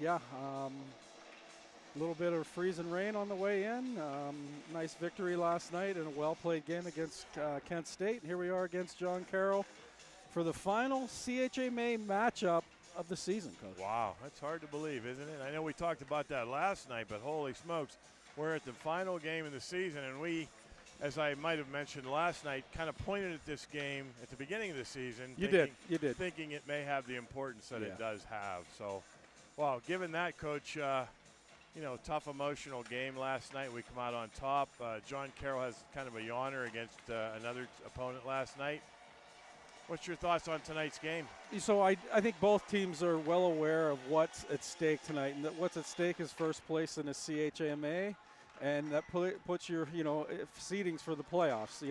yeah. A little bit of freezing rain on the way in. Nice victory last night in a well-played game against Kent State. Here we are against John Carroll for the final CHMA matchup of the season, Coach. Wow, that's hard to believe, isn't it? I know we talked about that last night, but holy smokes, we're at the final game of the season, and we, as I might have mentioned last night, kind of pointed at this game at the beginning of the season. You did. Thinking it may have the importance that it does have. So, wow, given that, Coach, tough emotional game last night. We come out on top. John Carroll has kind of a yawner against another opponent last night. What's your thoughts on tonight's game? So I think both teams are well aware of what's at stake tonight. And what's at stake is first place in the CHMA. And that puts your, seedings for the playoffs.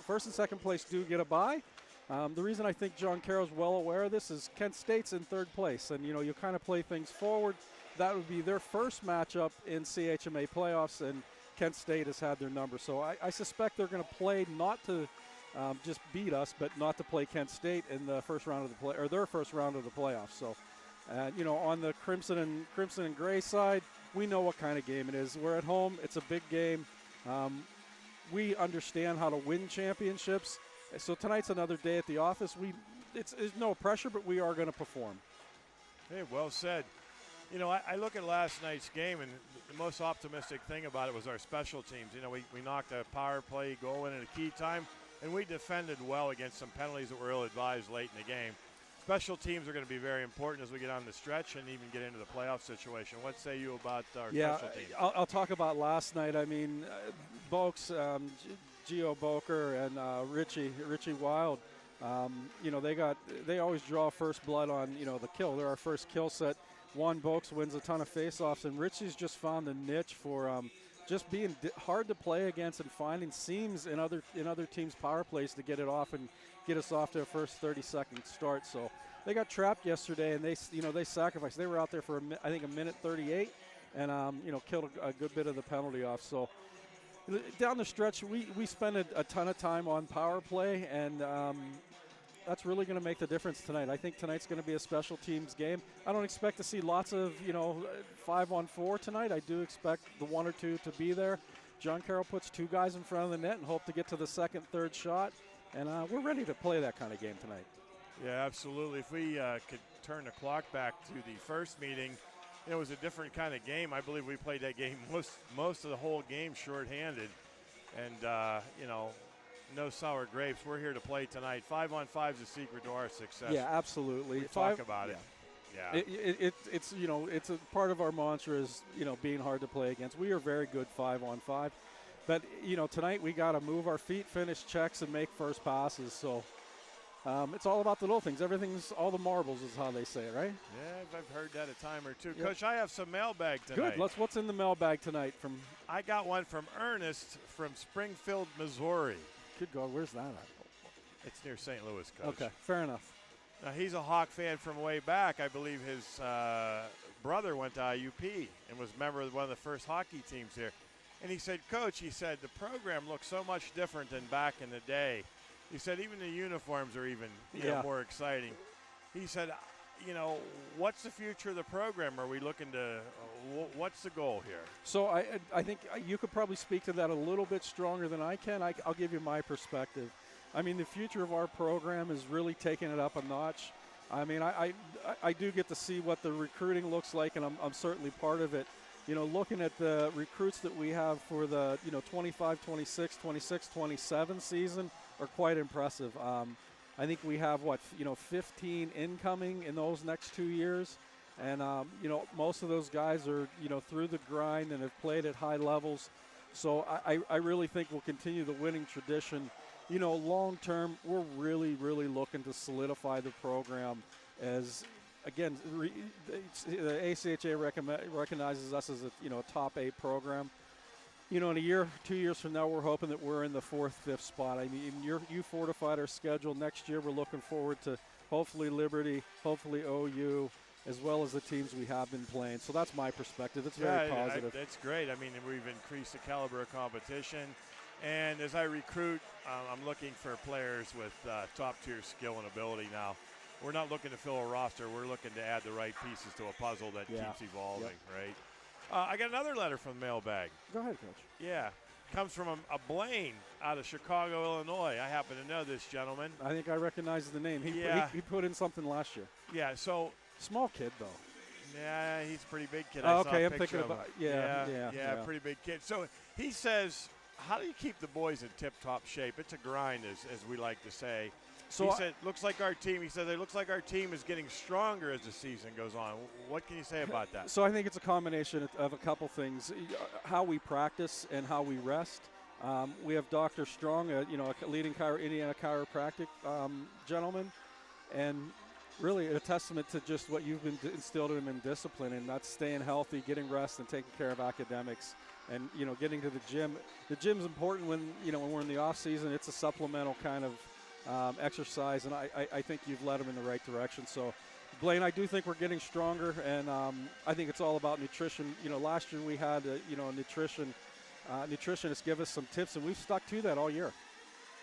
First and second place do get a bye. The reason I think John Carroll's well aware of this is Kent State's in third place. And, you kind of play things forward. That would be their first matchup in CHMA playoffs, and Kent State has had their number. So I suspect they're going to play not to just beat us, but not to play Kent State in the first round of the their first round of the playoffs. So, on the Crimson and Gray side, we know what kind of game it is. We're at home. It's a big game. We understand how to win championships. So tonight's another day at the office. It's no pressure, but we are going to perform. Hey, well said. I look at last night's game, and the most optimistic thing about it was our special teams. We knocked a power play goal in at a key time, and we defended well against some penalties that were ill-advised late in the game. Special teams are going to be very important as we get on the stretch and even get into the playoff situation. What say you about our special teams? I'll talk about last night. I mean, Boakes, Gio Boker, and Richie Wild. They always draw first blood on the kill. They're our first kill set. Juan Boakes wins a ton of faceoffs, and Richie's just found a niche for just being hard to play against and finding seams in other teams' power plays to get it off and get us off to a first 30-second start. So they got trapped yesterday, and they sacrificed. They were out there for I think a minute 38, and killed a good bit of the penalty off. So down the stretch, we spent a ton of time on power play, and that's really going to make the difference tonight. I think tonight's going to be a special teams game. I don't expect to see lots of 5-on-4 tonight. I do expect the one or two to be there. John Carroll puts two guys in front of the net and hope to get to the second, third shot, and we're ready to play that kind of game tonight. Yeah, absolutely. If we could turn the clock back to the first meeting, it was a different kind of game. I believe we played that game most of the whole game shorthanded, and no sour grapes. We're here to play tonight. 5-on-5 is the secret to our success. Yeah, absolutely. We talk about it. Yeah. It's it's a part of our mantra is being hard to play against. We are very good 5-on-5, but tonight we got to move our feet, finish checks, and make first passes. So it's all about the little things. Everything's all the marbles is how they say it, right? Yeah, I've heard that a time or two. Yep. Coach, I have some mailbag tonight. Good. What's in the mailbag tonight? I got one from Ernest from Springfield, Missouri. Good God, where's that at? It's near St. Louis, Coach. Okay, fair enough. Now, he's a Hawk fan from way back. I believe his brother went to IUP and was a member of one of the first hockey teams here. And he said, Coach, the program looks so much different than back in the day. He said even the uniforms are even more exciting. He said, what's the future of the program? Are we looking to what's the goal here? So I think you could probably speak to that a little bit stronger than I can. I'll give you my perspective. I mean, the future of our program is really taking it up a notch. I mean, I do get to see what the recruiting looks like, and I'm certainly part of it. Looking at the recruits that we have for the 25, 26, 26, 27 season are quite impressive. I think we have 15 incoming in those next 2 years, and most of those guys are through the grind and have played at high levels. So I really think we'll continue the winning tradition. Long term, we're really looking to solidify the program as, again, the ACHA recognizes us as a top 8 program. In a year, 2 years from now, we're hoping that we're in the 4th, 5th spot. I mean, you fortified our schedule. Next year, we're looking forward to hopefully Liberty, hopefully OU, as well as the teams we have been playing. So that's my perspective. It's very positive. That's great. I mean, we've increased the caliber of competition. And as I recruit, I'm looking for players with top-tier skill and ability now. we're not looking to fill a roster. We're looking to add the right pieces to a puzzle that keeps evolving, right? I got another letter from the mailbag. Go ahead, Coach. Yeah. Comes from a Blaine out of Chicago, Illinois. I happen to know this gentleman. I think I recognize the name. He put in something last year. Yeah, so. Small kid, though. Yeah, he's a pretty big kid. Oh, okay, I'm thinking about pretty big kid. So he says, how do you keep the boys in tip-top shape? It's a grind, as we like to say. So he said, looks like our team. He said, it looks like our team is getting stronger as the season goes on. What can you say about that? So I think it's a combination of a couple things: how we practice and how we rest. We have Dr. Strong, a leading Indiana chiropractic gentleman, and really a testament to just what you've been instilled in him in discipline, and that's staying healthy, getting rest, and taking care of academics, and getting to the gym. The gym's important when we're in the off season. It's a supplemental kind of exercise, and I think you've led them in the right direction. So, Blaine, I do think we're getting stronger, and I think it's all about nutrition. Last year we had a nutritionist give us some tips, and we've stuck to that all year.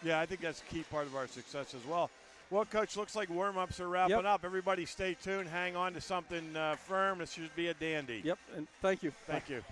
Yeah, I think that's a key part of our success as well. Well, Coach, looks like warm-ups are wrapping up. Everybody stay tuned. Hang on to something firm. This should be a dandy. Yep, and thank you. Thank you.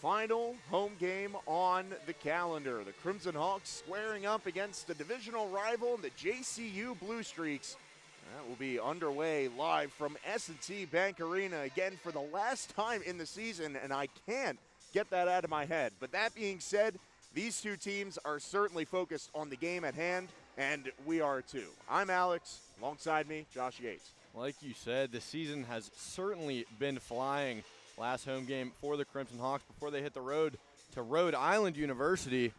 final home game on the calendar. The Crimson Hawks squaring up against the divisional rival, the JCU Blue Streaks. That will be underway live from S&T Bank Arena again for the last time in the season, and I can't get that out of my head. But that being said, these two teams are certainly focused on the game at hand, and we are too. I'm Alex. Alongside me, Josh Yates. Like you said, the season has certainly been flying. Last home game for the Crimson Hawks before they hit the road to Rhode Island University.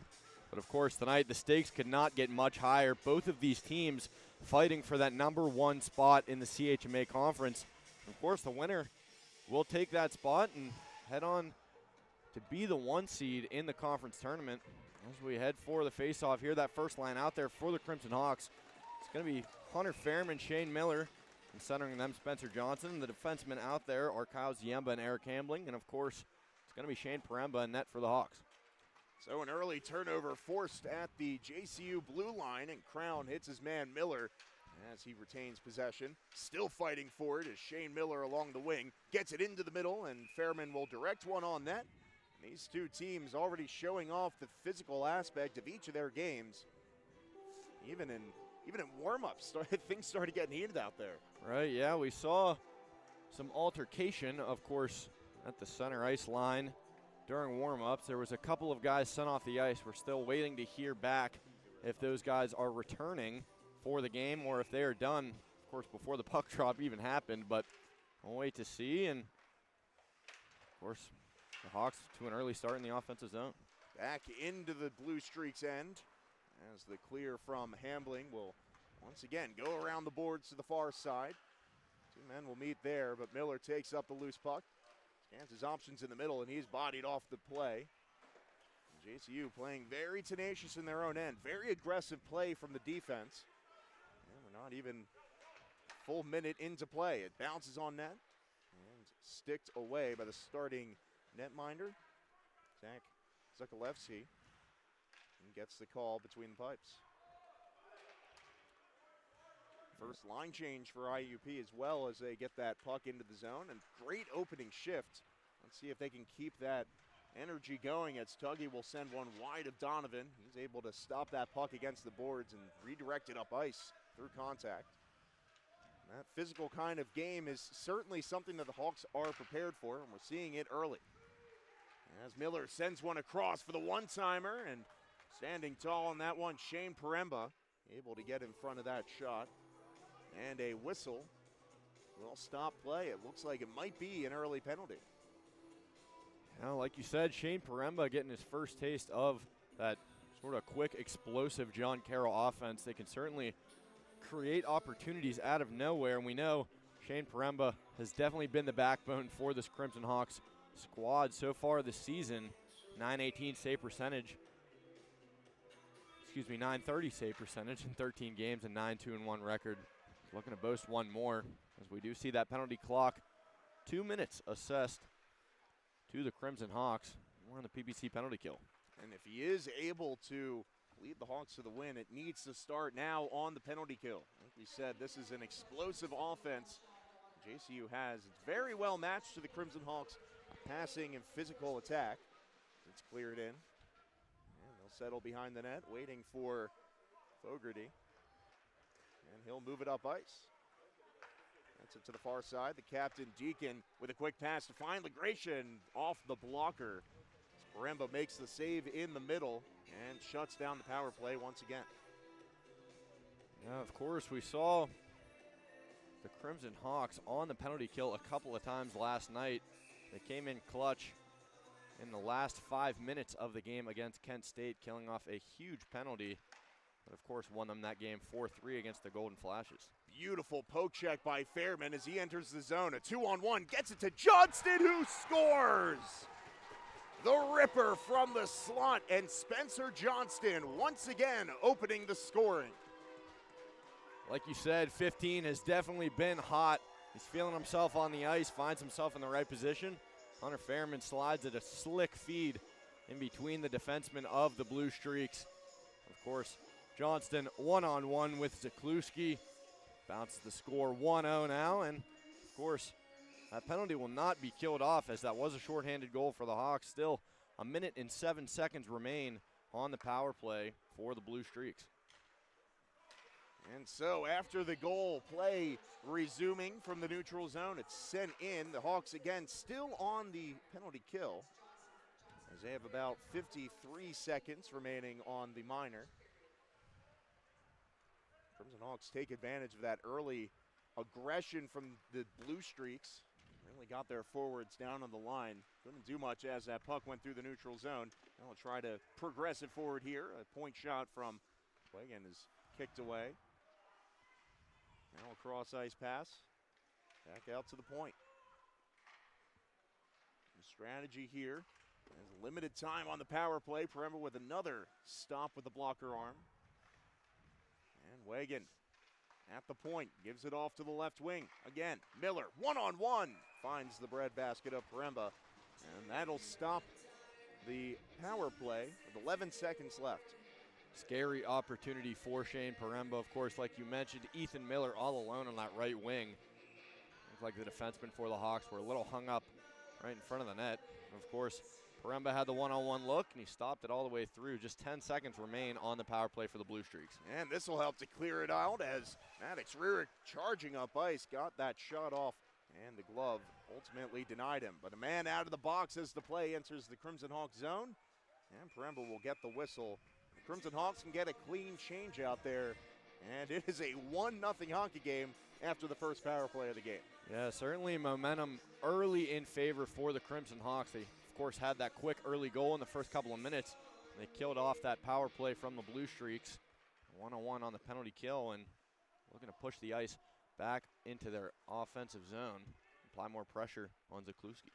But of course, tonight the stakes could not get much higher. Both of these teams fighting for that #1 spot in the CHMA conference. Of course, the winner will take that spot and head on to be the 1 seed in the conference tournament. As we head for the face-off here, that first line out there for the Crimson Hawks, it's going to be Hunter Fairman, Shane Miller, and centering them, Spencer Johnson. The defensemen out there are Kyle Ziemba and Eric Hambling. And, of course, it's going to be Shane Paremba in net for the Hawks. So an early turnover forced at the JCU blue line, and Crown hits his man Miller as he retains possession. Still fighting for it as Shane Miller along the wing gets it into the middle, and Fairman will direct one on net. And these two teams already showing off the physical aspect of each of their games. Even in warm-ups, things started getting heated out there. Right, yeah, we saw some altercation, of course, at the center ice line during warm-ups. There was a couple of guys sent off the ice. We're still waiting to hear back if those guys are returning for the game or if they are done, of course, before the puck drop even happened. But we'll wait to see. And, of course, the Hawks to an early start in the offensive zone. Back into the Blue Streaks end as the clear from Hambling will once again go around the boards to the far side. Two men will meet there, but Miller takes up the loose puck. Scans his options in the middle, and he's bodied off the play. JCU playing very tenacious in their own end. Very aggressive play from the defense. And we're not even full minute into play. It bounces on net and sticked away by the starting netminder, Zach Zukalewski, and gets the call between the pipes. First line change for IUP as well as they get that puck into the zone, and great opening shift. Let's see if they can keep that energy going as Tuggy will send one wide of Donovan. He's able to stop that puck against the boards and redirect it up ice through contact. And that physical kind of game is certainly something that the Hawks are prepared for, and we're seeing it early. As Miller sends one across for the one-timer, and standing tall on that one, Shane Paremba able to get in front of that shot. And a whistle will stop play. It looks like it might be an early penalty. Now, like you said, Shane Paremba getting his first taste of that sort of quick, explosive John Carroll offense. They can certainly create opportunities out of nowhere, and we know Shane Paremba has definitely been the backbone for this Crimson Hawks squad so far this season. 918 save percentage. 930 save percentage in 13 games and 9-2-1 record. Looking to boast one more as we do see that penalty clock. 2 minutes assessed to the Crimson Hawks. We're on the PBC penalty kill. And if he is able to lead the Hawks to the win, it needs to start now on the penalty kill. Like we said, this is an explosive offense JCU has. It's very well matched to the Crimson Hawks passing and physical attack. It's cleared in. And they'll settle behind the net, waiting for Fogarty. And he'll move it up ice. That's it to the far side. The captain, Deacon, with a quick pass to find Legration off the blocker. Paremba makes the save in the middle and shuts down the power play once again. Yeah, of course, we saw the Crimson Hawks on the penalty kill a couple of times last night. They came in clutch in the last 5 minutes of the game against Kent State, killing off a huge penalty. But of course, won them that game 4-3 against the Golden Flashes. Beautiful poke check by Fairman as he enters the zone. A 2-on-1 gets it to Johnston, who scores! The Ripper from the slot, and Spencer Johnston once again opening the scoring. Like you said, 15 has definitely been hot. He's feeling himself on the ice, finds himself in the right position. Hunter Fairman slides at a slick feed in between the defensemen of the Blue Streaks. Of course, Johnston one-on-one with Zakluski. Bounces the score 1-0 now, and of course, That penalty will not be killed off, as that was a shorthanded goal for the Hawks. Still, 1 minute and 7 seconds remain on the power play for the Blue Streaks. And so after the goal, play resuming from the neutral zone. It's sent in. The Hawks again still on the penalty kill, as they have about 53 seconds remaining on the minor. Crimson Hawks take advantage of that early aggression from the Blue Streaks. Really got their forwards down on the line. Couldn't do much as that puck went through the neutral zone. They'll try to progress it forward here. A point shot from Pregame is kicked away. Now a cross ice pass. Back out to the point. The strategy here. There's limited time on the power play. Paremba with another stop with the blocker arm. And Wagon at the point, gives it off to the left wing. Again, Miller, one-on-one, finds the breadbasket of Paremba. And that'll stop the power play with 11 seconds left. Scary opportunity for Shane Paremba. Of course, like you mentioned, Ethan Miller all alone on that right wing. Looked like the defensemen for the Hawks were a little hung up right in front of the net. Of course, Paremba had the one-on-one look, and he stopped it all the way through. Just 10 seconds remain on the power play for the Blue Streaks. And this will help to clear it out as Maddox Rearick charging up ice, got that shot off, and the glove ultimately denied him. But a man out of the box as the play enters the Crimson Hawks zone, and Paremba will get the whistle. The Crimson Hawks can get a clean change out there, and it is a 1-0 hockey game after the first power play of the game. Yeah, certainly momentum early in favor for the Crimson Hawks. They, of course, had that quick early goal in the first couple of minutes. They killed off that power play from the Blue Streaks. 1-on-1 on the penalty kill, and looking to push the ice back into their offensive zone. Apply more pressure on Zakluski.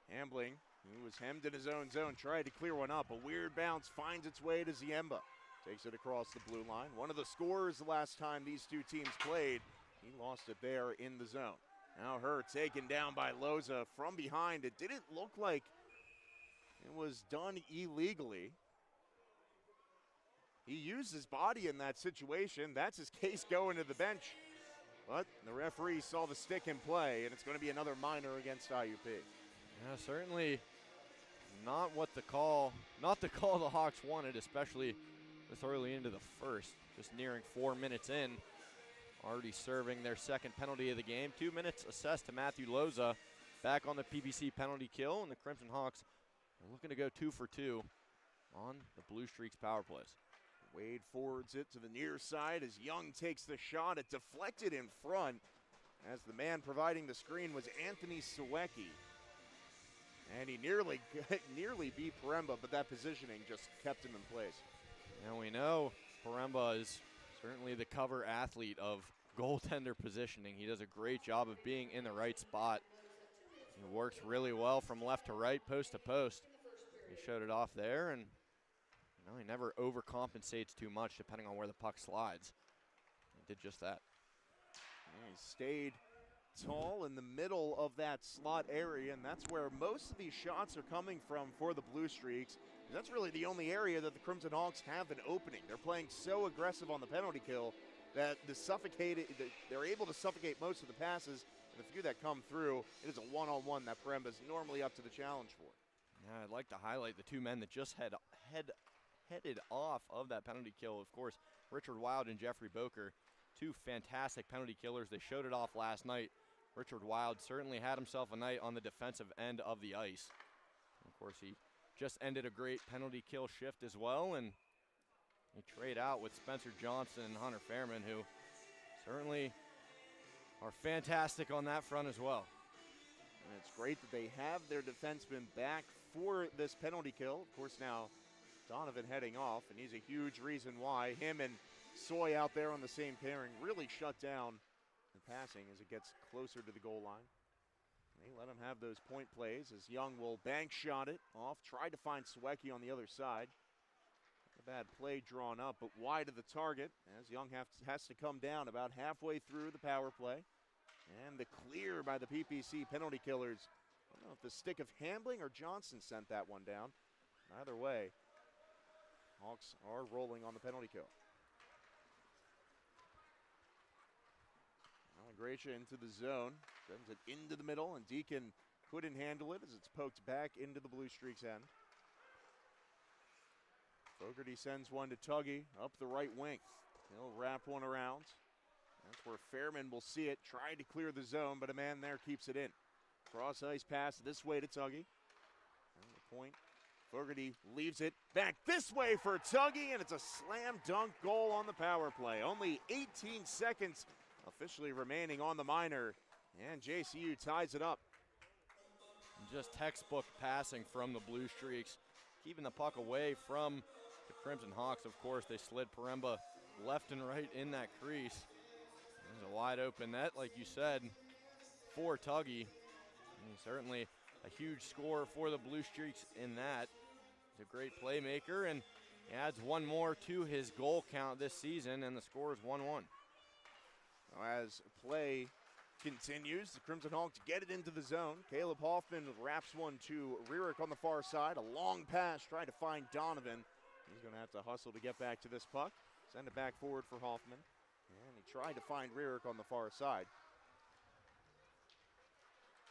Hambling, who was hemmed in his own zone, tried to clear one up. A weird bounce finds its way to Ziemba. Takes it across the blue line. One of the scorers the last time these two teams played. He lost it there in the zone. Now Hurt taken down by Loza from behind. It didn't look like it was done illegally. He used his body in that situation. That's his case going to the bench. But the referee saw the stick in play, and it's going to be another minor against IUP. Yeah, certainly not the call the Hawks wanted, especially this early into the first. Just nearing 4 minutes in. Already serving their second penalty of the game. 2 minutes assessed to Matthew Loza. Back on the PBC penalty kill, and the Crimson Hawks are looking to go 2 for 2 on the Blue Streaks power plays. Wade forwards it to the near side as Young takes the shot. It deflected in front as the man providing the screen was Anthony Sawecki. And he nearly beat Paremba, but that positioning just kept him in place. And we know Paremba is certainly the cover athlete of goaltender positioning. He does a great job of being in the right spot. He works really well from left to right, post to post. He showed it off there, and he never overcompensates too much depending on where the puck slides. He did just that. Yeah, he stayed tall in the middle of that slot area, and that's where most of these shots are coming from for the Blue Streaks. That's really the only area that the Crimson Hawks have an opening. They're playing so aggressive on the penalty kill that they're able to suffocate most of the passes. And the few that come through, it is a one-on-one that Paremba's normally up to the challenge for. Yeah, I'd like to highlight the two men that just headed off of that penalty kill. Of course, Richard Wild and Jeffrey Boker, two fantastic penalty killers. They showed it off last night. Richard Wild certainly had himself a night on the defensive end of the ice. Of course, he just ended a great penalty kill shift as well, and he trade out with Spencer Johnson and Hunter Fairman, who certainly are fantastic on that front as well. And it's great that they have their defenseman back for this penalty kill. Of course, now Donovan heading off, and he's a huge reason why him and Soy out there on the same pairing really shut down the passing as it gets closer to the goal line. They let him have those point plays as Young will bank shot it off, tried to find Sawecki on the other side. A bad play drawn up, but wide of the target as Young has to come down about halfway through the power play. And the clear by the PPC penalty killers. I don't know if the stick of Hambling or Johnson sent that one down. Either way, Hawks are rolling on the penalty kill. Now Gracia into the zone, sends it into the middle, and Deacon couldn't handle it as it's poked back into the Blue Streaks' end. Fogarty sends one to Tuggy up the right wing. He'll wrap one around. That's where Fairman will see it, trying to clear the zone, but a man there keeps it in. Cross ice pass this way to Tuggy. And the point, Fogarty leaves it back this way for Tuggy, and it's a slam dunk goal on the power play. Only 18 seconds officially remaining on the minor, and JCU ties it up. Just textbook passing from the Blue Streaks, keeping the puck away from the Crimson Hawks. Of course, they slid Paremba left and right in that crease. There's a wide open net, like you said, for Tuggy. And certainly a huge score for the Blue Streaks in that. He's a great playmaker, and he adds one more to his goal count this season, and the score is 1-1. As play continues, the Crimson Hawks get it into the zone. Caleb Hoffman wraps one to Rierick on the far side. A long pass trying to find Donovan. He's going to have to hustle to get back to this puck. Send it back forward for Hoffman. And he tried to find Rierick on the far side.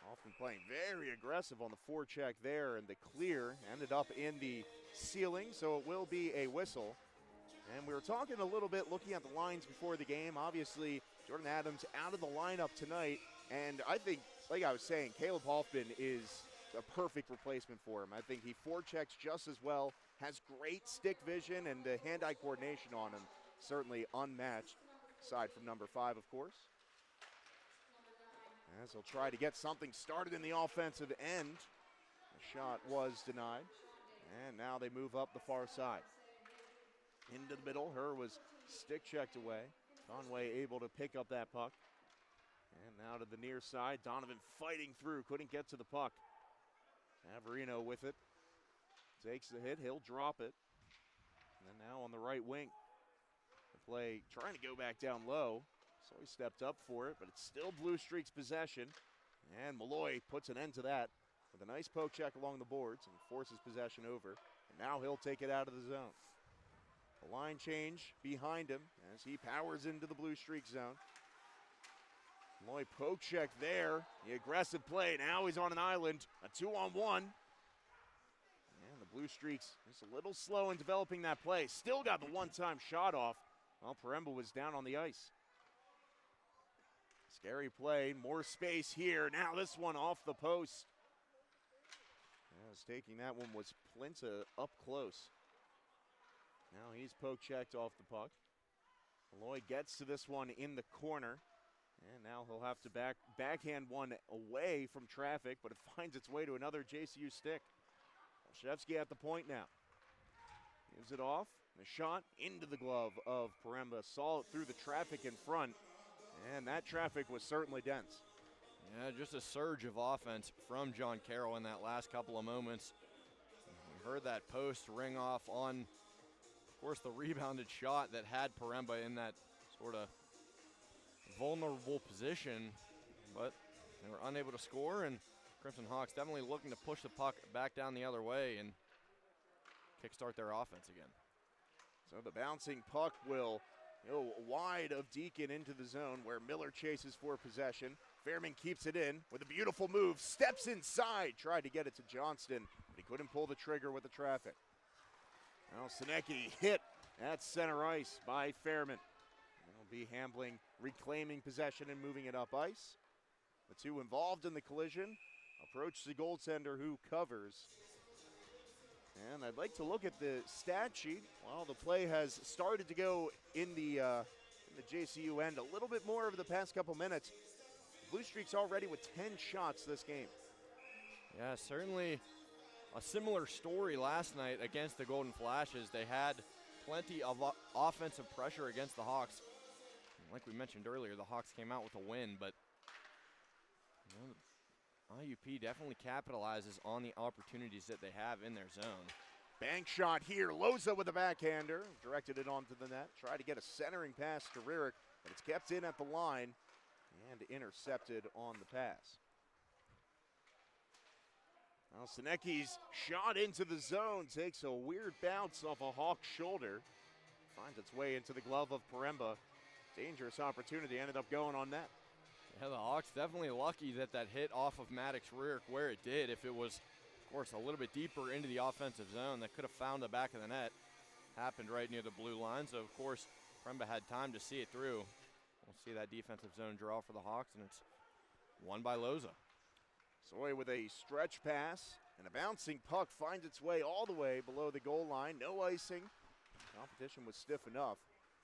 Hoffman playing very aggressive on the forecheck there, and the clear ended up in the ceiling, so it will be a whistle. And we were talking a little bit, looking at the lines before the game. Obviously, Jordan Adams out of the lineup tonight, and I think, like I was saying, Caleb Hoffman is a perfect replacement for him. I think he forechecks just as well, has great stick vision, and the hand-eye coordination on him certainly unmatched, aside from number 5, of course. As he'll try to get something started in the offensive end. The shot was denied, and now they move up the far side. Into the middle, Herr was stick checked away. Conway able to pick up that puck. And now to the near side, Donovan fighting through, couldn't get to the puck. Averino with it. Takes the hit, he'll drop it. And then now on the right wing. The play trying to go back down low. So he stepped up for it, but it's still Blue Streaks possession. And Malloy puts an end to that with a nice poke check along the boards and forces possession over. And now he'll take it out of the zone. A line change behind him as he powers into the Blue Streak zone. Malloy poke check there. The aggressive play. Now he's on an island. A 2-on-1. And the Blue Streaks just a little slow in developing that play. Still got the one-time shot off. Well, Paremba was down on the ice. Scary play. More space here. Now this one off the post. As taking that one was Plinta up close. Now he's poke checked off the puck. Malloy gets to this one in the corner. And now he'll have to backhand one away from traffic, but it finds its way to another JCU stick. Olszewski at the point now. Gives it off. The shot into the glove of Paremba. Saw it through the traffic in front. And that traffic was certainly dense. Yeah, just a surge of offense from John Carroll in that last couple of moments. We heard that post ring off on, of course, the rebounded shot that had Paremba in that sort of vulnerable position, but they were unable to score, and Crimson Hawks definitely looking to push the puck back down the other way and kickstart their offense again. So the bouncing puck will go wide of Deacon into the zone where Miller chases for possession. Fairman keeps it in with a beautiful move, steps inside, tried to get it to Johnston, but he couldn't pull the trigger with the traffic. Now Sinecki hit at center ice by Fairman. They'll be handling, reclaiming possession and moving it up ice. The two involved in the collision approach the goaltender who covers. And I'd like to look at the stat sheet. Well, the play has started to go in the JCU end a little bit more over the past couple minutes. Blue Streaks already with 10 shots this game. Yeah, certainly a similar story last night against the Golden Flashes. They had plenty of offensive pressure against the Hawks. Like we mentioned earlier, the Hawks came out with a win, but IUP definitely capitalizes on the opportunities that they have in their zone. Bank shot here. Loza with a backhander. Directed it onto the net. Tried to get a centering pass to Rierick, but it's kept in at the line and intercepted on the pass. Now Sinecki's shot into the zone takes a weird bounce off a Hawk's shoulder. Finds its way into the glove of Paremba. Dangerous opportunity, ended up going on net. Yeah, the Hawks definitely lucky that that hit off of Maddox rear where it did. If it was, of course, a little bit deeper into the offensive zone, that could have found the back of the net. Happened right near the blue line, so of course, Premba had time to see it through. We'll see that defensive zone draw for the Hawks, and it's won by Loza. Soy with a stretch pass, and a bouncing puck finds its way all the way below the goal line. No icing. Competition was stiff enough.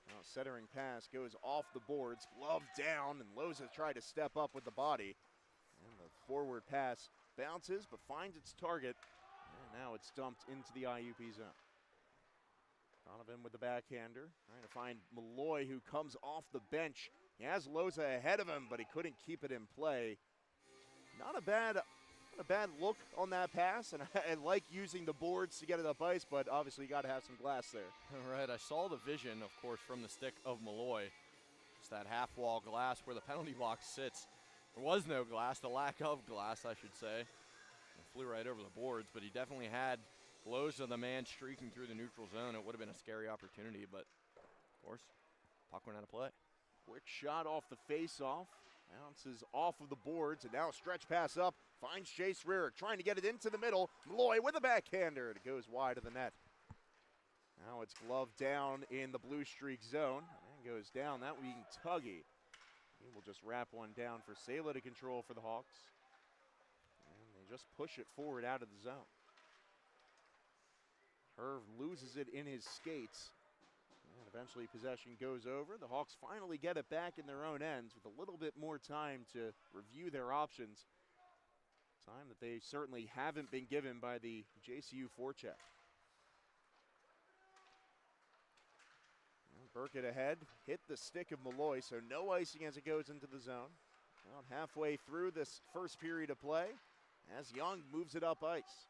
Now centering pass goes off the boards, glove down, and Loza tried to step up with the body. And the forward pass bounces but finds its target, and now it's dumped into the IUP zone. Donovan with the backhander, trying to find Malloy, who comes off the bench. He has Loza ahead of him, but he couldn't keep it in play. Not a bad look on that pass, and I like using the boards to get it up ice, but obviously you got to have some glass there. All right, I saw the vision, of course, from the stick of Malloy. It's that half-wall glass where the penalty box sits. There was no glass, the lack of glass, I should say. It flew right over the boards, but he definitely had Loza, the man, streaking through the neutral zone. It would have been a scary opportunity, but, of course, puck went out of play. Quick shot off the face-off. Bounces off of the boards, and now a stretch pass up. Finds Chase Rearick, trying to get it into the middle. Malloy with a backhander. It goes wide of the net. Now it's gloved down in the blue streak zone. And goes down, that being Tuggy. He will just wrap one down for Sela to control for the Hawks. And they just push it forward out of the zone. Herv loses it in his skates. And eventually possession goes over. The Hawks finally get it back in their own ends with a little bit more time to review their options. Time that they certainly haven't been given by the JCU forecheck. Burkett ahead, hit the stick of Malloy, so no icing as it goes into the zone. About halfway through this first period of play, as Young moves it up ice.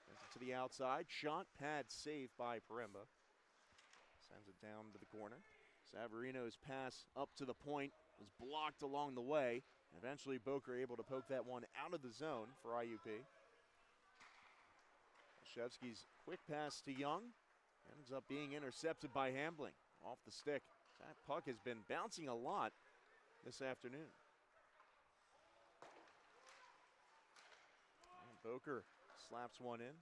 Sends it to the outside, shot, pad, saved by Premba. Sends it down to the corner. Savarino's pass up to the point was blocked along the way. Eventually, Boker able to poke that one out of the zone for IUP. Olszewski's quick pass to Young ends up being intercepted by Hambling off the stick. That puck has been bouncing a lot this afternoon. And Boker slaps one in.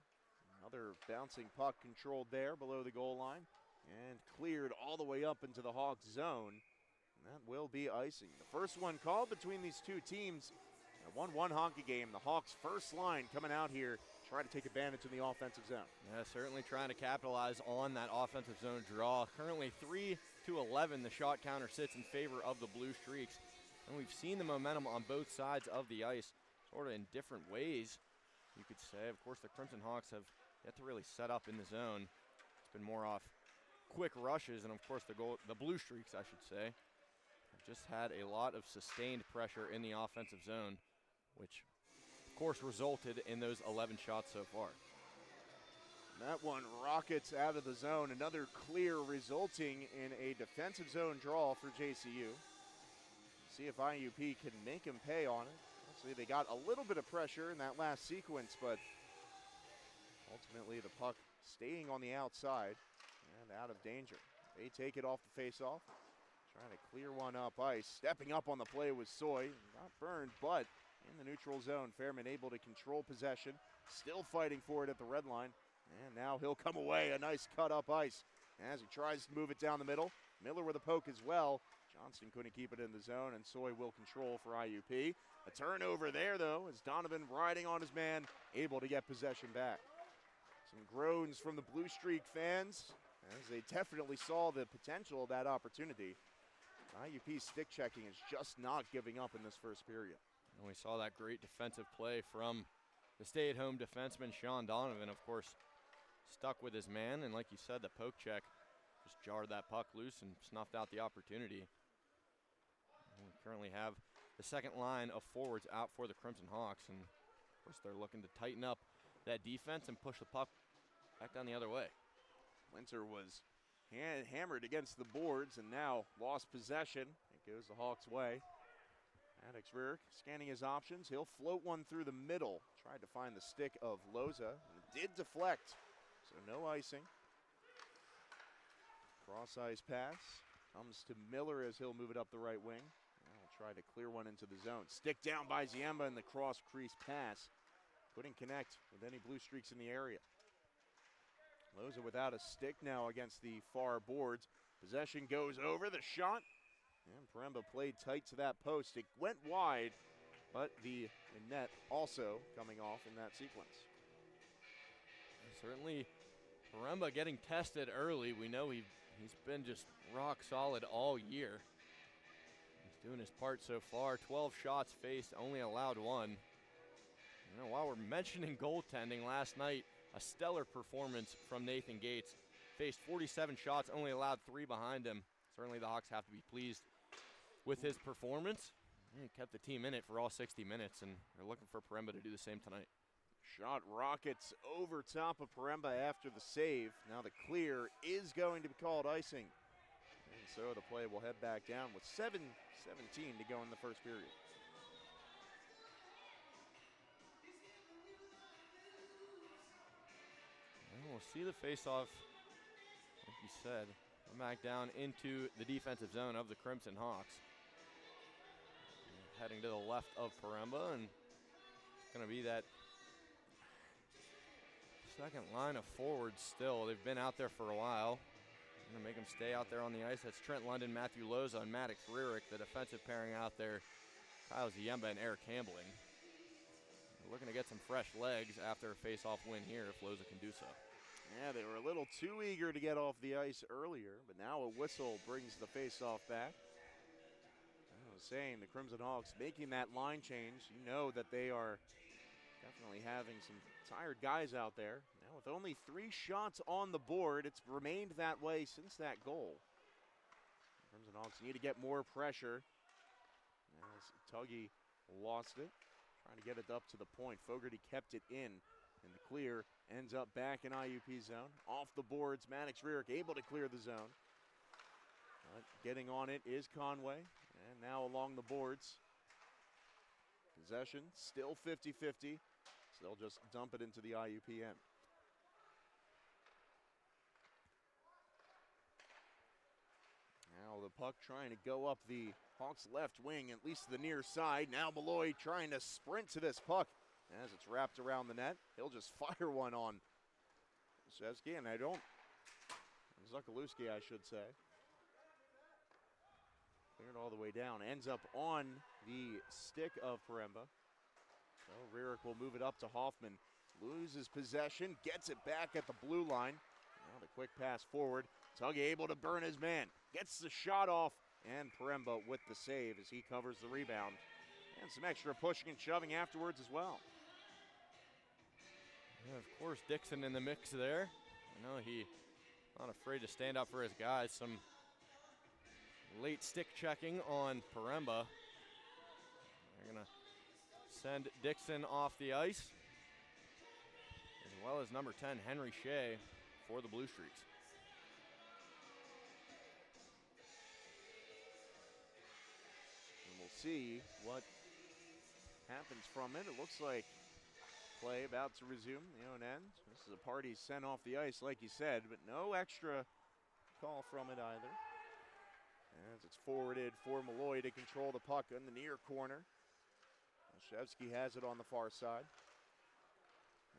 Another bouncing puck controlled there below the goal line. And cleared all the way up into the Hawks zone. And that will be icing. The first one called between these two teams. A 1-1 hockey game. The Hawks' first line coming out here, trying to take advantage in the offensive zone. Yeah, certainly trying to capitalize on that offensive zone draw. Currently 3-11, the shot counter sits in favor of the Blue Streaks. And we've seen the momentum on both sides of the ice, sort of in different ways, you could say. Of course, the Crimson Hawks have yet to really set up in the zone. It's been more off quick rushes, and of course the Blue Streaks, I should say, have just had a lot of sustained pressure in the offensive zone, which of course resulted in those 11 shots so far. That one rockets out of the zone. Another clear resulting in a defensive zone draw for JCU. See if IUP can make him pay on it. Actually, they got a little bit of pressure in that last sequence, but ultimately the puck staying on the outside and out of danger. They take it off the faceoff, trying to clear one up ice. Stepping up on the play was Soy. Not burned, but in the neutral zone. Fairman able to control possession. Still fighting for it at the red line. And now he'll come away. A nice cut up ice as he tries to move it down the middle. Miller with a poke as well. Johnston couldn't keep it in the zone, and Soy will control for IUP. A turnover there, though, as Donovan riding on his man, able to get possession back. Some groans from the Blue Streak fans, as they definitely saw the potential of that opportunity. IUP's stick checking is just not giving up in this first period. And we saw that great defensive play from the stay-at-home defenseman, Sean Donovan, of course, stuck with his man, and like you said, the poke check just jarred that puck loose and snuffed out the opportunity. And we currently have the second line of forwards out for the Crimson Hawks, and of course they're looking to tighten up that defense and push the puck back down the other way. Winter was hammered against the boards and now lost possession. It goes the Hawks' way. Maddox Rearick scanning his options. He'll float one through the middle. Tried to find the stick of Loza. Did deflect, so no icing. Cross ice pass comes to Miller as he'll move it up the right wing. Now try to clear one into the zone. Stick down by Ziemba in the cross crease pass. Couldn't connect with any blue streaks in the area. Loza without a stick now against the far boards. Possession goes over the shot. And Paremba played tight to that post. It went wide, but the net also coming off in that sequence. Certainly, Paremba getting tested early. We know he's been just rock solid all year. He's doing his part so far. 12 shots faced, only allowed one. You know, while we're mentioning goaltending, last night, a stellar performance from Nathan Gates. Faced 47 shots, only allowed 3 behind him. Certainly the Hawks have to be pleased with his performance. He kept the team in it for all 60 minutes, and they're looking for Paremba to do the same tonight. Shot rockets over top of Paremba after the save. Now the clear is going to be called icing. And so the play will head back down with 7:17 to go in the first period. And we'll see the face-off, like you said, come back down into the defensive zone of the Crimson Hawks. Heading to the left of Paremba, and it's going to be that second line of forwards still. They've been out there for a while. Going to make them stay out there on the ice. That's Trent London, Matthew Loza, and Maddox Rierick, the defensive pairing out there. Kyle Ziemba and Eric Hambling. They're looking to get some fresh legs after a face-off win here if Loza can do so. Yeah, they were a little too eager to get off the ice earlier, but now a whistle brings the face-off back. I was saying the Crimson Hawks making that line change. You know that they are definitely having some tired guys out there. Now with only 3 shots on the board, it's remained that way since that goal. Crimson Hawks need to get more pressure as Tuggy lost it. Trying to get it up to the point. Fogarty kept it in, and the clear ends up back in IUP zone. Off the boards, Maddox Rierick able to clear the zone. But getting on it is Conway, and now along the boards. Possession still 50-50. So they'll just dump it into the IUP end. Now the puck trying to go up the Hawks left wing, at least to the near side. Now Malloy trying to sprint to this puck as it's wrapped around the net. He'll just fire one on Shevsky, and Zukalewski, I should say. Cleared all the way down. Ends up on the stick of Paremba. So Rierick will move it up to Hoffman. Loses possession, gets it back at the blue line. Now the quick pass forward. Tuggy able to burn his man. Gets the shot off, and Paremba with the save as he covers the rebound. And some extra pushing and shoving afterwards as well. Yeah, of course, Dixon in the mix there. I know he's not afraid to stand up for his guys. Some late stick checking on Paremba. They're going to send Dixon off the ice, as well as number 10, Henry Shea, for the Blue Streaks. And we'll see what happens from it. It looks like play about to resume the own end. This is a party sent off the ice, like you said, but no extra call from it either. As it's forwarded for Malloy to control the puck in the near corner. Shevsky has it on the far side.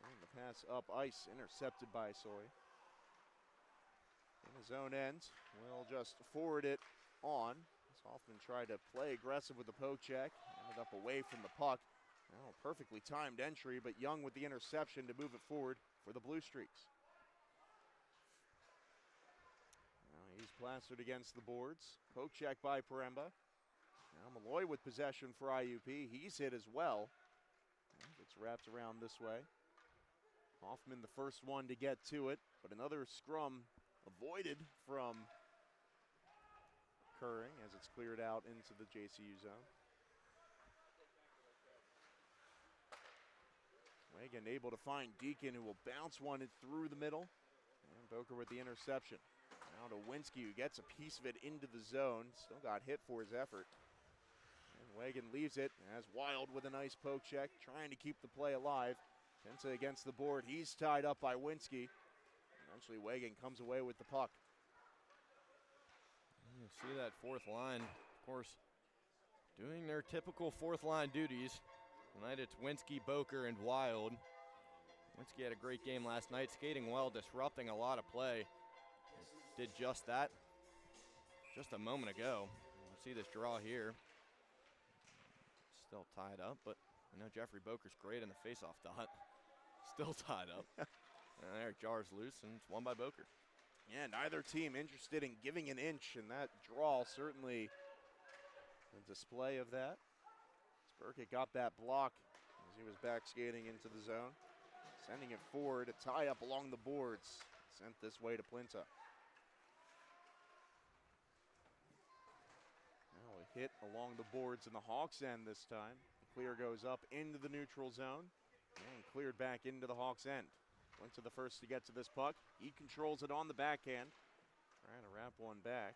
And the pass up ice, intercepted by Soy. In his own end, will just forward it on. As Hoffman tried to play aggressive with the poke check. Ended up away from the puck. Now a perfectly timed entry, but Young with the interception to move it forward for the Blue Streaks. Now he's plastered against the boards. Poke check by Paremba. Now Malloy with possession for IUP. He's hit as well. It's wrapped around this way. Hoffman the first one to get to it, but another scrum avoided from occurring as it's cleared out into the JCU zone. Wagan able to find Deacon, who will bounce one through the middle. And Boker with the interception. Now to Winsky, who gets a piece of it into the zone. Still got hit for his effort. And Wagan leaves it as Wild with a nice poke check, trying to keep the play alive. Tensa against the board. He's tied up by Winsky. Eventually Wagan comes away with the puck. You see that fourth line, of course, doing their typical fourth line duties. Tonight it's Winsky, Boker, and Wild. Winsky had a great game last night, skating well, disrupting a lot of play. Did just that just a moment ago. We'll see this draw here. Still tied up, but I know Jeffrey Boker's great in the faceoff dot. Still tied up. And there, jars loose, and it's won by Boker. Yeah, neither team interested in giving an inch, and that draw certainly a display of that. Burkett got that block as he was back skating into the zone. Sending it forward, a tie up along the boards. Sent this way to Plinta. Now a hit along the boards in the Hawks' end this time. The clear goes up into the neutral zone and cleared back into the Hawks' end. Plinta the first to get to this puck. He controls it on the backhand. Trying to wrap one back.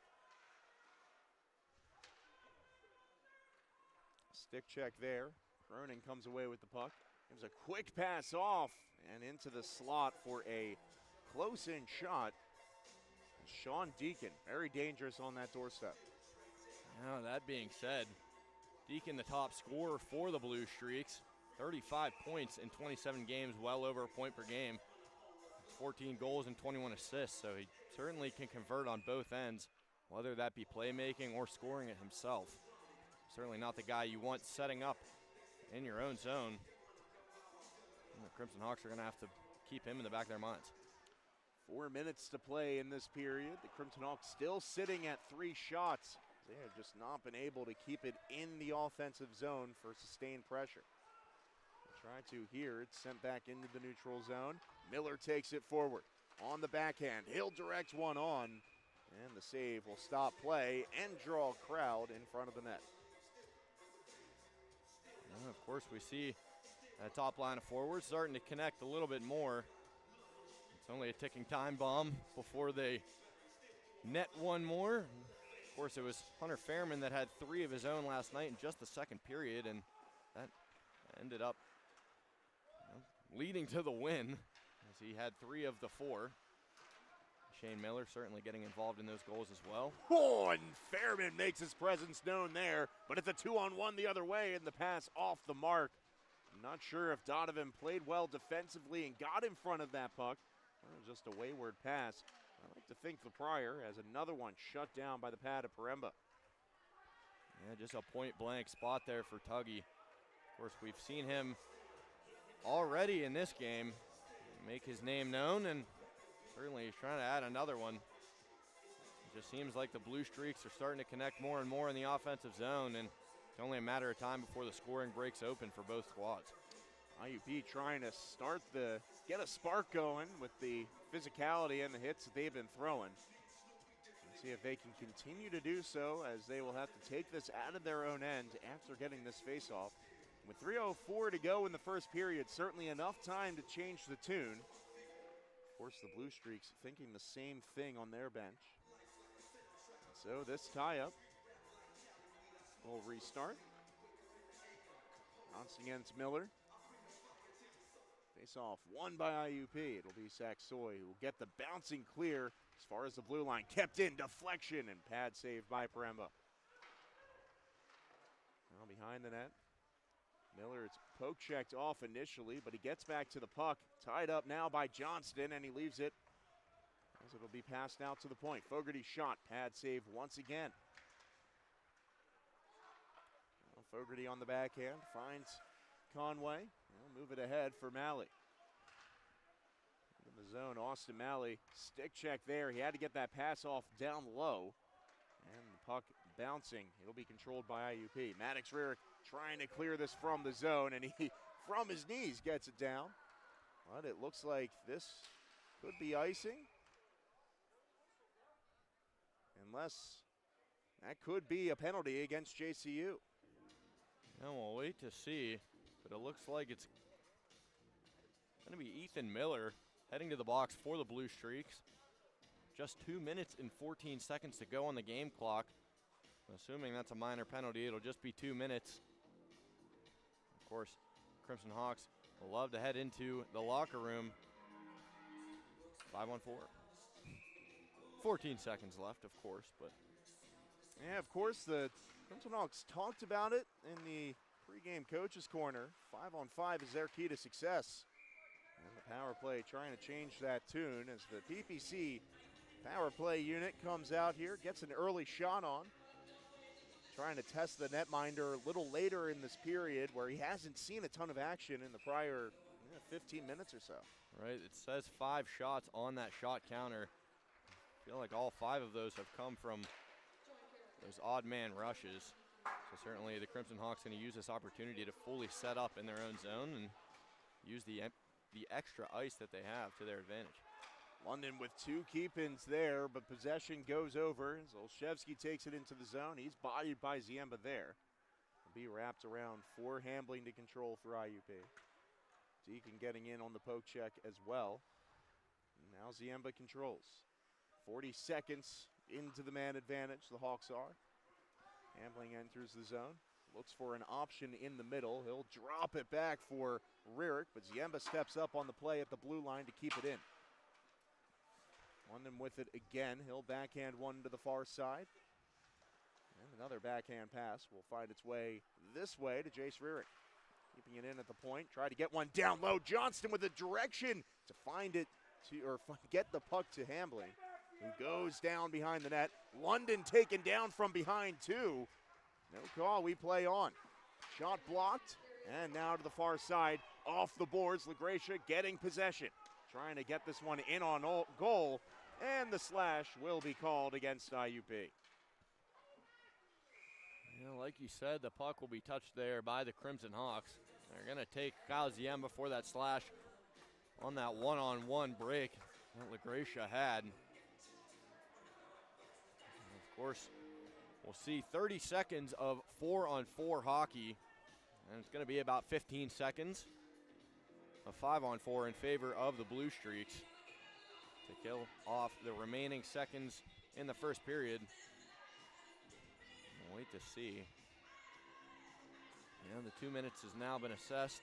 Stick check there. Cronin comes away with the puck. Gives a quick pass off and into the slot for a close-in shot. Sean Deacon, very dangerous on that doorstep. Now, that being said, Deacon the top scorer for the Blue Streaks. 35 points in 27 games, well over a point per game. 14 goals and 21 assists, so he certainly can convert on both ends, whether that be playmaking or scoring it himself. Certainly not the guy you want setting up in your own zone. And the Crimson Hawks are going to have to keep him in the back of their minds. 4 minutes to play in this period. The Crimson Hawks still sitting at 3 shots. They have just not been able to keep it in the offensive zone for sustained pressure. Try to here, it's sent back into the neutral zone. Miller takes it forward on the backhand. He'll direct one on, and the save will stop play and draw a crowd in front of the net. And of course, we see that top line of forwards starting to connect a little bit more. It's only a ticking time bomb before they net one more. Of course, it was Hunter Fairman that had 3 of his own last night in just the second period, and that ended up leading to the win as he had 3 of the 4. Shane Miller certainly getting involved in those goals as well. Oh, and Fairman makes his presence known there, but it's a 2-on-1 the other way, and the pass off the mark. I'm not sure if Donovan played well defensively and got in front of that puck. Or just a wayward pass. I like to think the Pryor has another one shut down by the pad of Paremba. Yeah, just a point-blank spot there for Tuggy. Of course, we've seen him already in this game make his name known, and certainly he's trying to add another one. It just seems like the Blue Streaks are starting to connect more and more in the offensive zone, and it's only a matter of time before the scoring breaks open for both squads. IUP trying to get a spark going with the physicality and the hits that they've been throwing. See if they can continue to do so, as they will have to take this out of their own end after getting this faceoff. With 3:04 to go in the first period, certainly enough time to change the tune. Of course, the Blue Streaks thinking the same thing on their bench. So this tie-up will restart. Bouncing against Miller. Face-off won by IUP. It'll be Saxoy who will get the bouncing clear as far as the blue line. Kept in, deflection, and pad saved by Paremba. Now behind the net. Miller, it's poke checked off initially, but he gets back to the puck. Tied up now by Johnston, and he leaves it as it'll be passed out to the point. Fogarty shot, pad save once again. Well, Fogarty on the backhand, finds Conway. He'll move it ahead for Malley. In the zone, Austin Malley, stick check there. He had to get that pass off down low. And the puck bouncing. It'll be controlled by IUP. Maddox Rarick trying to clear this from the zone, and he, from his knees, gets it down. But it looks like this could be icing. Unless that could be a penalty against JCU. And we'll wait to see, but it looks like it's going to be Ethan Miller heading to the box for the Blue Streaks. Just 2 minutes and 14 seconds to go on the game clock. Assuming that's a minor penalty, it'll just be 2 minutes. Of course, Crimson Hawks will love to head into the locker room. 5-on-4. 14 seconds left, of course, but Yeah, of course, the Crimson Hawks talked about it in the pregame coaches corner. 5-on-5 is their key to success. And the power play trying to change that tune as the PPC power play unit comes out here, gets an early shot on. Trying to test the netminder a little later in this period where he hasn't seen a ton of action in the prior 15 minutes or so. Right, it says 5 shots on that shot counter. I feel like all 5 of those have come from those odd man rushes. So certainly the Crimson Hawks going to use this opportunity to fully set up in their own zone and use the extra ice that they have to their advantage. London with 2 keep-ins there, but possession goes over as Olszewski takes it into the zone. He's bodied by Ziemba there. Will be wrapped around for Hambling to control for IUP. Deacon getting in on the poke check as well. And now Ziemba controls. 40 seconds into the man advantage, the Hawks are. Hambling enters the zone. Looks for an option in the middle. He'll drop it back for Rarick, but Ziemba steps up on the play at the blue line to keep it in. London with it again. He'll backhand one to the far side. And another backhand pass will find its way this way to Jace Rarick. Keeping it in at the point. Try to get one down low. Johnston with a direction to find it get the puck to Hambling, who goes down behind the net. London taken down from behind too. No call, we play on. Shot blocked, and now to the far side, off the boards. LaGracia getting possession. Trying to get this one in on goal, and the slash will be called against IUP. Yeah, like you said, the puck will be touched there by the Crimson Hawks. They're going to take Kyle Ziemba for that slash on that one-on-one break that LaGracia had. And of course, we'll see 30 seconds of 4-on-4 hockey, and it's going to be about 15 seconds of 5-on-4 in favor of the Blue Streaks to kill off the remaining seconds in the first period. We'll wait to see. Yeah, the 2 minutes has now been assessed.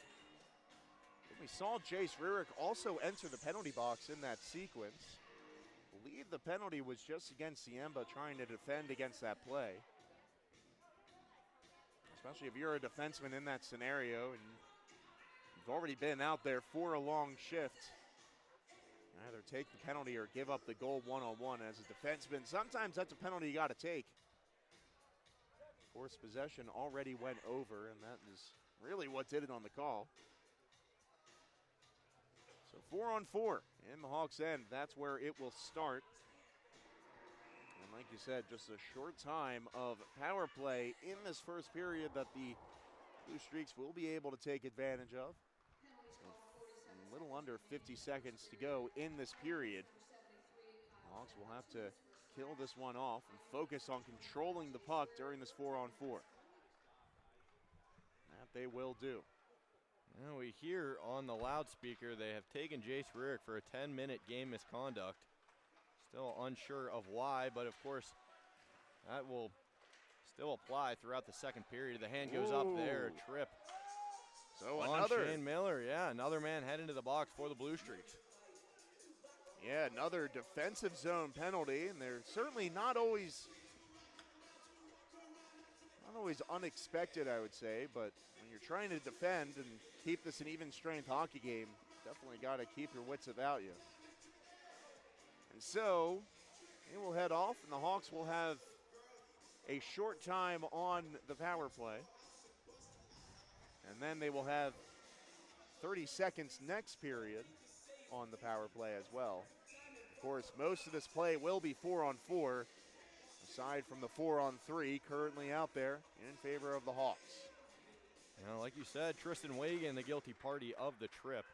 We saw Jace Rarick also enter the penalty box in that sequence. I believe the penalty was just against Ziemba trying to defend against that play. Especially if you're a defenseman in that scenario and you've already been out there for a long shift. Either take the penalty or give up the goal one-on-one as a defenseman. Sometimes that's a penalty you got to take. Forced possession already went over, and that is really what did it on the call. So 4-on-4 in the Hawks' end. That's where it will start. And like you said, just a short time of power play in this first period that the Blue Streaks will be able to take advantage of. A little under 50 seconds to go in this period. The Hawks will have to kill this one off and focus on controlling the puck during this 4-on-4. That they will do. Now we hear on the loudspeaker they have taken Jace Rarick for a 10-minute game misconduct. Still unsure of why, but of course that will still apply throughout the second period. The hand goes up there, a trip. So on another Shane Miller, yeah, another man head into the box for the Blue Streaks. Yeah, another defensive zone penalty, and they're certainly not always unexpected, I would say, but when you're trying to defend and keep this an even strength hockey game, definitely got to keep your wits about you. And so it will head off, and the Hawks will have a short time on the power play. And then they will have 30 seconds next period on the power play as well. Of course, most of this play will be 4-on-4, aside from the 4-on-3 currently out there in favor of the Hawks. You know, like you said, Tristan Wagan, the guilty party of the trip.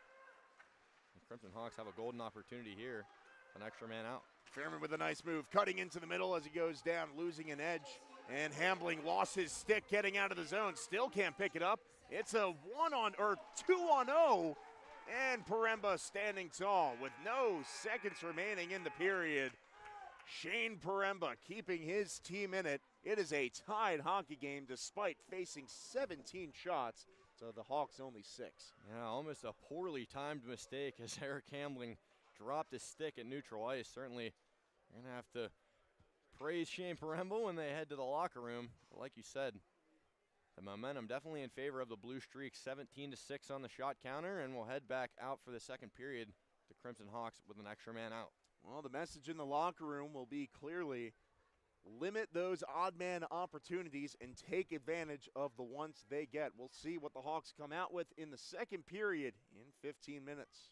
The Crimson Hawks have a golden opportunity here. An extra man out. Fairman with a nice move, cutting into the middle as he goes down, losing an edge. And Hambling lost his stick getting out of the zone. Still can't pick it up. It's a 2-on-0. And Paremba standing tall with no seconds remaining in the period. Shane Paremba keeping his team in it. It is a tied hockey game despite facing 17 shots. So the Hawks only 6. Yeah, almost a poorly timed mistake as Eric Hambling dropped his stick at neutral ice. Certainly, you're going to have to praise Shane Paremble when they head to the locker room. But like you said, the momentum definitely in favor of the Blue Streaks, 17-6 on the shot counter, and we'll head back out for the second period. The Crimson Hawks with an extra man out. Well, the message in the locker room will be clearly limit those odd man opportunities and take advantage of the ones they get. We'll see what the Hawks come out with in the second period in 15 minutes.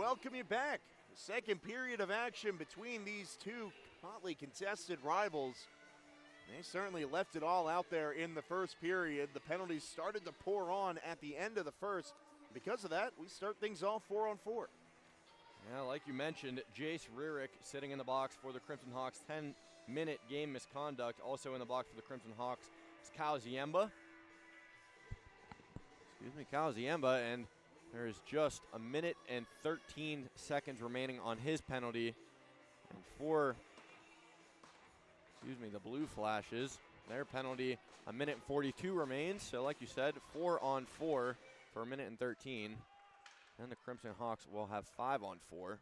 welcome you back. The second period of action between these two hotly contested rivals. They certainly left it all out there in the first period. The penalties started to pour on at the end of the first. Because of that, we start things off 4-on-4. Yeah, like you mentioned, Jace Rearick sitting in the box for the Crimson Hawks. 10-minute game misconduct. Also in the box for the Crimson Hawks is Kyle Ziemba. Kyle Ziemba, and there is just a minute and 13 seconds remaining on his penalty. And for, the Blue Flashes, their penalty, a minute and 42 remains. So like you said, 4-on-4 for a minute and 13. And the Crimson Hawks will have 5-on-4 for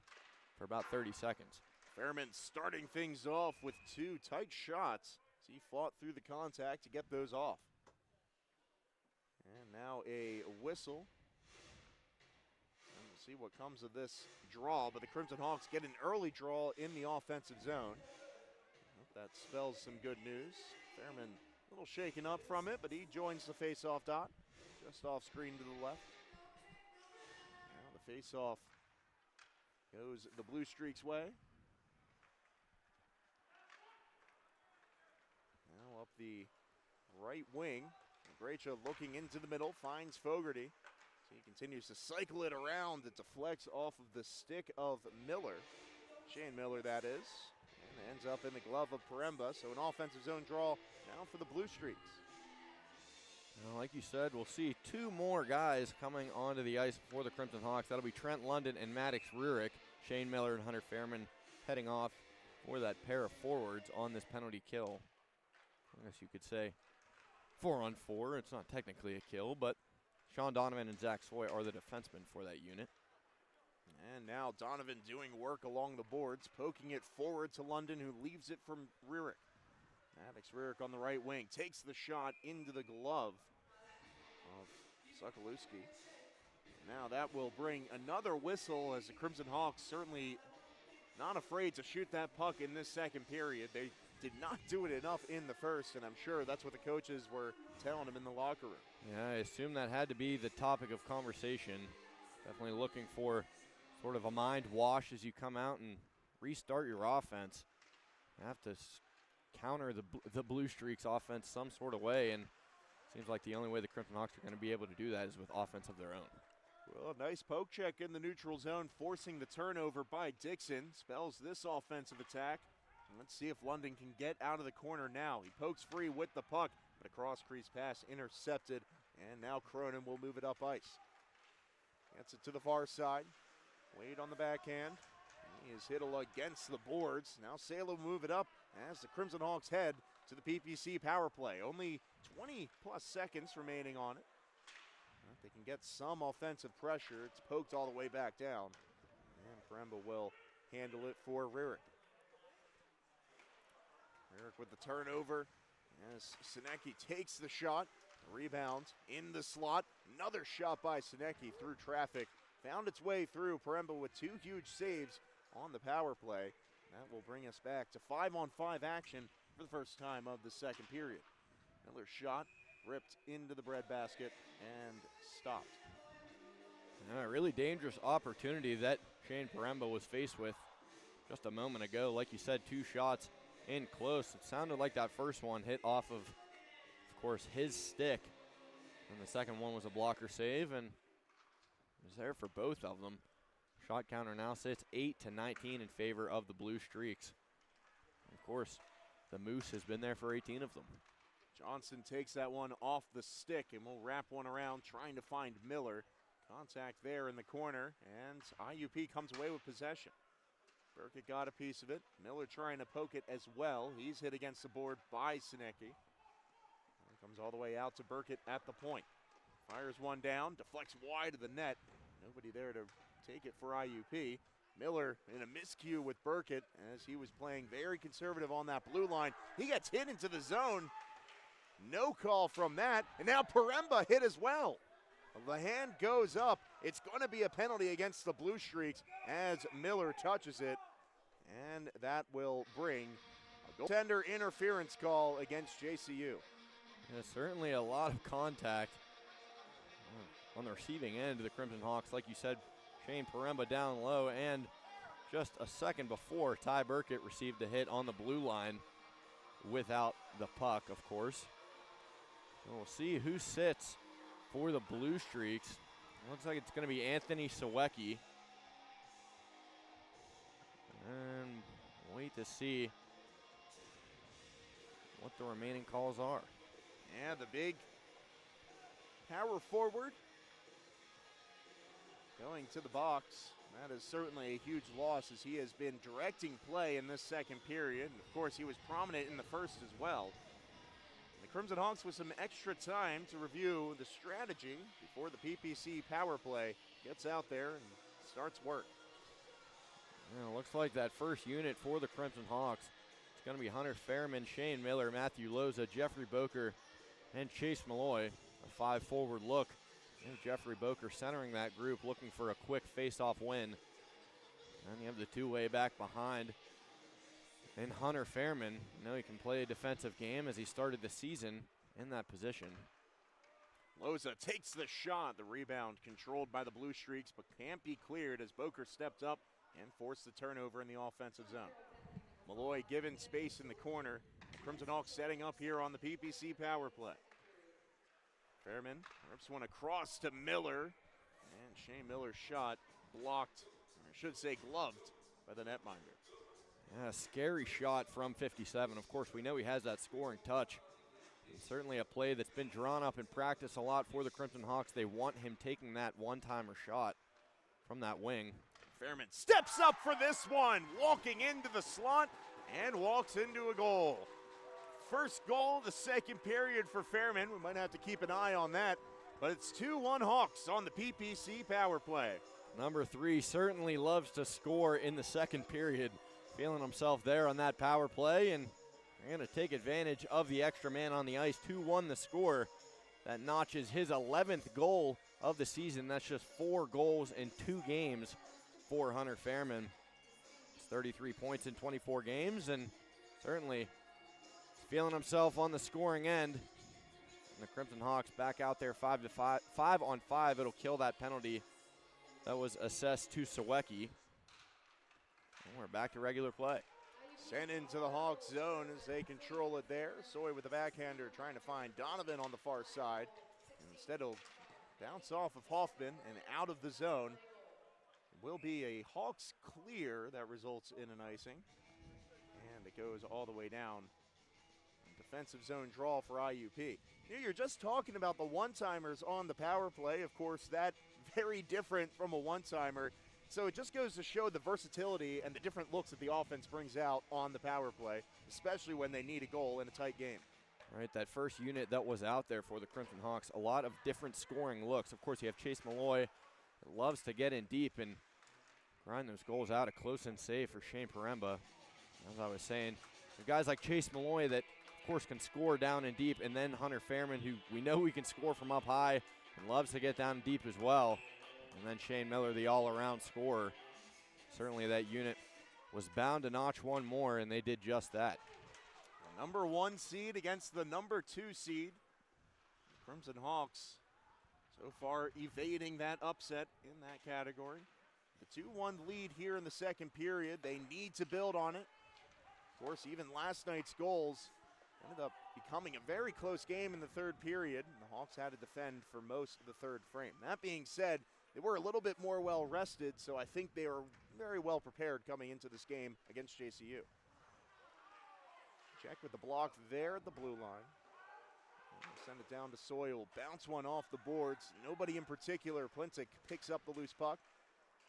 about 30 seconds. Fairman starting things off with two tight shots as he fought through the contact to get those off. And now a whistle. And we'll see what comes of this draw, but the Crimson Hawks get an early draw in the offensive zone. Hope that spells some good news. Fairman a little shaken up from it, but he joins the face-off dot, just off screen to the left. Now the face-off goes the Blue Streaks' way. Now up the right wing. Gracia looking into the middle, finds Fogarty. So he continues to cycle it around. It deflects off of the stick of Miller. Shane Miller, that is. And ends up in the glove of Paremba. So an offensive zone draw now for the Blue Streaks. Well, like you said, we'll see two more guys coming onto the ice for the Crimson Hawks. That'll be Trent London and Maddox Rearick. Shane Miller and Hunter Fairman heading off for that pair of forwards on this penalty kill. I guess you could say 4-on-4. It's not technically a kill, but Sean Donovan and Zach Soy are the defensemen for that unit. And now Donovan doing work along the boards, poking it forward to London, who leaves it from Rearick. Maddox Rearick on the right wing takes the shot into the glove of Sokolowski. Now that will bring another whistle, as the Crimson Hawks certainly not afraid to shoot that puck in this second period. They did not do it enough in the first, and I'm sure that's what the coaches were telling them in the locker room. Yeah, I assume that had to be the topic of conversation. Definitely looking for sort of a mind wash as you come out and restart your offense. You have to counter the Blue Streaks offense some sort of way, and it seems like the only way the Crimson Hawks are going to be able to do that is with offense of their own. Well, a nice poke check in the neutral zone, forcing the turnover by Dixon. Spells this offensive attack. Let's see if London can get out of the corner now. He pokes free with the puck, but a cross-crease pass intercepted, and now Cronin will move it up ice. Gets it to the far side. Wade on the backhand. He is hit against the boards. Now Salo will move it up as the Crimson Hawks head to the PPC power play. Only 20-plus seconds remaining on it. If they can get some offensive pressure, it's poked all the way back down. And Paremba will handle it for Rearick. Rearick with the turnover as Sinecki takes the shot. Rebound in the slot. Another shot by Sinecki through traffic. Found its way through. Paremba with two huge saves on the power play. That will bring us back to 5-on-5 action for the first time of the second period. Another shot ripped into the breadbasket and stopped. A really dangerous opportunity that Shane Paremba was faced with just a moment ago. Like you said, two shots in close. It sounded like that first one hit off of course, his stick. And the second one was a blocker save, and it was there for both of them. Shot counter now sits 8-19 in favor of the Blue Streaks. Of course, the Moose has been there for 18 of them. Johnson takes that one off the stick and will wrap one around, trying to find Miller. Contact there in the corner, and IUP comes away with possession. Burkett got a piece of it. Miller trying to poke it as well. He's hit against the board by Sinecki. Comes all the way out to Burkett at the point. Fires one down, deflects wide of the net. Nobody there to take it for IUP. Miller in a miscue with Burkett as he was playing very conservative on that blue line. He gets hit into the zone. No call from that. And now Paremba hit as well. The hand goes up. It's going to be a penalty against the Blue Streaks as Miller touches it. And that will bring a goaltender interference call against JCU. Yeah, certainly a lot of contact on the receiving end of the Crimson Hawks. Like you said, Shane Paremba down low, and just a second before, Ty Burkett received a hit on the blue line without the puck, of course. And we'll see who sits for the Blue Streaks. Looks like it's going to be Anthony Sawecki. And wait to see what the remaining calls are. Yeah, the big power forward going to the box. That is certainly a huge loss, as he has been directing play in this second period. And of course, he was prominent in the first as well. The Crimson Hawks with some extra time to review the strategy before the PPC power play gets out there and starts work. Yeah, looks like that first unit for the Crimson Hawks, it's going to be Hunter Fairman, Shane Miller, Matthew Loza, Jeffrey Boker, and Chase Malloy. A 5-forward look. And Jeffrey Boker centering that group, looking for a quick face-off win. And you have the two-way back behind. And Hunter Fairman, you know, he can play a defensive game as he started the season in that position. Loza takes the shot. The rebound controlled by the Blue Streaks, but can't be cleared as Boker stepped up and forced the turnover in the offensive zone. Malloy given space in the corner. Crimson Hawks setting up here on the PPC power play. Fairman rips one across to Miller. And Shane Miller's shot blocked, or I should say gloved, by the netminder. Yeah, scary shot from 57. Of course, we know he has that scoring touch. And certainly a play that's been drawn up in practice a lot for the Crimson Hawks. They want him taking that one-timer shot from that wing. Fairman steps up for this one, walking into the slot and walks into a goal. First goal of the second period for Fairman. We might have to keep an eye on that, but it's 2-1 Hawks on the PPC power play. Number 3 certainly loves to score in the second period. Feeling himself there on that power play, and they're going to take advantage of the extra man on the ice. 2-1 the score. That notches his 11th goal of the season. That's just 4 goals in 2 games for Hunter Fairman. It's 33 points in 24 games, and certainly feeling himself on the scoring end. And the Crimson Hawks back out there 5 on 5. It'll kill that penalty that was assessed to Sawecki. And we're back to regular play. Sent into the Hawks zone as they control it there. Soy with the backhander trying to find Donovan on the far side. And instead he'll bounce off of Hoffman and out of the zone. It will be a Hawks clear that results in an icing. And it goes all the way down. Defensive zone draw for IUP. You're just talking about the one-timers on the power play. Of course, that very different from a one-timer. So it just goes to show the versatility and the different looks that the offense brings out on the power play, especially when they need a goal in a tight game. Right, that first unit that was out there for the Crimson Hawks, a lot of different scoring looks. Of course, you have Chase Malloy that loves to get in deep and grind those goals out. A close-in save for Shane Paremba. As I was saying, the guys like Chase Malloy that, of course, can score down and deep, and then Hunter Fairman, who we know he can score from up high and loves to get down deep as well. And then Shane Miller, the all-around scorer. Certainly that unit was bound to notch one more, and they did just that. The number 1 seed against the number 2 seed. The Crimson Hawks so far evading that upset in that category. The 2-1 lead here in the second period. They need to build on it. Of course, even last night's goals ended up becoming a very close game in the third period. The Hawks had to defend for most of the third frame. That being said, they were a little bit more well-rested, so I think they were very well prepared coming into this game against JCU. Check with the block there at the blue line. Send it down to Soil. Bounce one off the boards. Nobody in particular. Plintic picks up the loose puck.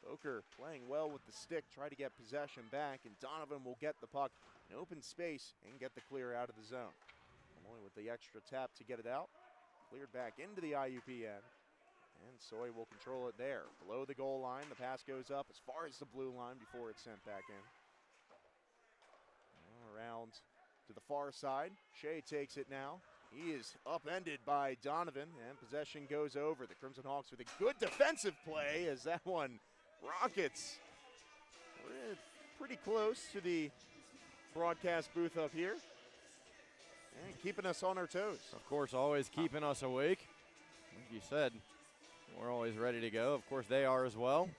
Boker playing well with the stick. Try to get possession back, and Donovan will get the puck in open space and get the clear out of the zone. Malloy with the extra tap to get it out. Cleared back into the IUP end. And Soy will control it there. Below the goal line, the pass goes up as far as the blue line before it's sent back in. Around to the far side. Shea takes it now. He is upended by Donovan, and possession goes over. The Crimson Hawks with a good defensive play as that one rockets. We're pretty close to the broadcast booth up here. And keeping us on our toes. Of course, always keeping us awake. Like you said, we're always ready to go. Of course, they are as well.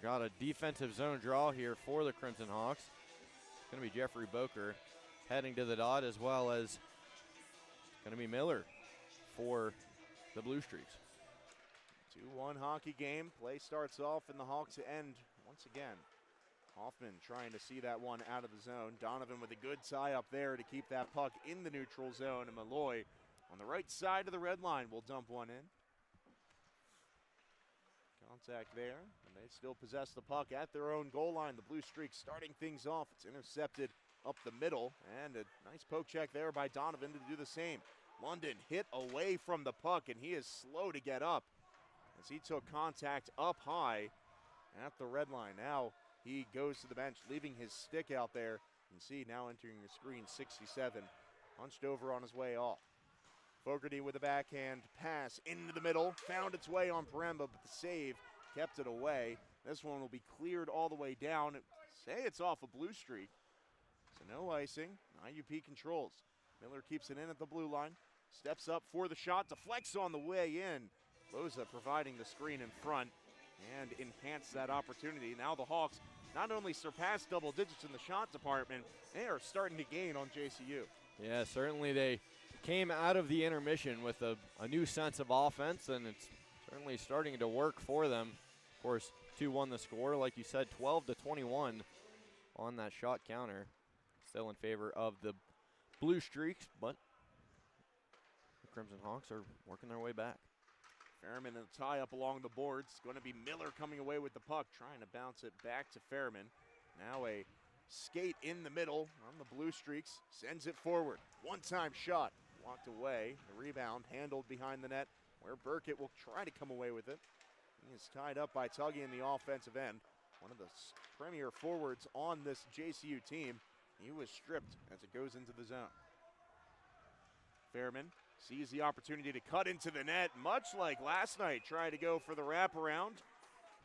Got a defensive zone draw here for the Crimson Hawks. It's going to be Jeffrey Boker heading to the dot, as well as going to be Miller for the Blue Streaks. 2-1 hockey game. Play starts off and the Hawks end once again. Hoffman trying to see that one out of the zone. Donovan with a good tie up there to keep that puck in the neutral zone. And Malloy on the right side of the red line will dump one in. Contact there, and they still possess the puck at their own goal line. The Blue Streaks starting things off. It's intercepted up the middle, and a nice poke check there by Donovan to do the same. London hit away from the puck, and he is slow to get up as he took contact up high at the red line. Now he goes to the bench, leaving his stick out there. You can see now entering the screen, 67, hunched over on his way off. Fogarty with a backhand pass into the middle, found its way on Paremba, but the save kept it away. This one will be cleared all the way down. Say it's off a Blue Streak, so no icing. IUP controls. Miller keeps it in at the blue line, steps up for the shot, deflects on the way in. Loza providing the screen in front and enhance that opportunity. Now the Hawks not only surpass double digits in the shot department, they are starting to gain on JCU. Yeah, certainly they came out of the intermission with a new sense of offense, and it's certainly starting to work for them. Of course, 2-1 the score, like you said, 12-21 on that shot counter. Still in favor of the Blue Streaks, but the Crimson Hawks are working their way back. Fairman in a tie up along the boards. Going to be Miller coming away with the puck, trying to bounce it back to Fairman. Now a skate in the middle on the Blue Streaks, sends it forward. One-time shot, walked away. The rebound handled behind the net, where Burkett will try to come away with it. He is tied up by Tuggy in the offensive end. One of the premier forwards on this JCU team. He was stripped as it goes into the zone. Fairman sees the opportunity to cut into the net, much like last night, try to go for the wraparound.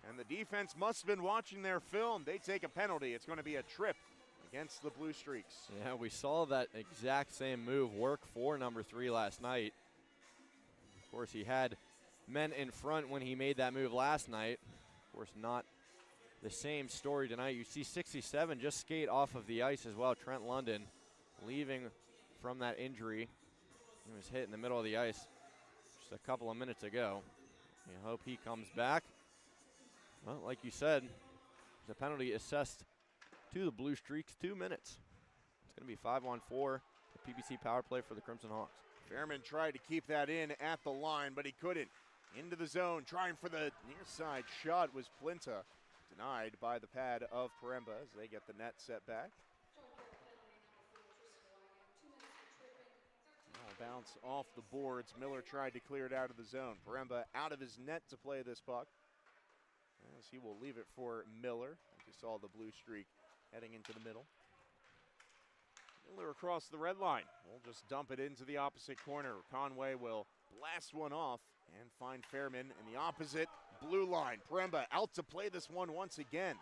And the defense must have been watching their film. They take a penalty. It's going to be a trip against the Blue Streaks. Yeah, we saw that exact same move work for number 3 last night. Of course, he had men in front when he made that move last night. Of course, not the same story tonight. You see 67 just skate off of the ice as well. Trent London leaving from that injury. He was hit in the middle of the ice just a couple of minutes ago. You hope he comes back. Well, like you said, the penalty assessed to the Blue Streaks, 2 minutes. It's going to be 5-on-4, the PBC power play for the Crimson Hawks. Fairman tried to keep that in at the line, but he couldn't. Into the zone, trying for the near side shot was Plinta. Denied by the pad of Paremba as they get the net set back. Now bounce off the boards. Miller tried to clear it out of the zone. Paremba out of his net to play this puck, as he will leave it for Miller. As you saw the Blue Streak heading into the middle. Miller across the red line. We'll just dump it into the opposite corner. Conway will blast one off and find Fairman in the opposite blue line. Paremba out to play this one once again.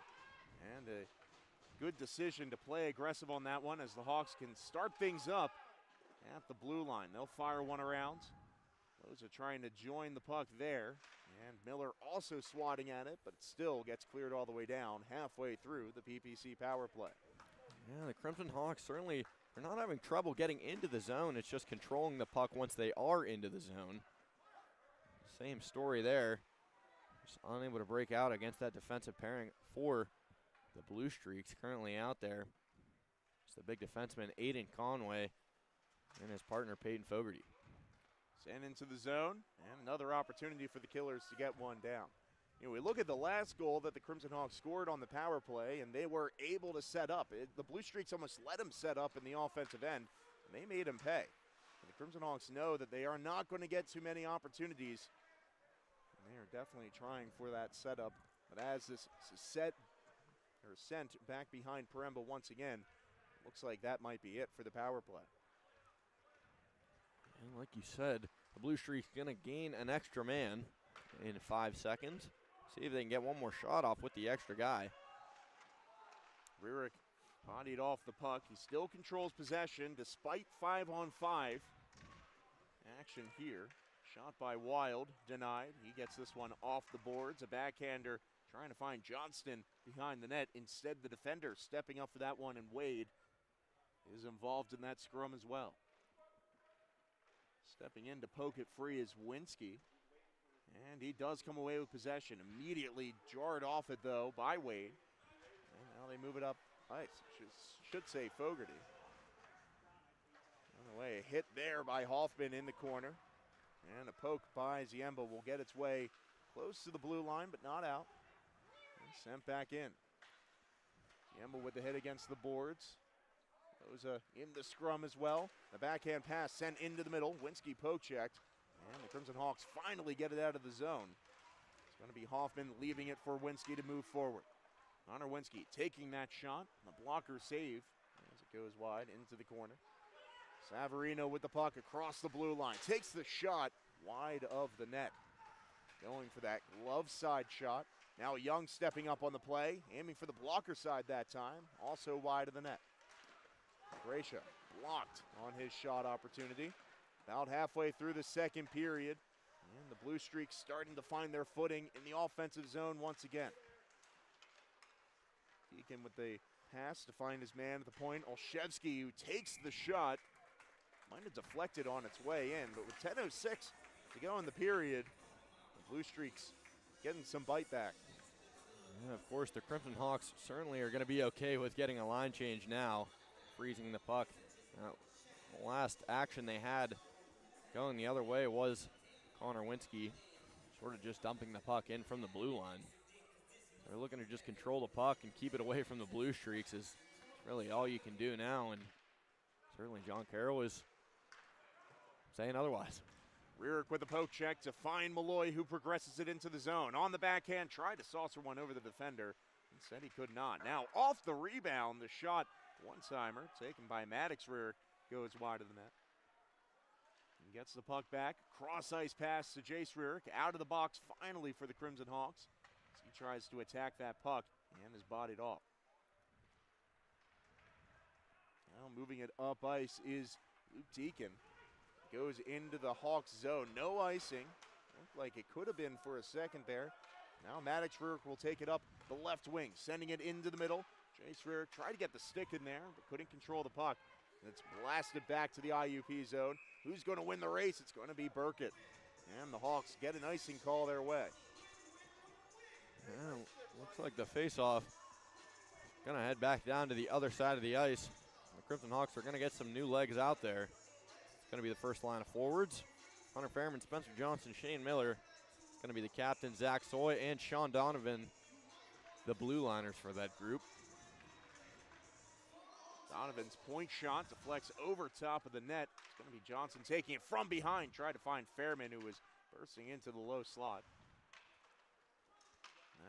And a good decision to play aggressive on that one as the Hawks can start things up at the blue line. They'll fire one around. Those are trying to join the puck there. And Miller also swatting at it, but it still gets cleared all the way down halfway through the PPC power play. Yeah, the Crimson Hawks certainly are not having trouble getting into the zone. It's just controlling the puck once they are into the zone. Same story there. Just unable to break out against that defensive pairing for the Blue Streaks currently out there. It's the big defenseman, Aiden Conway, and his partner, Peyton Fogarty. Sent into the zone, and another opportunity for the Killers to get one down. You know, we look at the last goal that the Crimson Hawks scored on the power play, and they were able to set up. The Blue Streaks almost let them set up in the offensive end, and they made them pay. And the Crimson Hawks know that they are not going to get too many opportunities, and they are definitely trying for that setup. But as this is sent back behind Paremba once again, looks like that might be it for the power play. And like you said, the Blue Streak's going to gain an extra man in 5 seconds. See if they can get one more shot off with the extra guy. Rurick bodied off the puck. He still controls possession despite 5-on-5 action here. Shot by Wild, denied. He gets this one off the boards. A backhander trying to find Johnston behind the net. Instead, the defender stepping up for that one, and Wade is involved in that scrum as well. Stepping in to poke it free is Winsky, and he does come away with possession. Immediately jarred off it, though, by Wade. And now they move it up ice. Should say Fogarty. On the way, a hit there by Hoffman in the corner. And a poke by Ziemba will get its way close to the blue line, but not out. And sent back in. Ziemba with the hit against the boards. Goes in the scrum as well. The backhand pass sent into the middle. Winsky poke checked. And the Crimson Hawks finally get it out of the zone. It's going to be Hoffman leaving it for Winsky to move forward. Connor Winsky taking that shot. The blocker save as it goes wide into the corner. Savarino with the puck across the blue line. Takes the shot wide of the net. Going for that glove side shot. Now Young stepping up on the play. Aiming for the blocker side that time. Also wide of the net. Gracia blocked on his shot opportunity. About halfway through the second period. And the Blue Streaks starting to find their footing in the offensive zone once again. Deacon with the pass to find his man at the point. Olszewski, who takes the shot. Might have deflected on its way in, but with 10:06 to go in the period, the Blue Streaks getting some bite back. Yeah, of course, the Crimson Hawks certainly are going to be okay with getting a line change now, freezing the puck. The last action they had going the other way was Connor Winsky sort of just dumping the puck in from the blue line. They're looking to just control the puck and keep it away from the Blue Streaks is really all you can do now, and certainly John Carroll is saying otherwise. Rearick with a poke check to find Malloy, who progresses it into the zone. On the backhand, tried to saucer one over the defender. Instead, he could not. Now, off the rebound, the shot, one-timer, taken by Maddox. Rearick goes wide of the net. He gets the puck back. Cross-ice pass to Jace Rearick. Out of the box, finally, for the Crimson Hawks. As he tries to attack that puck and is bodied off. Now, moving it up ice is Luke Deacon. Goes into the Hawks zone. No icing. Looked like it could have been for a second there. Now Maddox Rearick will take it up the left wing, sending it into the middle. Jace Rearick tried to get the stick in there, but couldn't control the puck. And it's blasted back to the IUP zone. Who's going to win the race? It's going to be Burkett. And the Hawks get an icing call their way. Yeah, looks like the face-off going to head back down to the other side of the ice. The Crimson Hawks are going to get some new legs out there. Going to be the first line of forwards. Hunter Fairman, Spencer Johnson, Shane Miller. It's going to be the captain, Zach Soy, and Sean Donovan, the blue liners for that group. Donovan's point shot deflects over top of the net. It's going to be Johnson taking it from behind. Tried to find Fairman, who was bursting into the low slot.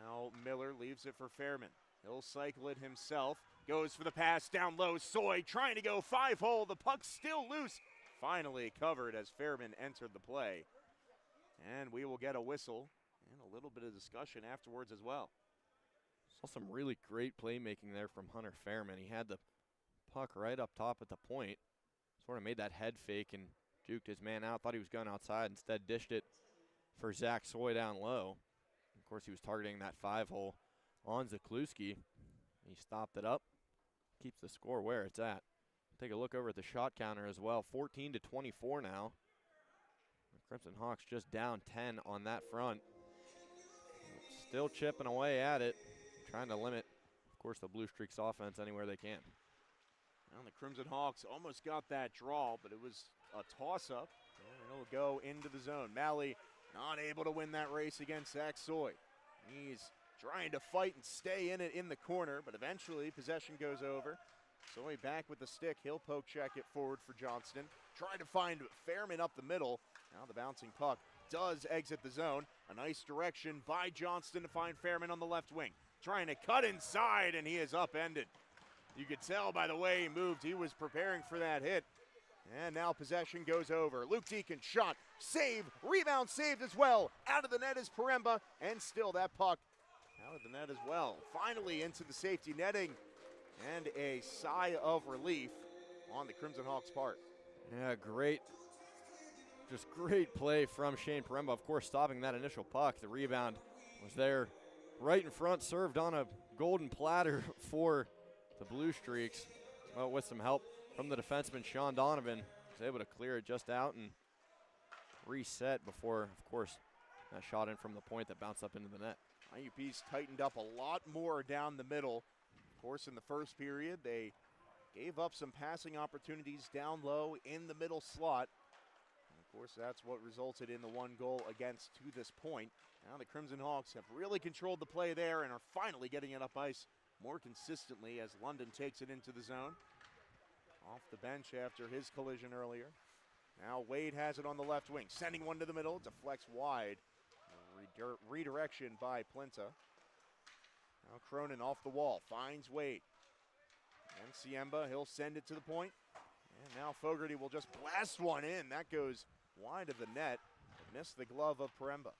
Now Miller leaves it for Fairman. He'll cycle it himself. Goes for the pass down low. Soy trying to go 5-hole. The puck's still loose. Finally covered as Fairman entered the play. And we will get a whistle and a little bit of discussion afterwards as well. Saw some really great playmaking there from Hunter Fairman. He had the puck right up top at the point. Sort of made that head fake and juked his man out. Thought he was going outside. Instead dished it for Zach Soy down low. Of course, he was targeting that 5-hole on Zakluski. He stopped it up. Keeps the score where it's at. Take a look over at the shot counter as well. 14-24 now. The Crimson Hawks just down 10 on that front. Still chipping away at it, trying to limit, of course, the Blue Streaks offense anywhere they can. Well, the Crimson Hawks almost got that draw, but it was a toss-up. And it'll go into the zone. Malley not able to win that race against Zach Soy. He's trying to fight and stay in it in the corner, but eventually possession goes over. Soy back with the stick. He'll poke check it forward for Johnston. Trying to find Fairman up the middle. Now the bouncing puck does exit the zone. A nice direction by Johnston to find Fairman on the left wing. Trying to cut inside, and he is upended. You could tell by the way he moved, he was preparing for that hit. And now possession goes over. Luke Deacon shot, save, rebound saved as well. Out of the net is Paremba, and still that puck out of the net as well. Finally into the safety netting. And a sigh of relief on the Crimson Hawks' part. Yeah, great. Just great play from Shane Paremba. Of course, stopping that initial puck. The rebound was there right in front, served on a golden platter for the Blue Streaks. Well, with some help from the defenseman, Sean Donovan, was able to clear it just out and reset before, of course, that shot in from the point that bounced up into the net. IUP's tightened up a lot more down the middle. Of course, in the first period, they gave up some passing opportunities down low in the middle slot. And of course, that's what resulted in the one goal against to this point. Now the Crimson Hawks have really controlled the play there and are finally getting it up ice more consistently as London takes it into the zone. Off the bench after his collision earlier. Now Wade has it on the left wing, sending one to the middle, deflects wide. Redirection by Plinta. Now Cronin off the wall, finds Wade. And Siemba, he'll send it to the point. And now Fogarty will just blast one in. That goes wide of the net. Missed the glove of Paremba.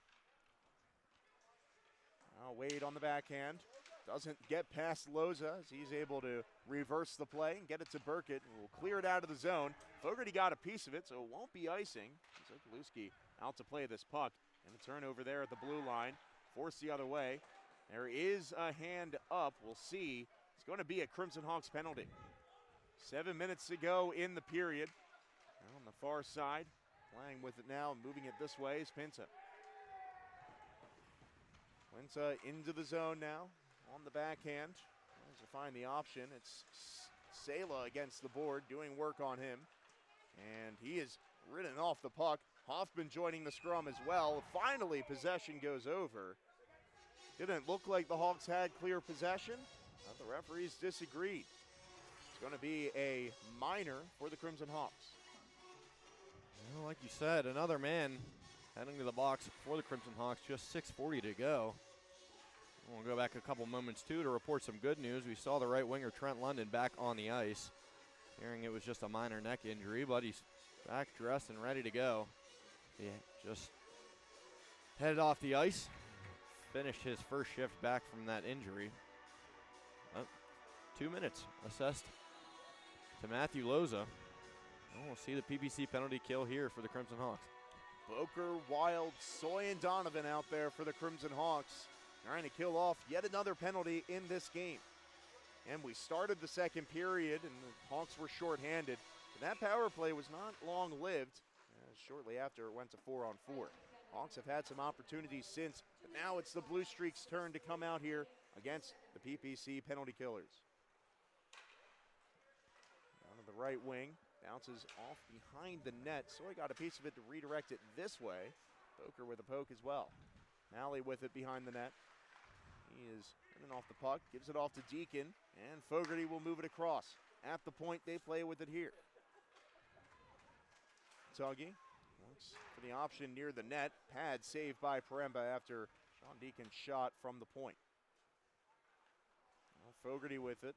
Now Wade on the backhand. Doesn't get past Loza as he's able to reverse the play and get it to Burkett. And will clear it out of the zone. Fogarty got a piece of it, so it won't be icing. Sokolewski out to play this puck. And a turnover there at the blue line. Forced the other way. There is a hand up. We'll see. It's going to be a Crimson Hawks penalty. 7 minutes to go in the period. Now on the far side, playing with it now, moving it this way is Pinta. Pinta into the zone now, on the backhand. Tries to find the option. It's Sela against the board, doing work on him. And he is ridden off the puck. Hoffman joining the scrum as well. Finally, possession goes over. Didn't look like the Hawks had clear possession. The referees disagreed. It's going to be a minor for the Crimson Hawks. Well, like you said, another man heading to the box for the Crimson Hawks, just 6:40 to go. We'll go back a couple moments, too, to report some good news. We saw the right winger, Trent London, back on the ice. Hearing it was just a minor neck injury, but he's back dressed and ready to go. He just headed off the ice, finished his first shift back from that injury. 2 minutes assessed to Matthew Loza. And we'll see the PPC penalty kill here for the Crimson Hawks. Boker, Wild, Soy, and Donovan out there for the Crimson Hawks, trying to kill off yet another penalty in this game. And we started the second period, and the Hawks were shorthanded. But that power play was not long-lived. Shortly after, it went to 4-on-4. Hawks have had some opportunities since, but now it's the Blue Streaks' turn to come out here against the PPC penalty killers. Down to the right wing, bounces off behind the net. Soy got a piece of it to redirect it this way. Boker with a poke as well. Malley with it behind the net. He is running off the puck, gives it off to Deacon, and Fogarty will move it across. At the point, they play with it here. Tuggy looks for the option near the net. Pad saved by Paremba after Sean Deacon's shot from the point. Now Fogarty with it.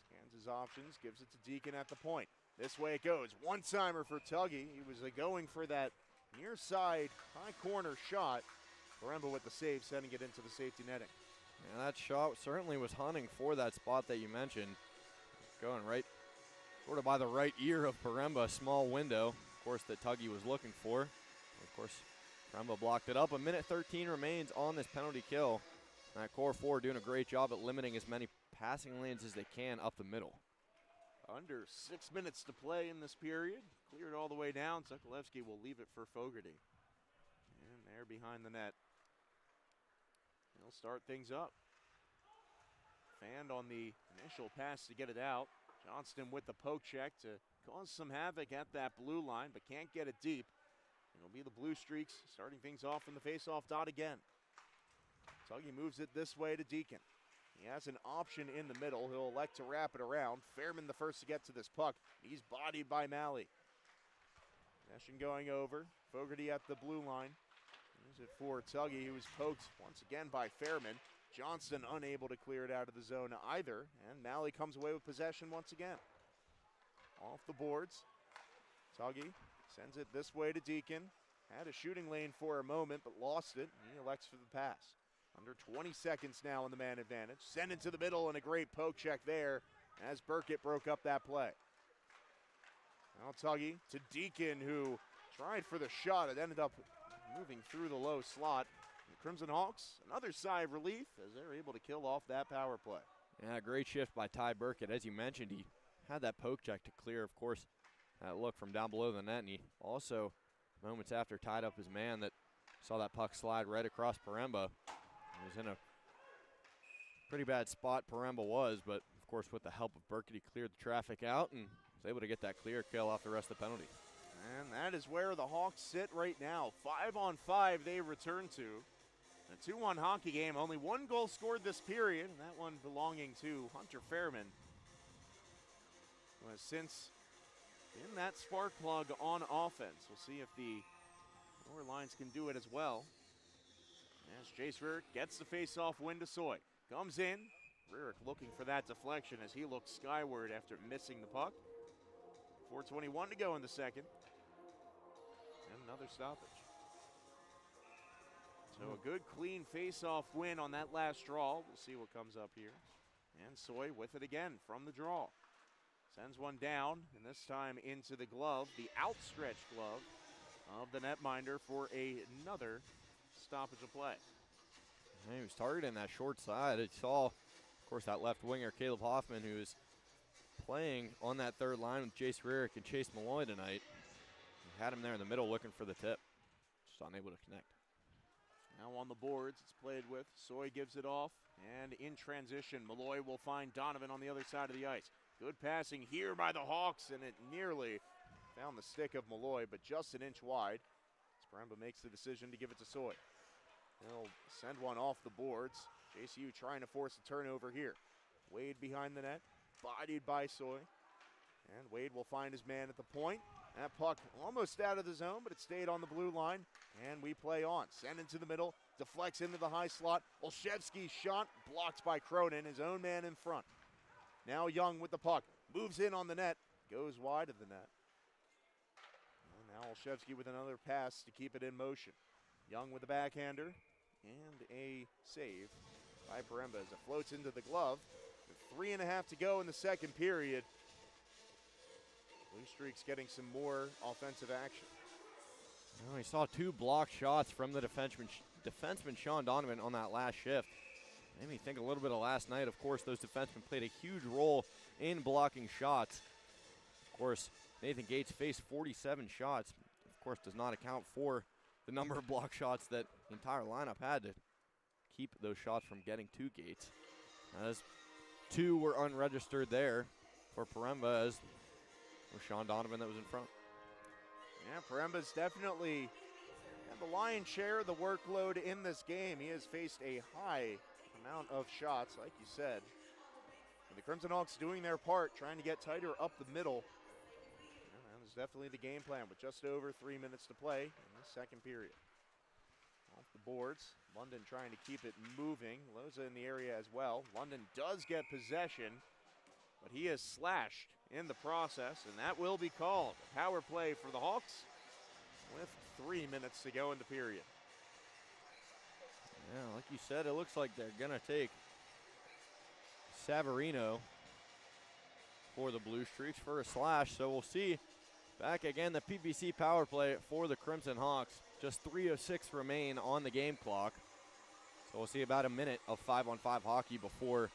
Scans his options, gives it to Deacon at the point. This way it goes. One-timer for Tuggy. He was going for that near side high corner shot. Paremba with the save, sending it into the safety netting. Yeah, that shot certainly was hunting for that spot that you mentioned. Going right sort of by the right ear of Paremba, small window, of course, that Tuggy was looking for. Of course, Paremba blocked it up. A minute 13 remains on this penalty kill. That core four doing a great job at limiting as many passing lanes as they can up the middle. Under 6 minutes to play in this period. Cleared all the way down. Sokolewski will leave it for Fogarty. And there behind the net. He'll start things up. Fanned on the initial pass to get it out. Johnston with the poke check to cause some havoc at that blue line, but can't get it deep. It'll be the Blue Streaks starting things off from the face-off dot again. Tuggy moves it this way to Deacon. He has an option in the middle. He'll elect to wrap it around. Fairman the first to get to this puck. He's bodied by Malley. Possession going over. Fogarty at the blue line. Here's it for Tuggy, who was poked once again by Fairman. Johnston unable to clear it out of the zone either, and Malley comes away with possession once again. Off the boards. Tuggy sends it this way to Deacon. Had a shooting lane for a moment, but lost it. He elects for the pass. Under 20 seconds now in the man advantage. Send it to the middle, and a great poke check there as Burkett broke up that play. Now Tuggy to Deacon, who tried for the shot. It ended up moving through the low slot. Crimson Hawks, another sigh of relief as they're able to kill off that power play. Yeah, great shift by Ty Burkett. As you mentioned, he had that poke check to clear, of course, that look from down below the net, and he also, moments after, tied up his man that saw that puck slide right across Paremba. He was in a pretty bad spot, Paremba was, but of course with the help of Burkett, he cleared the traffic out and was able to get that clear kill off the rest of the penalty. And that is where the Hawks sit right now. 5-on-5 they return to. A 2-1 hockey game, only one goal scored this period, and that one belonging to Hunter Fairman, who has since been that spark plug on offense. We'll see if the lower lines can do it as well. As Jace Rierick gets the face-off win to Soy. Comes in, Rierick looking for that deflection as he looks skyward after missing the puck. 4:21 to go in the second. And another stoppage. So a good, clean face-off win on that last draw. We'll see what comes up here. And Soy with it again from the draw. Sends one down, and this time into the glove, the outstretched glove of the netminder for another stoppage of play. And he was targeting that short side. He saw, of course, that left winger, Caleb Hoffman, who is playing on that third line with Jace Rierick and Chase Malloy tonight. He had him there in the middle looking for the tip. Just unable to connect. Now on the boards, it's played with. Soy gives it off, and in transition, Malloy will find Donovan on the other side of the ice. Good passing here by the Hawks, and it nearly found the stick of Malloy, but just an inch wide. As Paremba makes the decision to give it to Soy. He'll send one off the boards. JCU trying to force a turnover here. Wade behind the net, bodied by Soy. And Wade will find his man at the point. That puck almost out of the zone, but it stayed on the blue line. And we play on. Send into the middle, deflects into the high slot. Olszewski's shot blocked by Cronin, his own man in front. Now Young with the puck, moves in on the net, goes wide of the net. And now Olszewski with another pass to keep it in motion. Young with the backhander, and a save by Paremba as it floats into the glove. With 3.5 to go in the second period. Blue Streaks getting some more offensive action. Well, we saw two blocked shots from the defenseman Sean Donovan on that last shift. Made me think a little bit of last night. Of course, those defensemen played a huge role in blocking shots. Of course, Nathan Gates faced 47 shots. Of course, does not account for the number of block shots that the entire lineup had to keep those shots from getting to Gates. As two were unregistered there for Paremba, as was Sean Donovan that was in front. Yeah, Paremba's definitely had the lion's share of the workload in this game. He has faced a high amount of shots, like you said. And the Crimson Hawks doing their part, trying to get tighter up the middle. And that is definitely the game plan with just over 3 minutes to play in the second period. Off the boards, London trying to keep it moving. Loza in the area as well. London does get possession, but he is slashed in the process, and that will be called. A power play for the Hawks with 3 minutes to go in the period. Yeah, like you said, it looks like they're going to take Savarino for the Blue Streaks for a slash. So we'll see back again the PPC power play for the Crimson Hawks. Just 3:06 remain on the game clock. So we'll see about a minute of 5-on-5 hockey before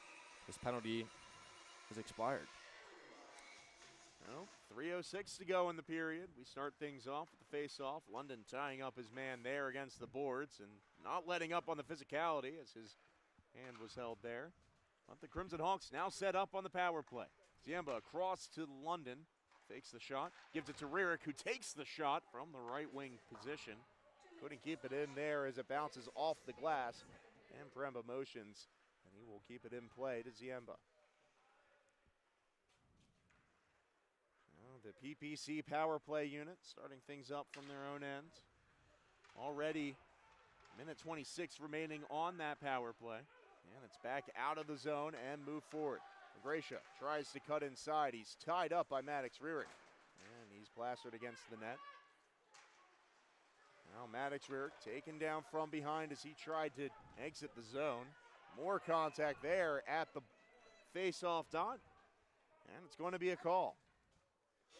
this penalty is expired. Well, 3:06 to go in the period. We start things off with the face-off. London tying up his man there against the boards and not letting up on the physicality as his hand was held there. But the Crimson Hawks now set up on the power play. Ziemba across to London, fakes the shot, gives it to Rierick, who takes the shot from the right wing position. Couldn't keep it in there as it bounces off the glass. And Paremba motions, and he will keep it in play to Ziemba. The PPC power play unit starting things up from their own end. Already minute 26 remaining on that power play. And it's back out of the zone and move forward. Gracia tries to cut inside. He's tied up by Maddox Rierick. And he's plastered against the net. Now Maddox Rierick taken down from behind as he tried to exit the zone. More contact there at the face-off dot. And it's going to be a call.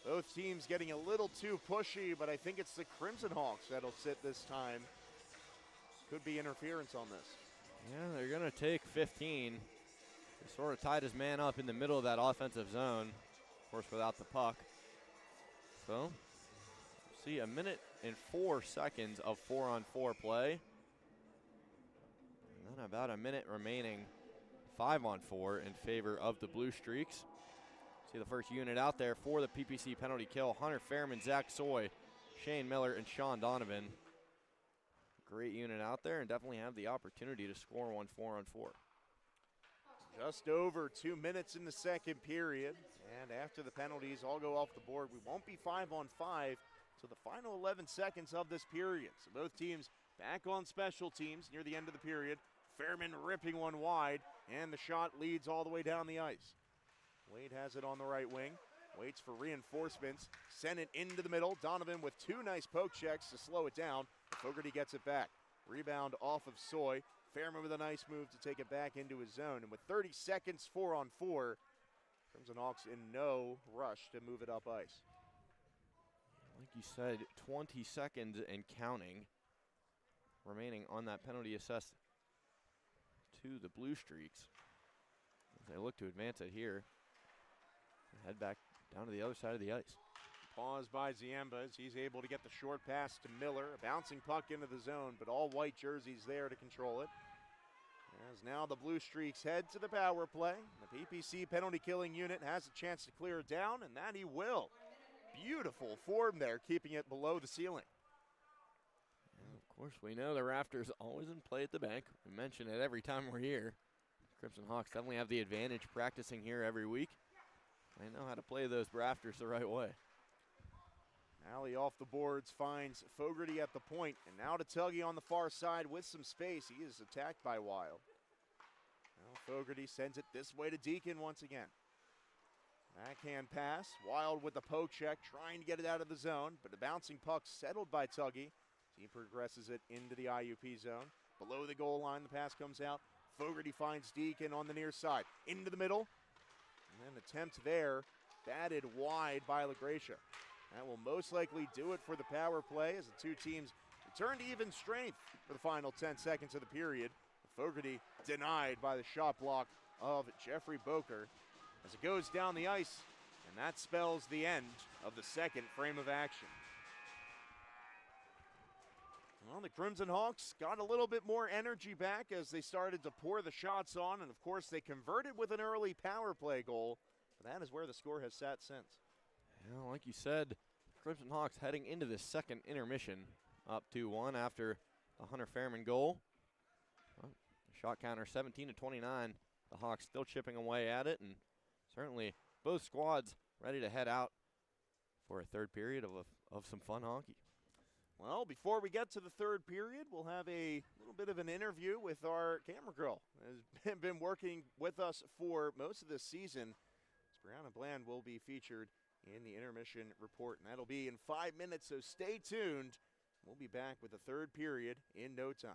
Both teams getting a little too pushy, but I think it's the Crimson Hawks that'll sit this time. could be interference on this. Yeah, they're going to take 15. They sort of tied his man up in the middle of that offensive zone, of course, without the puck. So, see a minute and 4 seconds of 4-on-4 play. And then about a minute remaining, 5-on-4 in favor of the Blue Streaks. See the first unit out there for the PPC penalty kill. Hunter Fairman, Zach Soy, Shane Miller, and Sean Donovan. Great unit out there and definitely have the opportunity to score one 4-on-4. Just over 2 minutes in the second period. And after the penalties all go off the board, we won't be 5-on-5 till the final 11 seconds of this period. So both teams back on special teams near the end of the period. Fairman ripping one wide, and the shot leads all the way down the ice. Wade has it on the right wing, waits for reinforcements, sent it into the middle. Donovan with 2 nice poke checks to slow it down. Fogarty gets it back. Rebound off of Soy. Fairman with a nice move to take it back into his zone. And with 30 seconds, 4-on-4, Crimson Hawks in no rush to move it up ice. Like you said, 20 seconds and counting remaining on that penalty assessed to the Blue Streaks. As they look to advance it here. Head back down to the other side of the ice. Pause by Ziemba as he's able to get the short pass to Miller. A bouncing puck into the zone, but all white jerseys there to control it. As now the Blue Streaks head to the power play. The PPC penalty killing unit has a chance to clear it down, and that he will. Beautiful form there, keeping it below the ceiling. And of course, we know the rafters always in play at the bank. We mention it every time we're here. Crimson Hawks definitely have the advantage practicing here every week. They know how to play those rafters the right way. Alley off the boards finds Fogarty at the point, and now to Tuggy on the far side with some space. He is attacked by Wild. Now Fogarty sends it this way to Deacon once again. Backhand pass, Wild with the poke check, trying to get it out of the zone, but the bouncing puck settled by Tuggy. He progresses it into the IUP zone. Below the goal line, the pass comes out. Fogarty finds Deacon on the near side. Into the middle, and an attempt there, batted wide by LaGracia. That will most likely do it for the power play as the two teams return to even strength for the final 10 seconds of the period. Fogarty denied by the shot block of Jeffrey Boker as it goes down the ice, and that spells the end of the second frame of action. Well, the Crimson Hawks got a little bit more energy back as they started to pour the shots on, and of course they converted with an early power play goal, but that is where the score has sat since. Yeah, like you said, Crimson Hawks heading into the second intermission up 2-1 after the Hunter Fairman goal. Well, shot counter 17-29. The Hawks still chipping away at it, and certainly both squads ready to head out for a third period of some fun hockey. Well, before we get to the third period, we'll have a little bit of an interview with our camera girl. Has been working with us for most of this season. Brianna Bland will be featured in the intermission report, and that'll be in 5 minutes, so stay tuned. We'll be back with the third period in no time.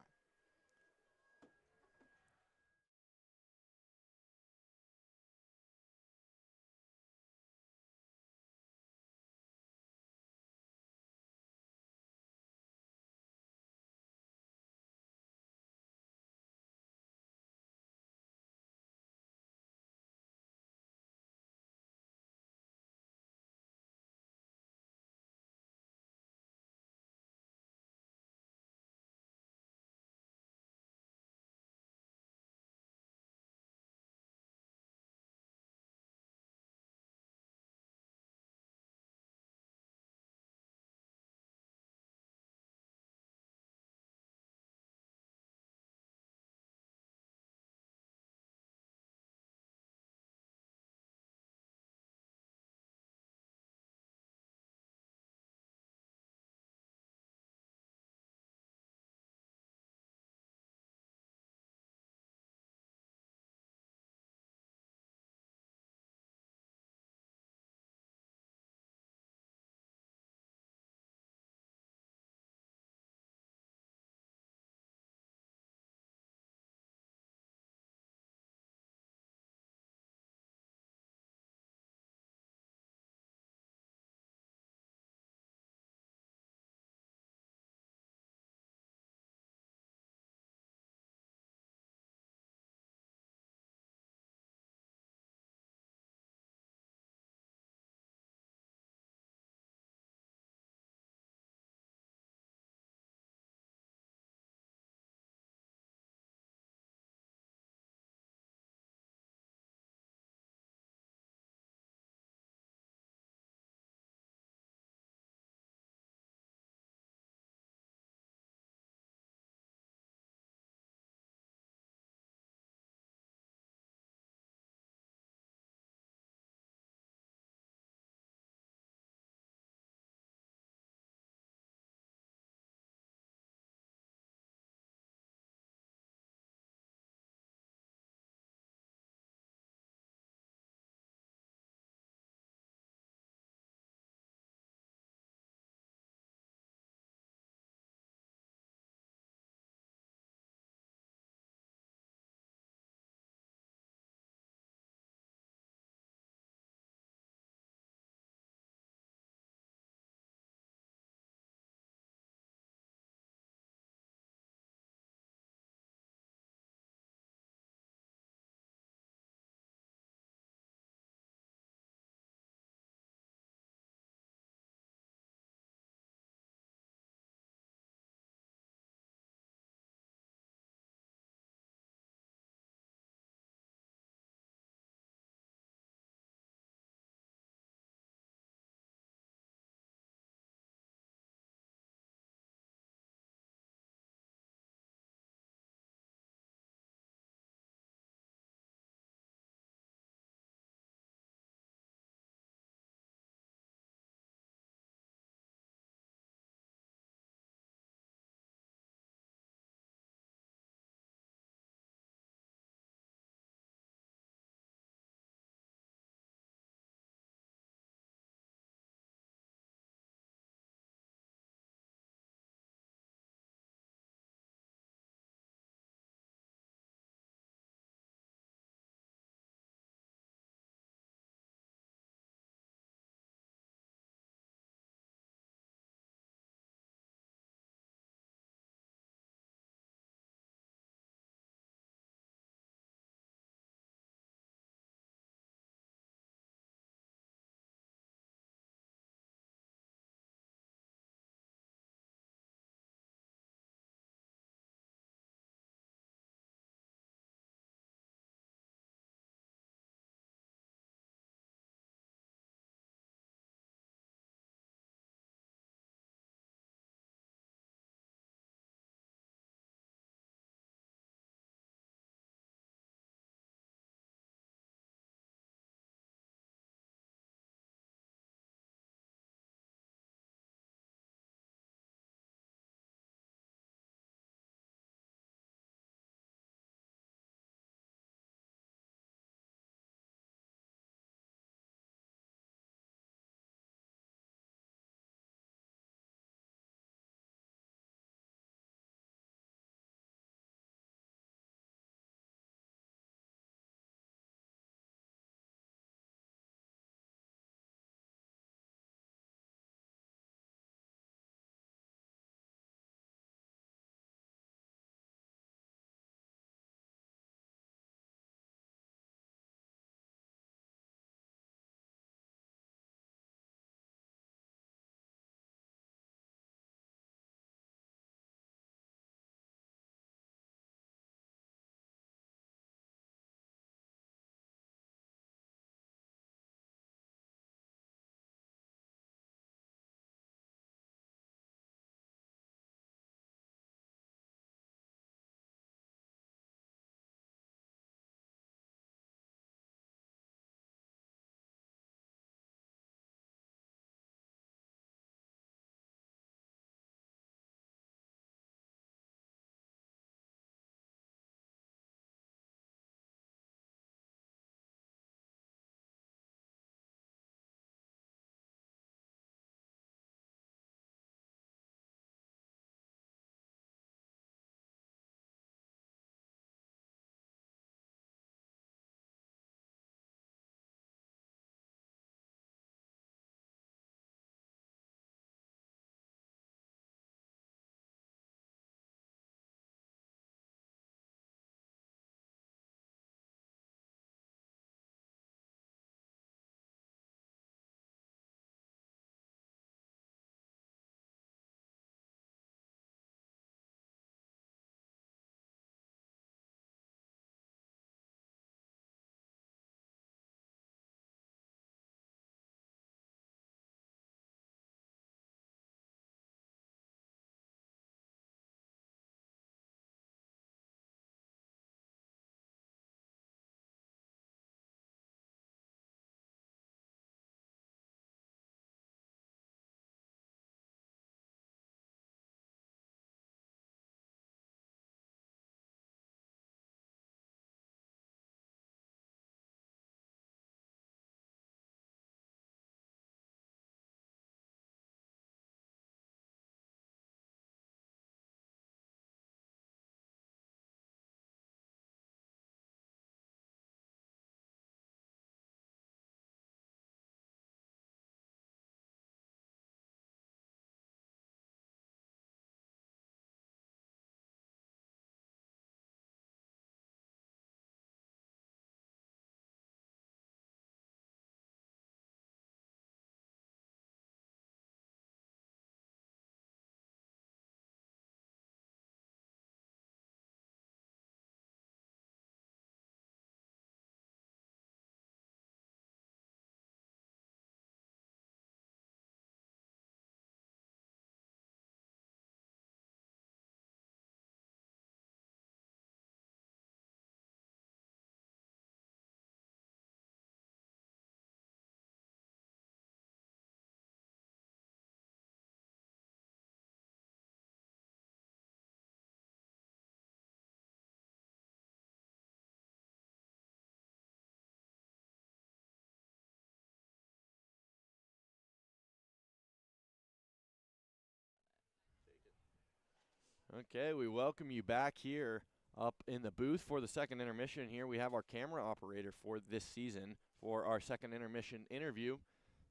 Okay, we welcome you back here up in the booth for the second intermission. Here we have our camera operator for this season for our second intermission interview.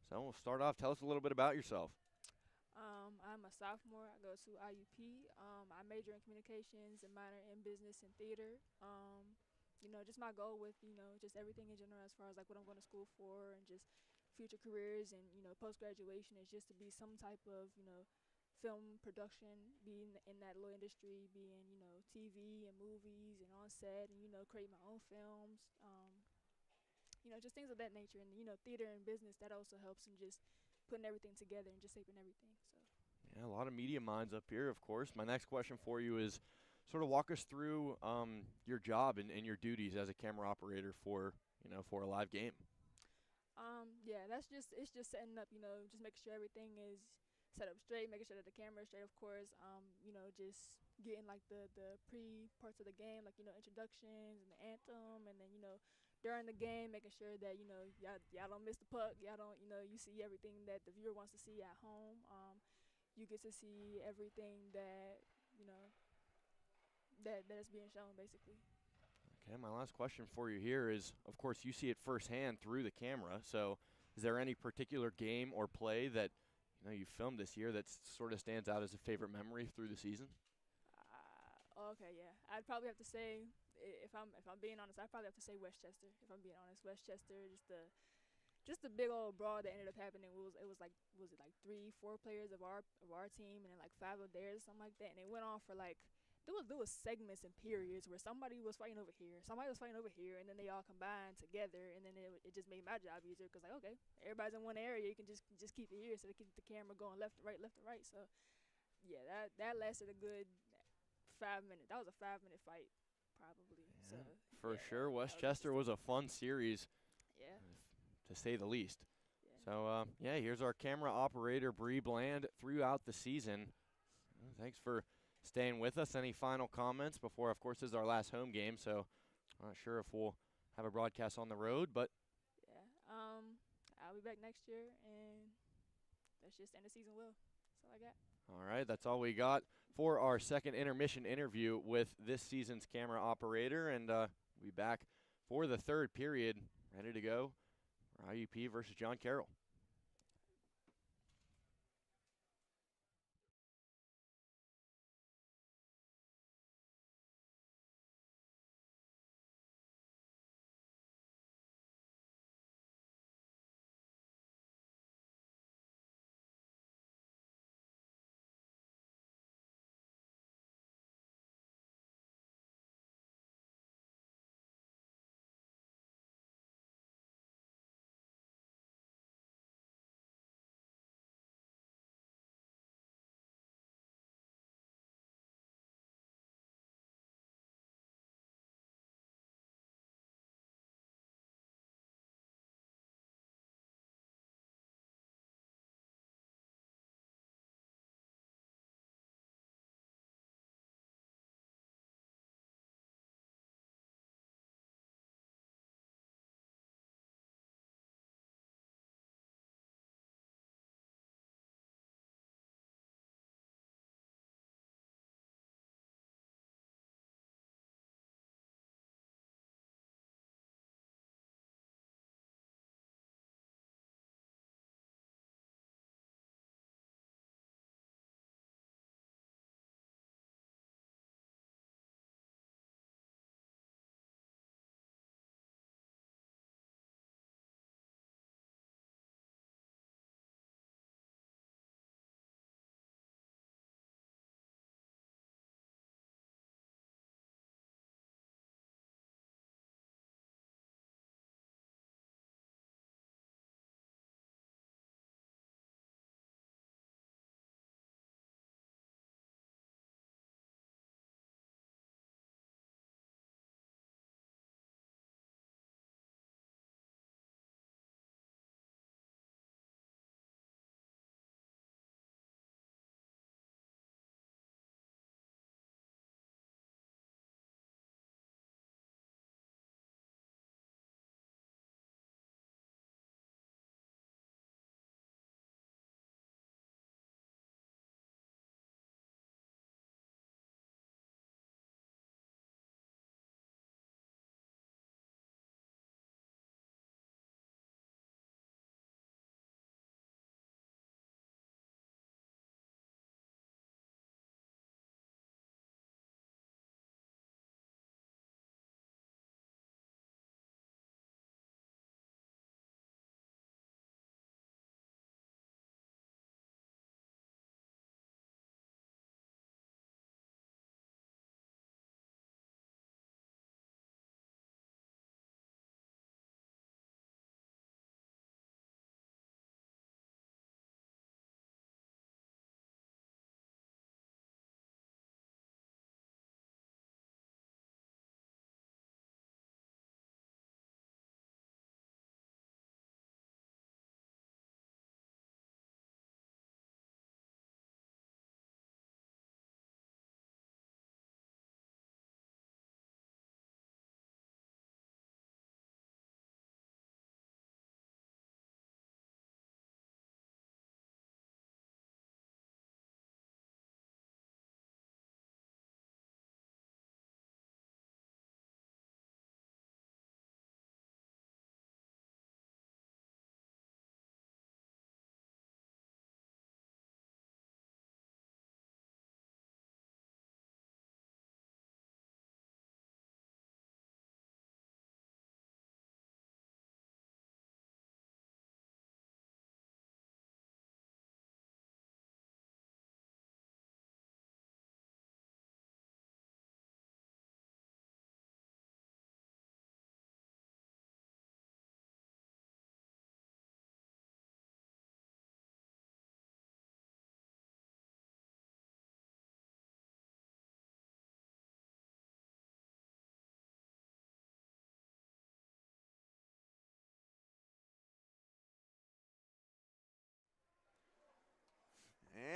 So we'll start off. Tell us a little bit about yourself. I'm a sophomore. I go to IUP. I major in communications and minor in business and theater. Just my goal with, just everything in general as far as like what I'm going to school for and just future careers and, post-graduation is just to be some type of, film production, be in that little industry, be in, TV and movies and on set and, create my own films. Just things of that nature. And, theater and business, that also helps in just putting everything together and just shaping everything. So. Yeah, a lot of media minds up here, of course. My next question for you is sort of walk us through your job and your duties as a camera operator for a live game. It's just setting up, just making sure everything is set up straight, making sure that the camera is straight, of course. Just getting like the pre parts of the game, like introductions and the anthem, and then during the game, making sure that y'all don't miss the puck, y'all don't you see everything that the viewer wants to see at home. You get to see everything that that is being shown basically. Okay, my last question for you here is, of course, you see it firsthand through the camera. So, is there any particular game or play that you filmed this year that sort of stands out as a favorite memory through the season? Okay, yeah. I'd probably have to say, if I'm being honest, I'd probably have to say Westchester. If I'm being honest, Westchester, just the big old brawl that ended up happening. It was like 3-4 players of our team and then like 5 of theirs, something like that. And it went on for like there was segments and periods where somebody was fighting over here, somebody was fighting over here, and then they all combined together, and then it just made my job easier because like okay, everybody's in one area, you can just keep it here, so they keep the camera going left to right. So yeah, that lasted a good 5 minutes. That was a 5-minute fight, probably. Yeah, so for yeah, sure, Westchester was a fun series. Yeah. To say the least. Yeah. So, here's our camera operator, Bree Bland, throughout the season. Thanks for staying with us. Any final comments before, of course, this is our last home game, so I'm not sure if we'll have a broadcast on the road, but. Yeah, I'll be back next year, and let's just end the season well. That's all I got. All right, that's all we got for our second intermission interview with this season's camera operator, and we'll be back for the third period, ready to go. IUP versus John Carroll.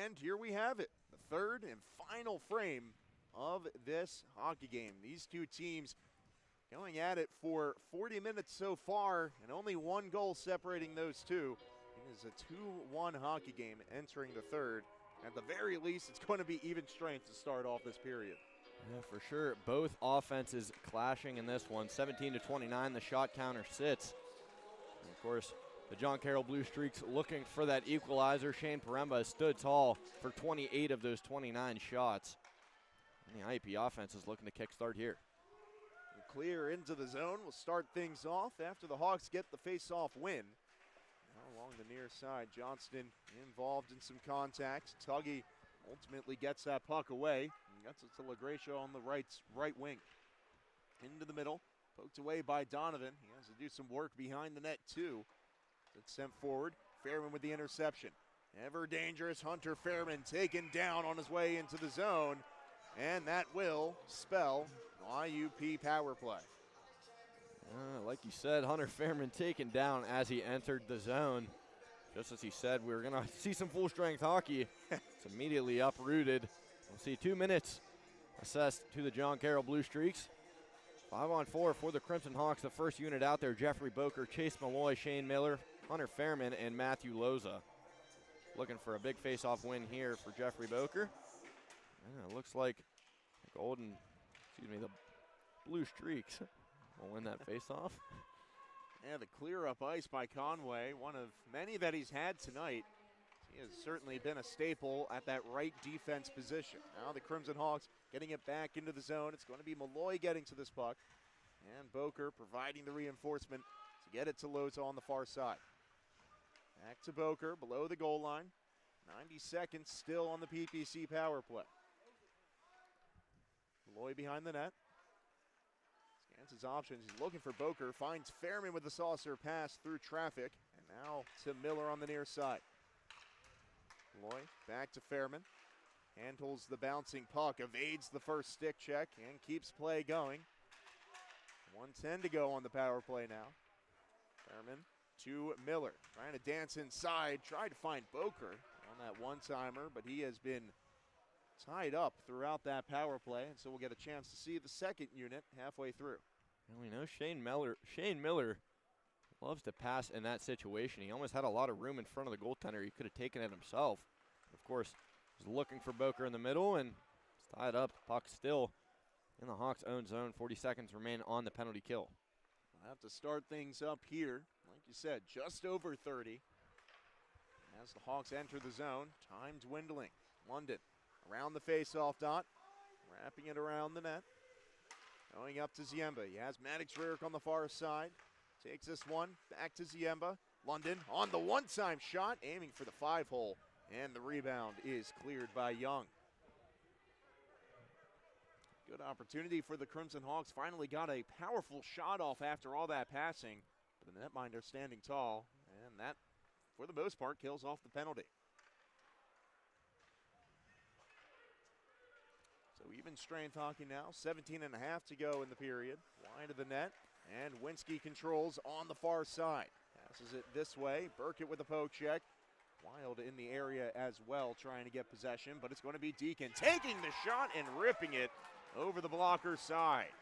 And here we have it, the third and final frame of this hockey game. These two teams going at it for 40 minutes so far, and only one goal separating those two. It is a 2-1 hockey game entering the third. At the very least, it's going to be even strength to start off this period. Yeah, for sure. Both offenses clashing in this one. 17-29, the shot counter sits. And of course, the John Carroll Blue Streaks looking for that equalizer. Shane Paremba has stood tall for 28 of those 29 shots. And the IUP offense is looking to kickstart here. Clear into the zone will start things off after the Hawks get the face-off win. Now along the near side, Johnston involved in some contact. Tuggy ultimately gets that puck away and gets it to LaGracia on the right wing. Into the middle, poked away by Donovan. He has to do some work behind the net too. It's sent forward. Fairman with the interception. Ever dangerous Hunter Fairman taken down on his way into the zone, and that will spell IUP power play. Like you said, Hunter Fairman taken down as he entered the zone. Just as he said, we were going to see some full-strength hockey. It's immediately uprooted. We'll see 2 minutes assessed to the John Carroll Blue Streaks. 5-on-4 for the Crimson Hawks. The first unit out there, Jeffrey Boker, Chase Malloy, Shane Miller, Hunter Fairman, and Matthew Loza. Looking for a big face-off win here for Jeffrey Boker. It looks like the Blue Streaks will win that face-off. Yeah, the clear up ice by Conway, one of many that he's had tonight. He has certainly been a staple at that right defense position. Now the Crimson Hawks getting it back into the zone. It's going to be Malloy getting to this puck. And Boker providing the reinforcement to get it to Loza on the far side. Back to Boker, below the goal line. 90 seconds still on the PPC power play. Malloy behind the net. Scans his options. He's looking for Boker. Finds Fairman with the saucer pass through traffic. And now to Miller on the near side. Malloy back to Fairman. Handles the bouncing puck. Evades the first stick check and keeps play going. 1:10 to go on the power play now. Fairman to Miller. Trying to dance inside. Tried to find Boker on that one-timer, but he has been tied up throughout that power play, and so we'll get a chance to see the second unit halfway through. And we know Shane Miller loves to pass in that situation. He almost had a lot of room in front of the goaltender. He could have taken it himself. Of course, he's looking for Boker in the middle, and it's tied up. Puck still in the Hawks' own zone. 40 seconds remain on the penalty kill. We'll have to start things up here. Like you said, just over 30. As the Hawks enter the zone, time dwindling. London around the face-off dot, wrapping it around the net. Going up to Ziemba. He has Maddox Rarick on the far side. Takes this one, back to Ziemba. London on the one-time shot, aiming for the 5-hole. And the rebound is cleared by Young. Good opportunity for the Crimson Hawks. Finally got a powerful shot off after all that passing. But the netminder standing tall, and that, for the most part, kills off the penalty. So even strength hockey now, 17 and a half to go in the period. Wide of the net, and Winsky controls on the far side. Passes it this way, Burkett with a poke check. Wild in the area as well, trying to get possession, but it's going to be Deacon taking the shot and ripping it over the blocker's side.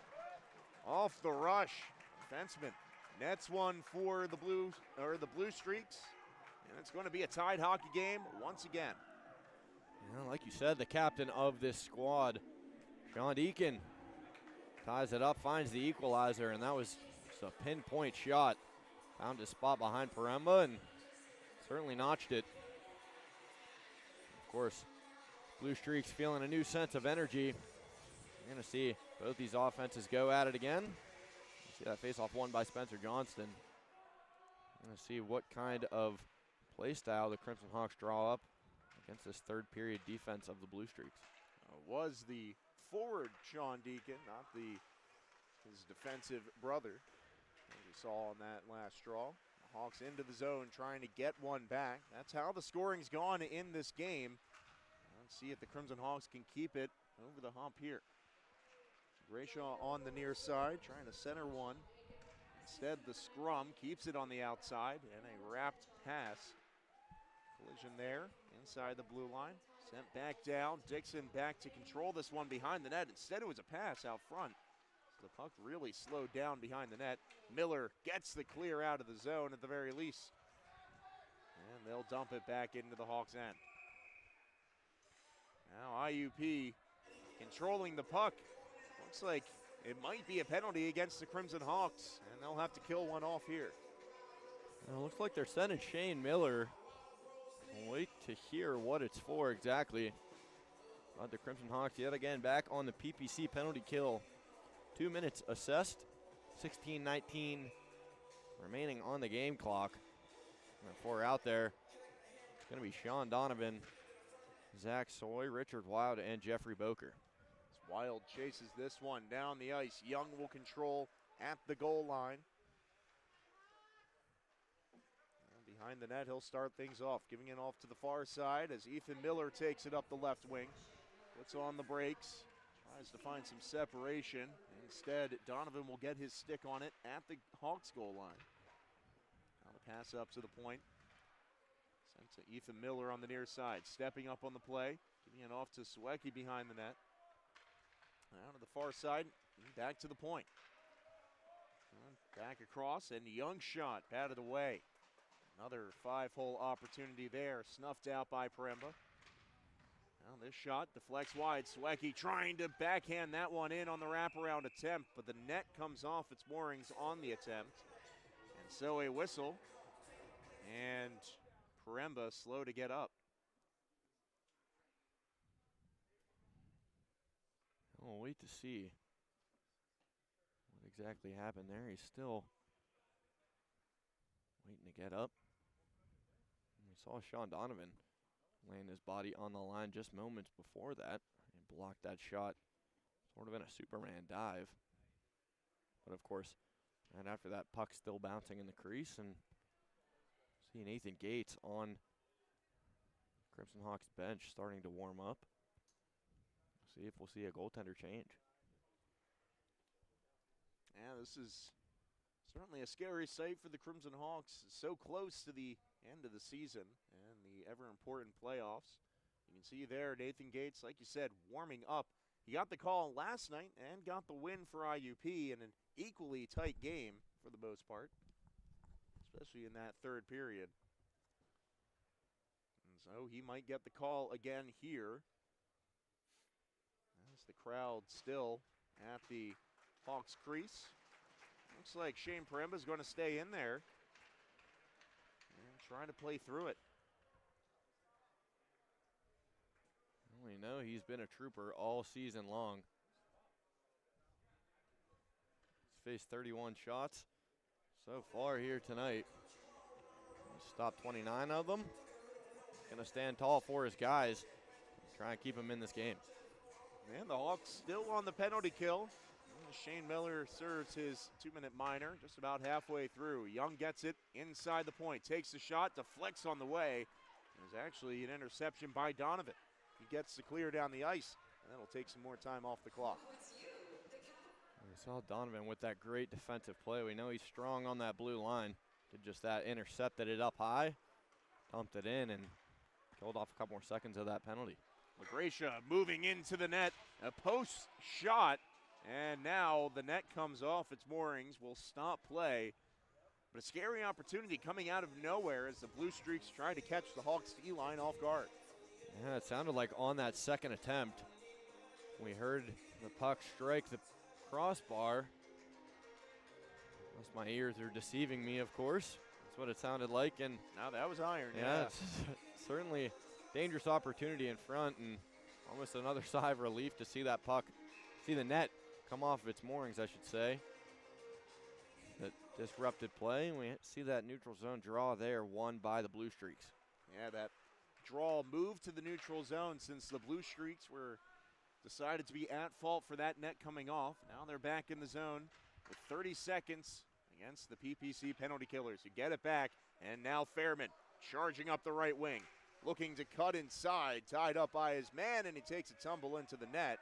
Off the rush, defenseman nets one for the Blue Streaks, and it's going to be a tied hockey game once again. Yeah, like you said, the captain of this squad, Sean Deacon, ties it up, finds the equalizer, and that was just a pinpoint shot. Found his spot behind Paremba and certainly notched it. Of course, Blue Streaks feeling a new sense of energy. You're going to see both these offenses go at it again. See that face-off won by Spencer Johnston. You're going to see what kind of play style the Crimson Hawks draw up against this third period defense of the Blue Streaks. Was the forward Sean Deacon, not his defensive brother, as we saw on that last draw. The Hawks into the zone trying to get one back. That's how the scoring's gone in this game. Let's see if the Crimson Hawks can keep it over the hump here. Grayshaw on the near side, trying to center one. Instead, the scrum keeps it on the outside, and a wrapped pass Collision there inside the blue line. Sent back down. Dixon back to control this one behind the net. Instead, it was a pass out front. The puck really slowed down behind the net. Miller gets the clear out of the zone at the very least. And they'll dump it back into the Hawks' end. Now IUP controlling the puck. Looks like it might be a penalty against the Crimson Hawks, and they'll have to kill one off here. It looks like they're sending Shane Miller. We'll wait to hear what it's for exactly. But the Crimson Hawks yet again back on the PPC penalty kill. 2 minutes assessed, 16-19 remaining on the game clock. And the four out there, it's going to be Sean Donovan, Zach Soy, Richard Wild, and Jeffrey Boker. As Wild chases this one down the ice. Young will control at the goal line. And behind the net, he'll start things off, giving it off to the far side as Ethan Miller takes it up the left wing. Puts on the brakes, tries to find some separation. Instead, Donovan will get his stick on it at the Hawks goal line. Now the pass up to the point. Sent to Ethan Miller on the near side. Stepping up on the play. Giving it off to Sawecki behind the net. Now to the far side. And back to the point. Back across, and Young shot batted away. Another 5-hole opportunity there. Snuffed out by Paremba. Now this shot deflects wide. Sawecki trying to backhand that one in on the wraparound attempt, but the net comes off its moorings on the attempt. And so a whistle, and Paremba slow to get up. We'll wait to see what exactly happened there. He's still waiting to get up. We saw Sean Donovan laying his body on the line just moments before that and blocked that shot sort of in a Superman dive. But of course, right after that, puck still bouncing in the crease, and see Nathan Gates on Crimson Hawks bench starting to warm up. See if we'll see a goaltender change. Yeah, this is certainly a scary sight for the Crimson Hawks. So close to the end of the season and the ever-important playoffs. You can see there Nathan Gates, like you said, warming up. He got the call last night and got the win for IUP in an equally tight game for the most part, especially in that third period. And so he might get the call again here. As the crowd still at the Hawks crease. Looks like Shane Paremba is going to stay in there and try to play through it. We know he's been a trooper all season long. He's faced 31 shots so far here tonight. He's stopped 29 of them. Going to stand tall for his guys. Try and keep him in this game. And the Hawks still on the penalty kill. Shane Miller serves his 2-minute minor just about halfway through. Young gets it inside the point, takes the shot, deflects on the way. There's actually an interception by Donovan. He gets the clear down the ice, and that'll take some more time off the clock. We saw Donovan with that great defensive play. We know he's strong on that blue line. Did just that, intercepted it up high, dumped it in, and killed off a couple more seconds of that penalty. LaGracia moving into the net, a post shot, and now the net comes off its moorings, will stop play. But a scary opportunity coming out of nowhere as the Blue Streaks try to catch the Hawks D-line off guard. Yeah, it sounded like on that second attempt, we heard the puck strike the crossbar. Unless my ears are deceiving me, of course. That's what it sounded like. And now that was iron, yeah. It's certainly dangerous opportunity in front, and almost another sigh of relief to see that puck, see the net come off of its moorings, I should say. That disrupted play, and we see that neutral zone draw there, won by the Blue Streaks. Yeah, that draw moved to the neutral zone since the Blue Streaks were decided to be at fault for that net coming off. Now they're back in the zone with 30 seconds against the PPC penalty killers who get it back. And now Fairman charging up the right wing, looking to cut inside, tied up by his man, and he takes a tumble into the net.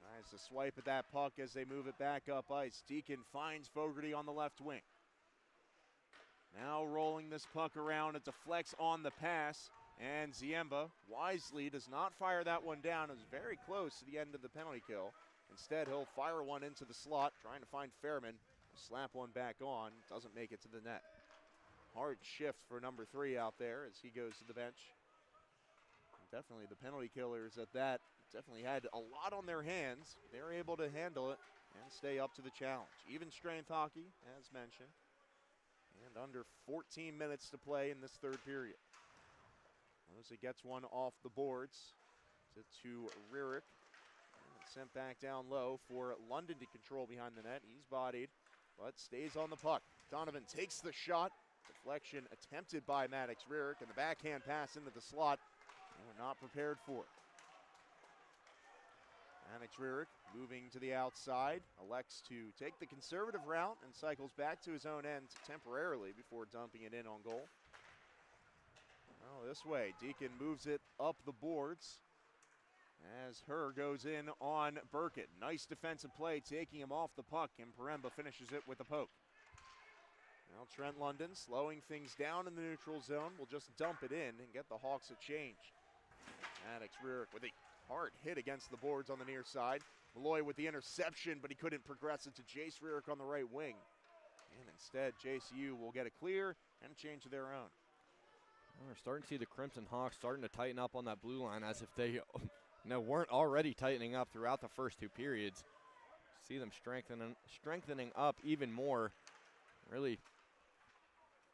Tries to swipe at that puck as they move it back up ice. Deacon finds Fogarty on the left wing. Now rolling this puck around, it deflects on the pass, and Ziemba wisely does not fire that one down. It was very close to the end of the penalty kill. Instead, he'll fire one into the slot, trying to find Fairman. Slap one back on, doesn't make it to the net. Hard shift for number 3 out there as he goes to the bench. And definitely the penalty killers at that definitely had a lot on their hands. They were able to handle it and stay up to the challenge. Even strength hockey, as mentioned. And under 14 minutes to play in this third period. As it gets one off the boards to Rierick. Sent back down low for London to control behind the net. He's bodied, but stays on the puck. Donovan takes the shot. Deflection attempted by Maddox Rierick, and the backhand pass into the slot. And we're not prepared for it. Maddox Rierick moving to the outside. Elects to take the conservative route and cycles back to his own end temporarily before dumping it in on goal. Well, this way, Deacon moves it up the boards. As Herr goes in on Burkett. Nice defensive play, taking him off the puck, and Paremba finishes it with a poke. Now Trent London slowing things down in the neutral zone. Will just dump it in and get the Hawks a change. Maddox Rierick with a hard hit against the boards on the near side. Malloy with the interception, but he couldn't progress it to Jace Rierick on the right wing. And instead, JCU will get a clear and a change of their own. Well, we're starting to see the Crimson Hawks starting to tighten up on that blue line as if they weren't already tightening up throughout the first 2 periods. See them strengthening up even more, really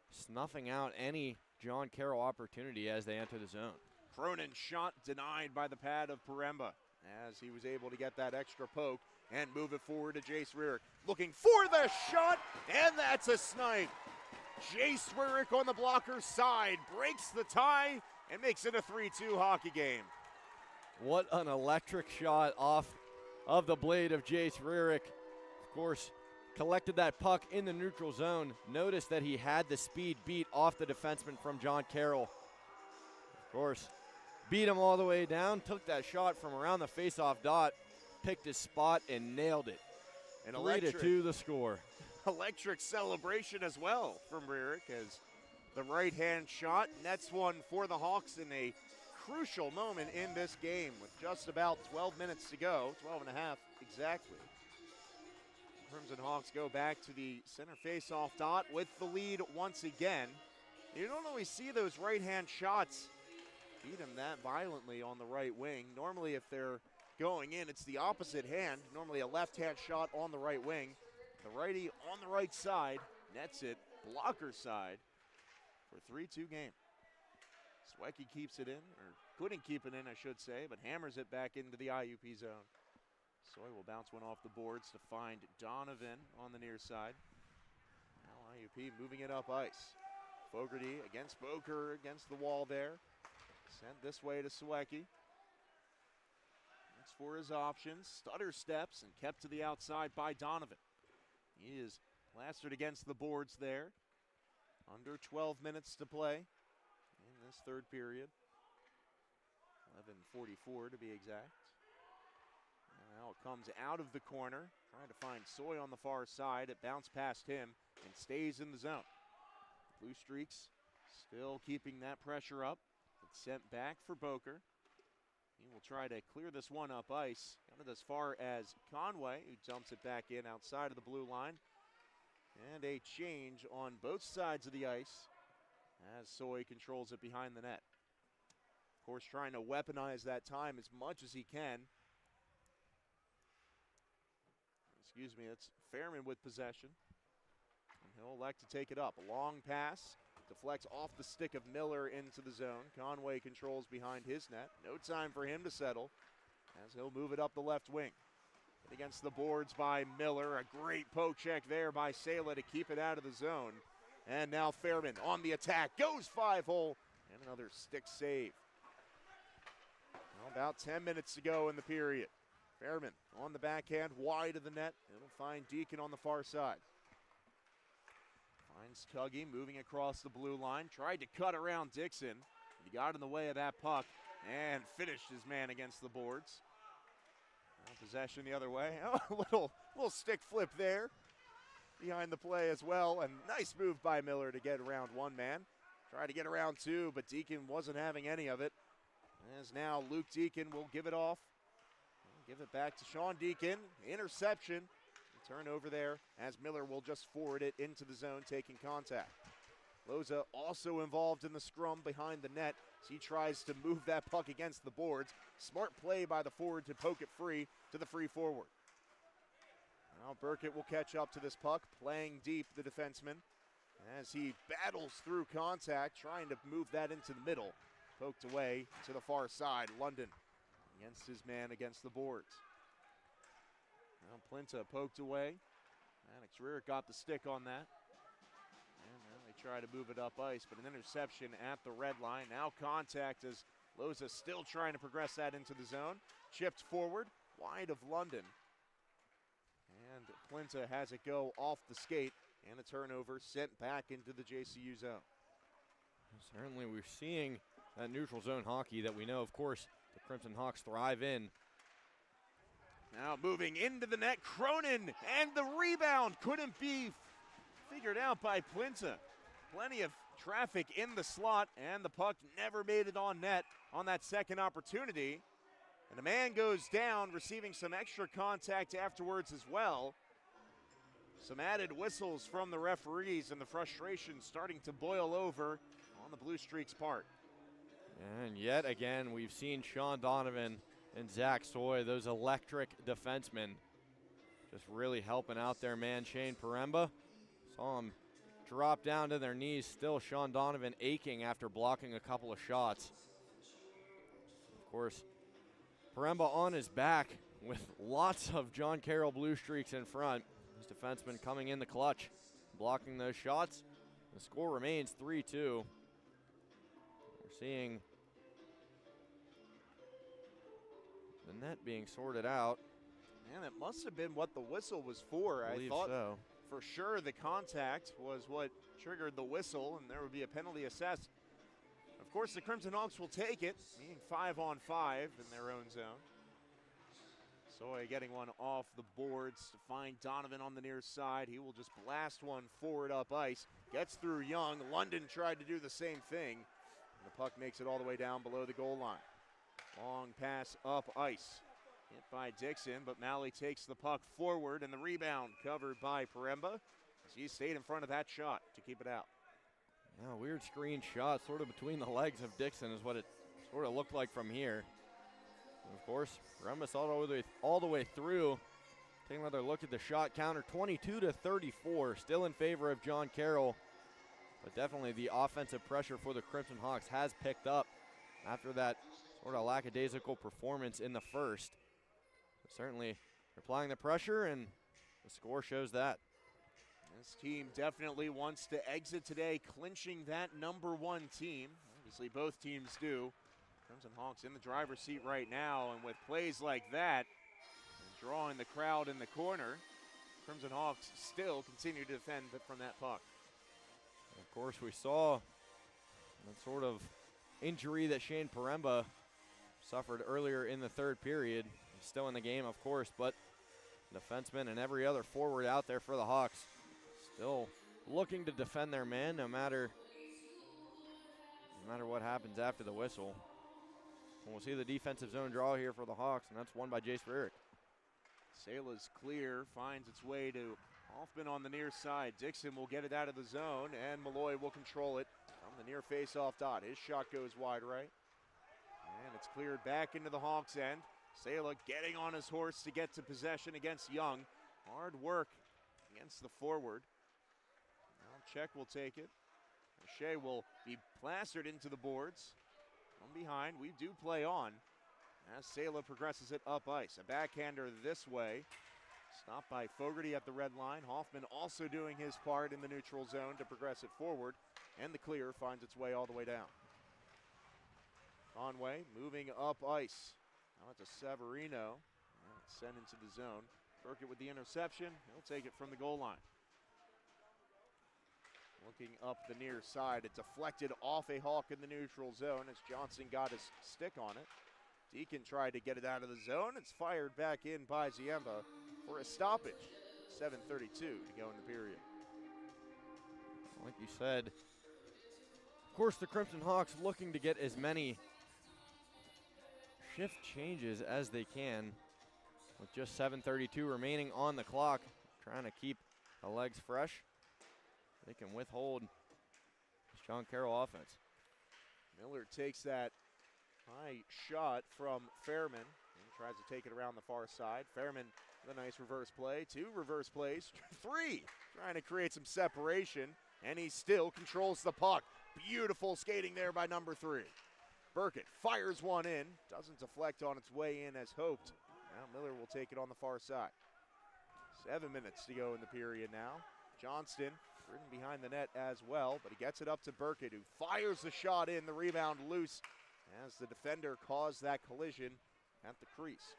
snuffing out any John Carroll opportunity as they enter the zone. Cronin shot denied by the pad of Paremba as he was able to get that extra poke and move it forward to Jace Rierick. Looking for the shot, and that's a snipe. Jace Rierick on the blocker's side breaks the tie and makes it a 3-2 hockey game. What an electric shot off of the blade of Jace Rierick. Of course, collected that puck in the neutral zone. Notice that he had the speed beat off the defenseman from John Carroll. Of course, beat him all the way down, took that shot from around the face-off dot, picked his spot, and nailed it. An 3-2 the score. Electric celebration as well from Rierick as the right-hand shot nets one for the Hawks in a crucial moment in this game with just about 12 minutes to go, 12 and a half exactly. Crimson Hawks go back to the center face-off dot with the lead once again. You don't always see those right-hand shots beat them that violently on the right wing. Normally if they're going in, it's the opposite hand. Normally a left-hand shot on the right wing. The righty on the right side nets it, blocker side, for a 3-2 game. Swecky keeps it in, or couldn't keep it in, I should say, but hammers it back into the IUP zone. Soy will bounce one off the boards to find Donovan on the near side. Now IUP moving it up ice. Fogarty against Boker against the wall there. Sent this way to Swecky. Looks for his options, stutter steps, and kept to the outside by Donovan. He is plastered against the boards there. Under 12 minutes to play in this third period. 11:44 to be exact. And now it comes out of the corner, trying to find Soy on the far side. It bounced past him and stays in the zone. Blue Streaks still keeping that pressure up. It's sent back for Boker. He will try to clear this one up ice. Got it as far as Conway, who dumps it back in outside of the blue line. And a change on both sides of the ice as Soy controls it behind the net. Of course, trying to weaponize that time as much as he can. Excuse me, it's Fairman with possession. And he'll elect to take it up. A long pass, deflects off the stick of Miller into the zone. Conway controls behind his net. No time for him to settle as he'll move it up the left wing. Against the boards by Miller. A great poke check there by Sela to keep it out of the zone. And now Fairman on the attack. Goes 5-hole. And another stick save. Well, about 10 minutes to go in the period. Fairman on the backhand, wide of the net. It'll find Deacon on the far side. Finds Tuggy moving across the blue line. Tried to cut around Dixon. He got in the way of that puck and finished his man against the boards. Now possession the other way. Oh, a little stick flip there. behind the play as well. And nice move by Miller to get around one man. Tried to get around two, but Deacon wasn't having any of it. As now Luke Deacon will give it off. Give it back to Sean Deacon. Interception. Turnover there as Miller will just forward it into the zone, taking contact. Loza also involved in the scrum behind the net as he tries to move that puck against the boards. Smart play by the forward to poke it free to the free forward. Now Burkett will catch up to this puck, playing deep the defenseman as he battles through contact, trying to move that into the middle. Poked away to the far side. London against his man against the boards. Now Plinta poked away. Maddox Rear got the stick on that. And now they try to move it up ice, but an interception at the red line. Now contact as Loza still trying to progress that into the zone. Chipped forward, wide of London. And Plinta has it go off the skate, and a turnover sent back into the JCU zone. Certainly we're seeing that neutral zone hockey that we know, of course, the Crimson Hawks thrive in. Now moving into the net, Cronin, and the rebound couldn't be figured out by Plinta. Plenty of traffic in the slot, and the puck never made it on net on that second opportunity. And the man goes down, receiving some extra contact afterwards as well. Some added whistles from the referees, and the frustration starting to boil over on the Blue Streaks' part. And yet again, we've seen Sean Donovan and Zach Soy, those electric defensemen, just really helping out their man Shane Paremba. Saw him drop down to their knees. Still Sean Donovan aching after blocking a couple of shots. Of course, Paremba on his back with lots of John Carroll Blue Streaks in front. His defenseman coming in the clutch, blocking those shots. The score remains 3-2. We're seeing the net being sorted out. Man, it must have been what the whistle was for. I thought so. For sure the contact was what triggered the whistle, and there would be a penalty assessed. Of course, the Crimson Hawks will take it, being 5-on-5 in their own zone. Soy getting one off the boards to find Donovan on the near side. He will just blast one forward up ice. Gets through Young. London tried to do the same thing. The puck makes it all the way down below the goal line. Long pass up ice. Hit by Dixon, but Malley takes the puck forward, and the rebound covered by Paremba as he stayed in front of that shot to keep it out. Yeah, weird screen shot sort of between the legs of Dixon is what it sort of looked like from here. And of course, Paremba saw it all the way through. Taking another look at the shot counter, 22-34, still in favor of John Carroll. But definitely the offensive pressure for the Crimson Hawks has picked up after that sort of lackadaisical performance in the first. But certainly applying the pressure, and the score shows that. This team definitely wants to exit today, clinching that #1 team. Obviously, both teams do. Crimson Hawks in the driver's seat right now, and with plays like that, and drawing the crowd in the corner, Crimson Hawks still continue to defend from that puck. Of course, we saw that sort of injury that Shane Paremba suffered earlier in the third period. He's still in the game, of course, but defenseman and every other forward out there for the Hawks still looking to defend their man no matter what happens after the whistle. And we'll see the defensive zone draw here for the Hawks, and that's won by Jace Rarick. Sala's clear, finds its way to Hoffman on the near side. Dixon will get it out of the zone, and Malloy will control it from the near face-off dot. His shot goes wide right. And it's cleared back into the Hawks' end. Sala getting on his horse to get to possession against Young. Hard work against the forward. Now Check will take it. Shea will be plastered into the boards. From behind, we do play on as Sala progresses it up ice. A backhander this way. Stopped by Fogarty at the red line. Hoffman also doing his part in the neutral zone to progress it forward. And the clear finds its way all the way down. Conway moving up ice. Now it's a Severino. Sent into the zone. Burkett with the interception. He'll take it from the goal line. Looking up the near side. It deflected off a Hawk in the neutral zone as Johnson got his stick on it. Deacon tried to get it out of the zone. It's fired back in by Ziemba for a stoppage. 7:32 to go in the period. Like you said, of course, the Crimson Hawks looking to get as many shift changes as they can with just 7:32 remaining on the clock, trying to keep the legs fresh. They can withhold this John Carroll offense. Miller takes that high shot from Fairman and tries to take it around the far side. Fairman with a nice reverse play, 2 reverse plays, 3 trying to create some separation, and he still controls the puck. Beautiful skating there by number 3. Burkett fires one in, doesn't deflect on its way in as hoped. Now Miller will take it on the far side. 7 minutes to go in the period now. Johnston ridden behind the net as well, but he gets it up to Burkett, who fires the shot in, the rebound loose as the defender caused that collision at the crease.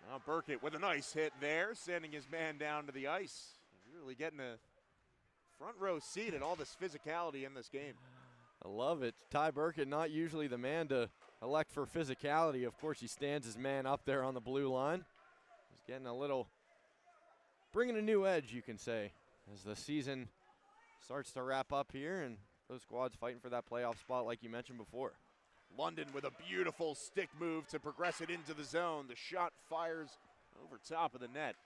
Now Burkett with a nice hit there, sending his man down to the ice. He's really getting a front row seat at all this physicality in this game. I love it. Ty Burkett, not usually the man to elect for physicality. Of course, he stands his man up there on the blue line. He's getting a little, bringing a new edge, you can say, as the season starts to wrap up here and those squads fighting for that playoff spot like you mentioned before. London with a beautiful stick move to progress it into the zone. The shot fires over top of the net.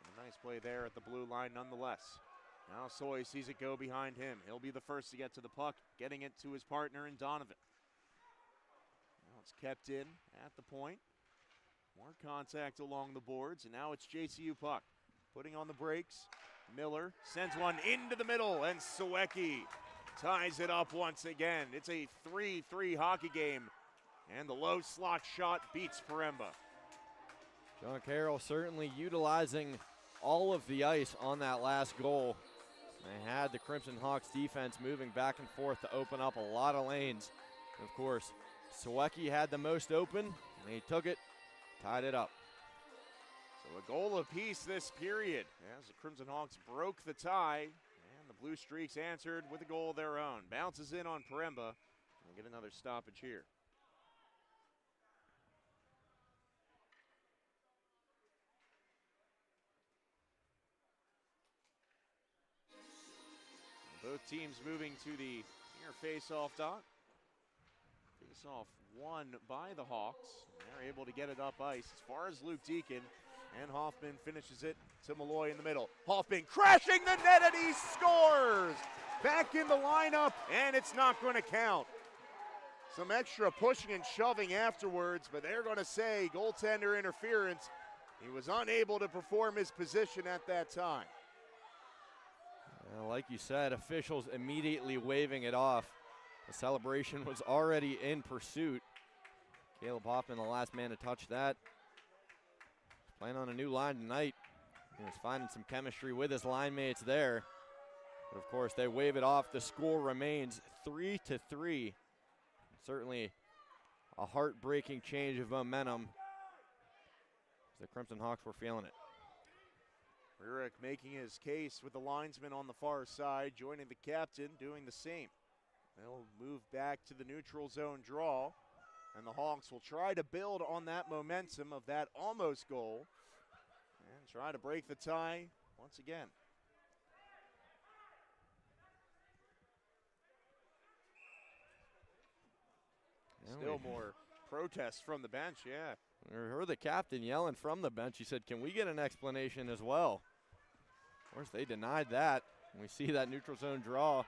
A nice play there at the blue line nonetheless. Now Soy sees it go behind him. He'll be the first to get to the puck, getting it to his partner in Donovan. Now it's kept in at the point. More contact along the boards, and now it's JCU puck. Putting on the brakes. Miller sends one into the middle, and Sawecki ties it up once again. It's a 3-3 hockey game, and the low slot shot beats Paremba. John Carroll certainly utilizing all of the ice on that last goal. They had the Crimson Hawks defense moving back and forth to open up a lot of lanes. And of course, Sawecki had the most open, and he took it, tied it up. So a goal apiece this period as the Crimson Hawks broke the tie, and the Blue Streaks answered with a goal of their own. Bounces in on Paremba. We'll get another stoppage here. Both teams moving to the near face-off dot. Face-off won by the Hawks. They're able to get it up ice as far as Luke Deacon, and Hoffman finishes it to Malloy in the middle. Hoffman crashing the net, and he scores! Back in the lineup, and it's not going to count. Some extra pushing and shoving afterwards, but they're going to say goaltender interference. He was unable to perform his position at that time. Like you said, officials immediately waving it off. The celebration was already in pursuit. Caleb Hoffman, the last man to touch that. He's playing on a new line tonight. He was finding some chemistry with his line mates there. But of course, they wave it off. The score remains 3-3. Certainly a heartbreaking change of momentum. The Crimson Hawks were feeling it. Rierick making his case with the linesman on the far side, joining the captain, doing the same. They'll move back to the neutral zone draw, and the Hawks will try to build on that momentum of that almost goal and try to break the tie once again. Still more protests from the bench, yeah. We heard the captain yelling from the bench. He said, "Can we get an explanation as well?" Of course, they denied that. And we see that neutral zone draw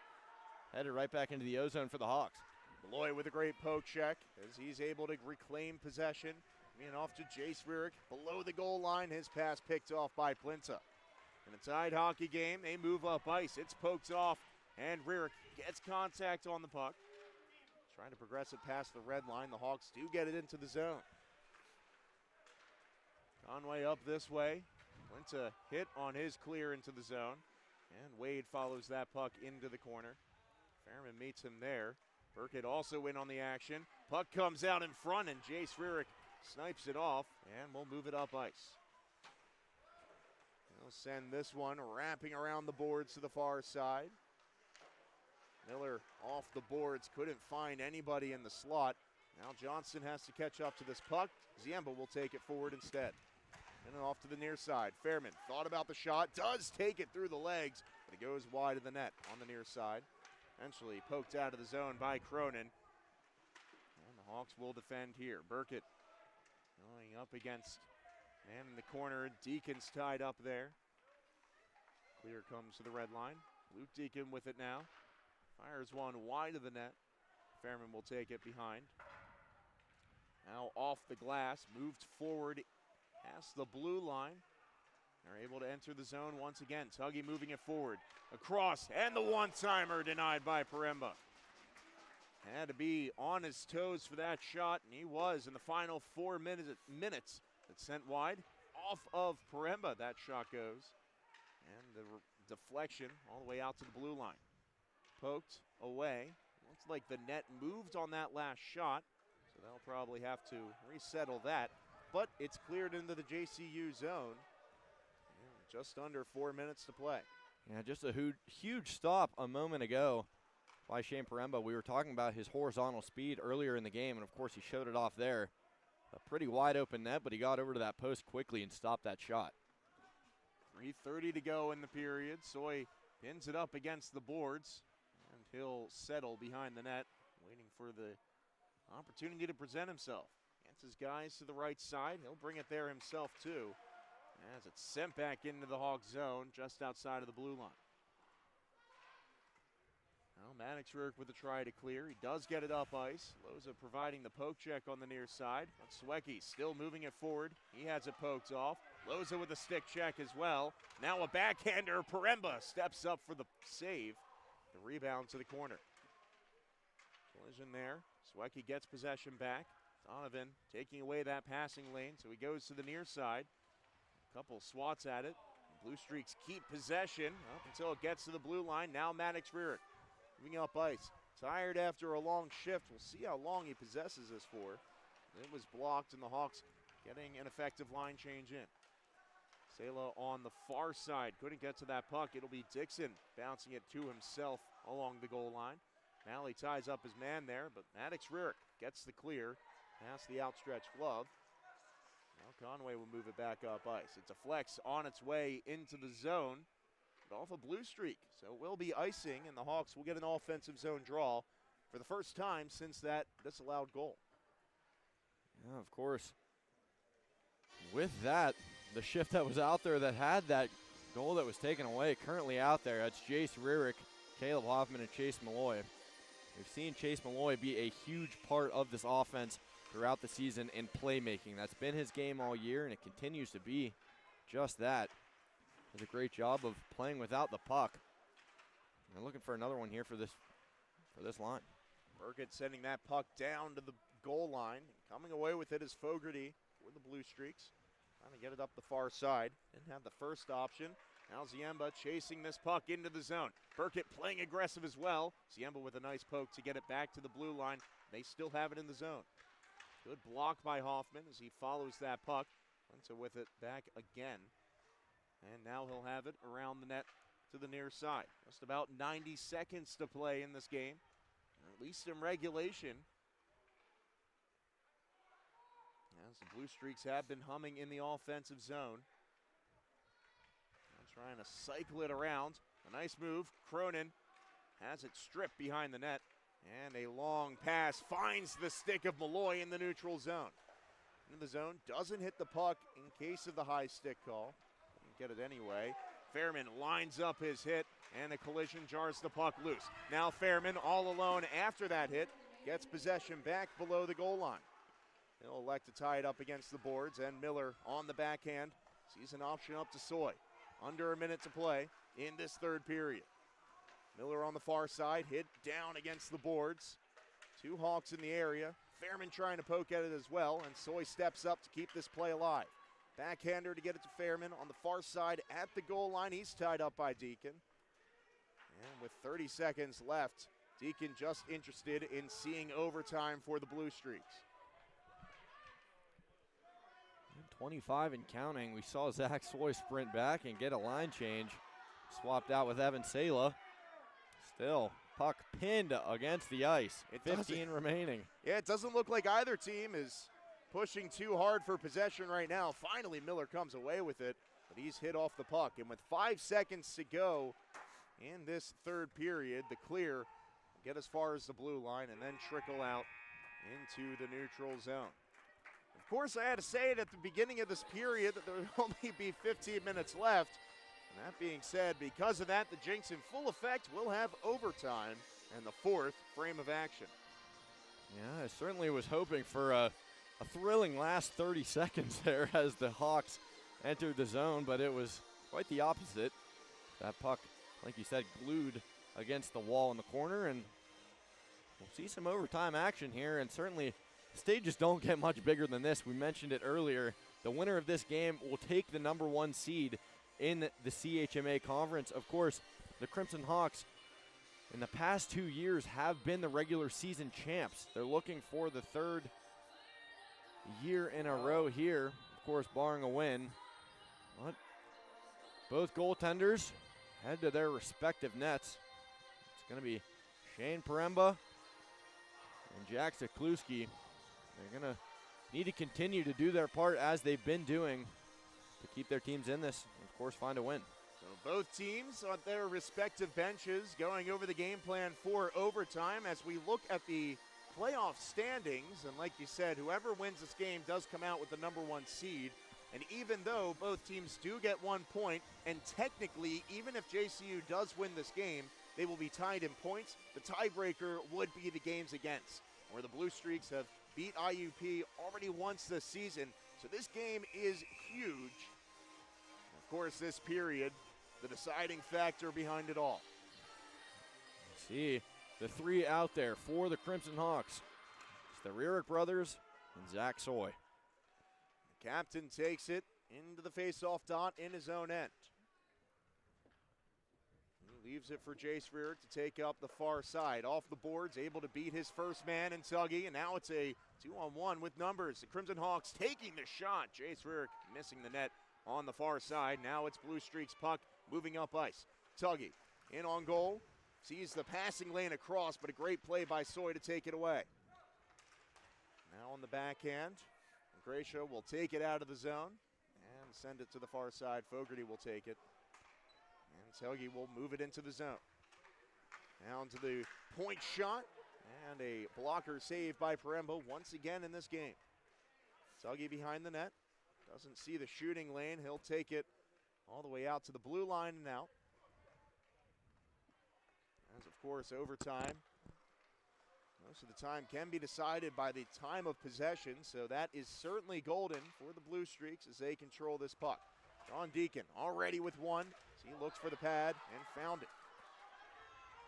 headed right back into the O-zone for the Hawks. Malloy with a great poke check as he's able to reclaim possession. Being off to Jace Rierick below the goal line. His pass picked off by Plinta. In a tied hockey game, they move up ice. It's poked off, and Rierick gets contact on the puck. Trying to progress it past the red line. The Hawks do get it into the zone. Conway up this way. Plinta hit on his clear into the zone. And Wade follows that puck into the corner. Fairman meets him there. Burkett also in on the action. Puck comes out in front, and Jace Rierick snipes it off, and we'll move it up ice. They'll send this one wrapping around the boards to the far side. Miller off the boards, couldn't find anybody in the slot. Now Johnson has to catch up to this puck. Ziemba will take it forward instead. And off to the near side. Fairman thought about the shot, does take it through the legs, but it goes wide of the net on the near side. Eventually poked out of the zone by Cronin. And the Hawks will defend here. Burkett going up against man in the corner. Deacon's tied up there. Clear comes to the red line. Luke Deacon with it now. Fires one wide of the net. Fairman will take it behind. Now off the glass, moved forward past the blue line. They're able to enter the zone once again. Tuggy moving it forward. Across, and the one-timer denied by Paremba. Had to be on his toes for that shot, and he was in the final 4 minutes. It's sent wide. Off of Paremba, that shot goes. And the deflection all the way out to the blue line. Poked away. Looks like the net moved on that last shot, so they'll probably have to resettle that. But it's cleared into the JCU zone. Just under 4 minutes to play. Yeah, just a huge stop a moment ago by Shane Paremba. We were talking about his horizontal speed earlier in the game, and of course he showed it off there. A pretty wide open net, but he got over to that post quickly and stopped that shot. 3:30 to go in the period. Soy pins it up against the boards, and he'll settle behind the net, waiting for the opportunity to present himself. Gets his guys to the right side. He'll bring it there himself too, as it's sent back into the Hawk zone just outside of the blue line. Now Maddox-Rurick with a try to clear. He does get it up ice. Loza providing the poke check on the near side. But Swecki still moving it forward. He has it poked off. Loza with a stick check as well. Now a backhander. Paremba steps up for the save. The rebound to the corner. Collision there. Swecki gets possession back. Donovan taking away that passing lane, so he goes to the near side. Couple swats at it. Blue Streaks keep possession up until it gets to the blue line. Now Maddox-Rurick moving up ice. Tired after a long shift. We'll see how long he possesses this for. It was blocked, and the Hawks getting an effective line change in. Sela on the far side. Couldn't get to that puck. It'll be Dixon bouncing it to himself along the goal line. Malley ties up his man there, but Maddox-Rurick gets the clear past the outstretched glove. Now Conway will move it back up ice. It's a flex on its way into the zone, but off a blue streak. So it will be icing, and the Hawks will get an offensive zone draw for the first time since that disallowed goal. Yeah, of course. With that, the shift that was out there that had that goal that was taken away currently out there, that's Jace Rurick, Caleb Hoffman, and Chase Malloy. We've seen Chase Malloy be a huge part of this offense throughout the season in playmaking. That's been his game all year, and it continues to be just that. Does a great job of playing without the puck. They're looking for another one here for this line. Burkett sending that puck down to the goal line. Coming away with it is Fogarty with the Blue Streaks. Trying to get it up the far side. Didn't have the first option. Now Ziemba chasing this puck into the zone. Burkett playing aggressive as well. Ziemba with a nice poke to get it back to the blue line. They still have it in the zone. Good block by Hoffman as he follows that puck. Linta with it back again. And now he'll have it around the net to the near side. Just about 90 seconds to play in this game, or at least in regulation. As the Blue Streaks have been humming in the offensive zone. Now trying to cycle it around. A nice move. Cronin has it stripped behind the net. And a long pass finds the stick of Malloy in the neutral zone. Into the zone, doesn't hit the puck in case of the high stick call. Didn't get it anyway. Fairman lines up his hit, and a collision jars the puck loose. Now Fairman all alone after that hit, gets possession back below the goal line. He'll elect to tie it up against the boards, and Miller on the backhand sees an option up to Soy. Under a minute to play in this third period. Miller on the far side, hit down against the boards. Two Hawks in the area. Fairman trying to poke at it as well, and Soy steps up to keep this play alive. Backhander to get it to Fairman on the far side at the goal line. He's tied up by Deacon. And with 30 seconds left, Deacon just interested in seeing overtime for the Blue Streaks. 25 and counting. We saw Zach Soy sprint back and get a line change. Swapped out with Evan Sela. Still, puck pinned against the ice. 15 remaining. Yeah, it doesn't look like either team is pushing too hard for possession right now. Finally, Miller comes away with it, but he's hit off the puck. And with 5 seconds to go in this third period, the clear will get as far as the blue line and then trickle out into the neutral zone. Of course, I had to say it at the beginning of this period that there would only be 15 minutes left. And that being said, because of that, the Jinx in full effect will have overtime and the fourth frame of action. Yeah, I certainly was hoping for a thrilling last 30 seconds there as the Hawks entered the zone, but it was quite the opposite. That puck, like you said, glued against the wall in the corner, and we'll see some overtime action here, and certainly stages don't get much bigger than this. We mentioned it earlier. The winner of this game will take the #1 seed in the CHMA conference. Of course, the Crimson Hawks in the past 2 years have been the regular season champs. They're looking for the third year in a row here, of course, barring a win. But both goaltenders head to their respective nets. It's going to be Shane Paremba and Jack Zakluski. They're going to need to continue to do their part as they've been doing to keep their teams in this and, of course, find a win. So both teams on their respective benches going over the game plan for overtime as we look at the playoff standings. And like you said, whoever wins this game does come out with the #1 seed. And even though both teams do get 1 point, and technically, even if JCU does win this game, they will be tied in points. The tiebreaker would be the games against, where the Blue Streaks have beat IUP already once this season. So this game is huge. Of course, this period, the deciding factor behind it all. See the three out there for the Crimson Hawks. It's the Rurick brothers and Zach Soy. The captain takes it into the face-off dot in his own end. He leaves it for Jace Rurick to take up the far side. Off the boards, able to beat his first man in Tuggy, and now it's a 2-on-1 with numbers. The Crimson Hawks taking the shot. Jace Rurick missing the net on the far side. Now it's Blue Streak's puck moving up ice. Tuggy in on goal. Sees the passing lane across, but a great play by Soy to take it away. Now on the backhand, Gracia will take it out of the zone and send it to the far side. Fogarty will take it. And Tuggy will move it into the zone. Down to the point shot, and a blocker save by Paremba once again in this game. Tuggy behind the net. Doesn't see the shooting lane. He'll take it all the way out to the blue line and out. As, of course, overtime, most of the time can be decided by the time of possession, so that is certainly golden for the Blue Streaks as they control this puck. John Deacon already with one. As he looks for the pad and found it.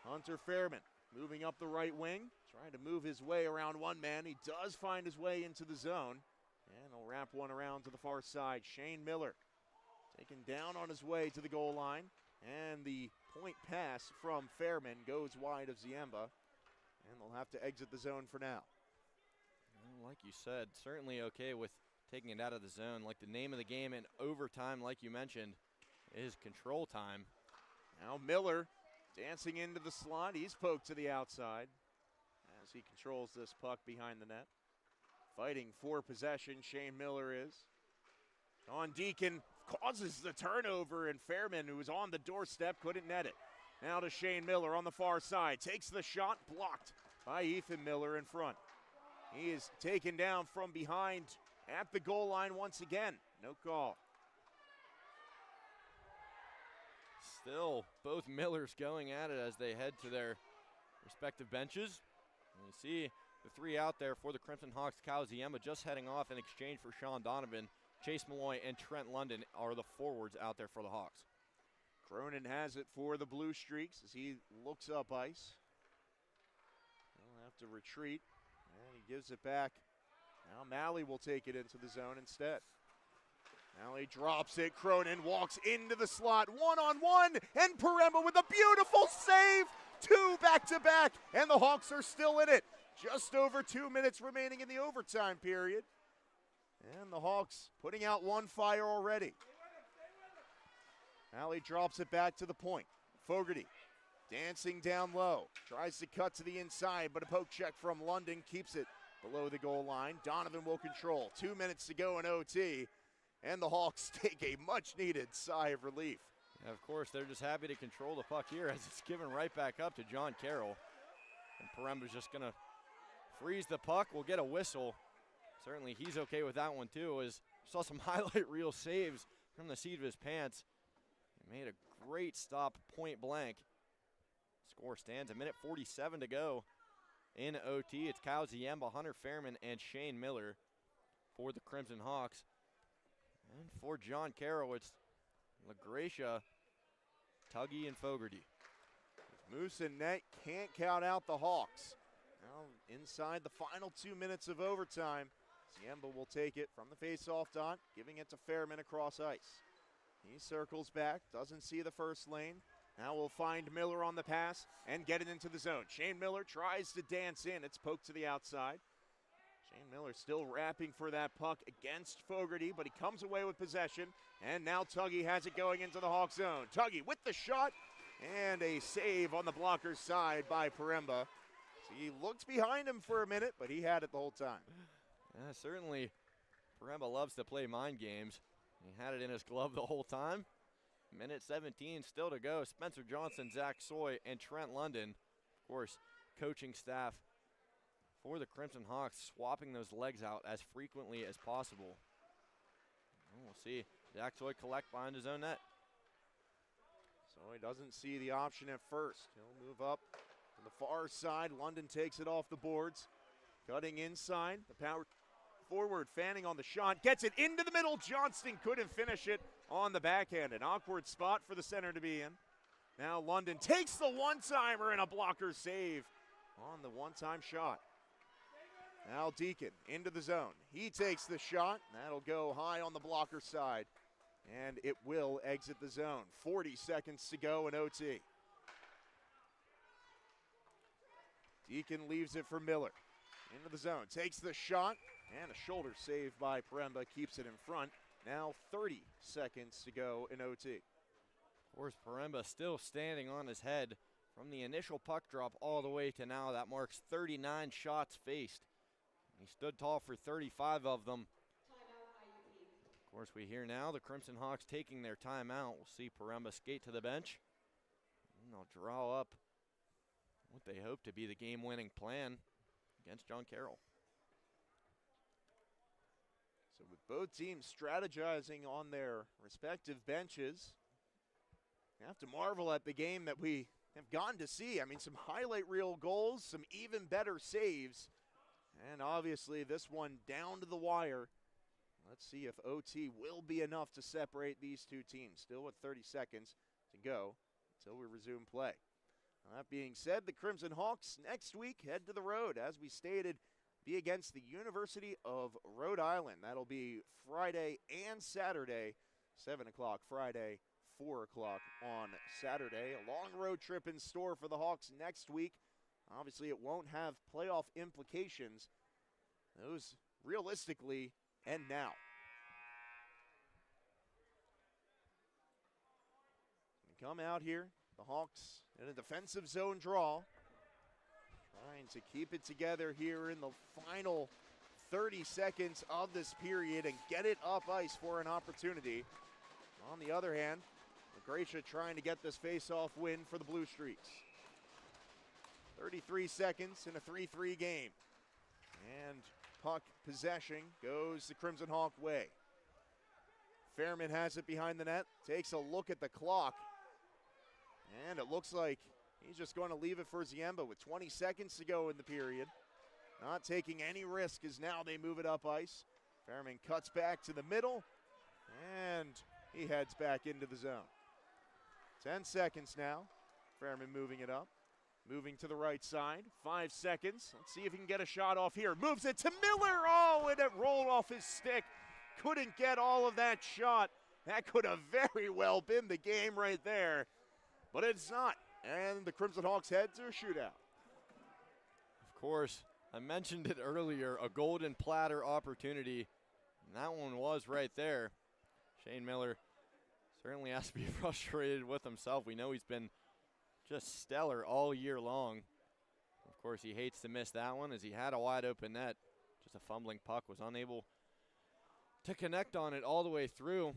Hunter Fairman moving up the right wing, trying to move his way around one man. He does find his way into the zone, and he'll wrap one around to the far side. Shane Miller taken down on his way to the goal line, and the point pass from Fairman goes wide of Ziemba, and they'll have to exit the zone for now. Well, like you said, certainly okay with taking it out of the zone. Like the name of the game in overtime, like you mentioned, is control time. Now Miller dancing into the slot. He's poked to the outside as he controls this puck behind the net. Fighting for possession, Shane Miller is. John Deacon causes the turnover, and Fairman, who was on the doorstep, couldn't net it. Now to Shane Miller on the far side. Takes the shot, blocked by Ethan Miller in front. He is taken down from behind at the goal line once again. No call. Still, both Millers going at it as they head to their respective benches. And you see the three out there for the Crimson Hawks. Kyle Ziemba just heading off in exchange for Sean Donovan. Chase Malloy and Trent London are the forwards out there for the Hawks. Cronin has it for the Blue Streaks as he looks up ice. He'll have to retreat, and he gives it back. Now Malley will take it into the zone instead. Malley drops it. Cronin walks into the slot, one-on-one, and Paremba with a beautiful save. Two back-to-back, and the Hawks are still in it. Just over 2 minutes remaining in the overtime period. And the Hawks putting out one fire already. Malley drops it back to the point. Fogarty dancing down low. Tries to cut to the inside, but a poke check from London keeps it below the goal line. Donovan will control. 2 minutes to go in OT, and the Hawks take a much-needed sigh of relief. And of course, they're just happy to control the puck here as it's given right back up to John Carroll. And Paremba's just going to freeze the puck. We'll get a whistle. Certainly he's okay with that one too, as saw some highlight reel saves from the seat of his pants. He made a great stop point blank. Score stands, a minute 47 to go in OT. It's Kyle Ziemba, Hunter Fairman, and Shane Miller for the Crimson Hawks. And for John Carroll, it's LaGracia, Tuggy, and Fogarty. Moose and net can't count out the Hawks. Now inside the final 2 minutes of overtime, Ziemba will take it from the face-off dot, giving it to Fairman across ice. He circles back, doesn't see the first lane. Now we'll find Miller on the pass and get it into the zone. Shane Miller tries to dance in. It's poked to the outside. Shane Miller still rapping for that puck against Fogarty, but he comes away with possession. And now Tuggy has it going into the Hawk zone. Tuggy with the shot and a save on the blocker's side by Paremba. So he looked behind him for a minute, but he had it the whole time. Yeah, certainly Paremba loves to play mind games. He had it in his glove the whole time. Minute 17 still to go. Spencer Johnson, Zach Soy, and Trent London. Of course, coaching staff for the Crimson Hawks swapping those legs out as frequently as possible. And we'll see Zach Soy collect behind his own net. Soy doesn't see the option at first. He'll move up to the far side. London takes it off the boards. Cutting inside. The power forward fanning on the shot. Gets it into the middle. Johnston couldn't finish it on the backhand. An awkward spot for the center to be in. Now London takes the one-timer and a blocker save on the one-time shot. Now Deacon into the zone. He takes the shot. That'll go high on the blocker side. And it will exit the zone. 40 seconds to go in OT. Deacon leaves it for Miller. Into the zone. Takes the shot. And a shoulder save by Paremba keeps it in front. Now 30 seconds to go in OT. Of course, Paremba still standing on his head from the initial puck drop all the way to now. That marks 39 shots faced. He stood tall for 35 of them. Of course, we hear now the Crimson Hawks taking their timeout. We'll see Paremba skate to the bench. And they'll draw up what they hope to be the game-winning plan against John Carroll. So with both teams strategizing on their respective benches, you have to marvel at the game that we have gotten to see. I mean, some highlight reel goals, some even better saves, and obviously this one down to the wire. Let's see if OT will be enough to separate these two teams. Still with 30 seconds to go until we resume play. That being said, the Crimson Hawks next week head to the road, as we stated, be against the University of Rhode Island. That'll be Friday and Saturday, 7 o'clock Friday, 4 o'clock on Saturday. A long road trip in store for the Hawks next week. Obviously, it won't have playoff implications. Those realistically end now. We come out here, the Hawks in a defensive zone draw, trying to keep it together here in the final 30 seconds of this period and get it up ice for an opportunity. On the other hand, LaGracia trying to get this face-off win for the Blue Streaks. 33 seconds in a 3-3 game. And puck possession goes the Crimson Hawk way. Fairman has it behind the net, takes a look at the clock, and it looks like he's just going to leave it for Ziemba with 20 seconds to go in the period. Not taking any risk as now they move it up ice. Fairman cuts back to the middle, and he heads back into the zone. 10 seconds now. Fairman moving it up. Moving to the right side. 5 seconds. Let's see if he can get a shot off here. Moves it to Miller. Oh, and it rolled off his stick. Couldn't get all of that shot. That could have very well been the game right there. But it's not. And the Crimson Hawks head to a shootout. Of course, I mentioned it earlier, a golden platter opportunity. And that one was right there. Shane Miller certainly has to be frustrated with himself. We know he's been just stellar all year long. Of course, he hates to miss that one as he had a wide open net. course, the fumbling puck was unable to connect on it all the way through.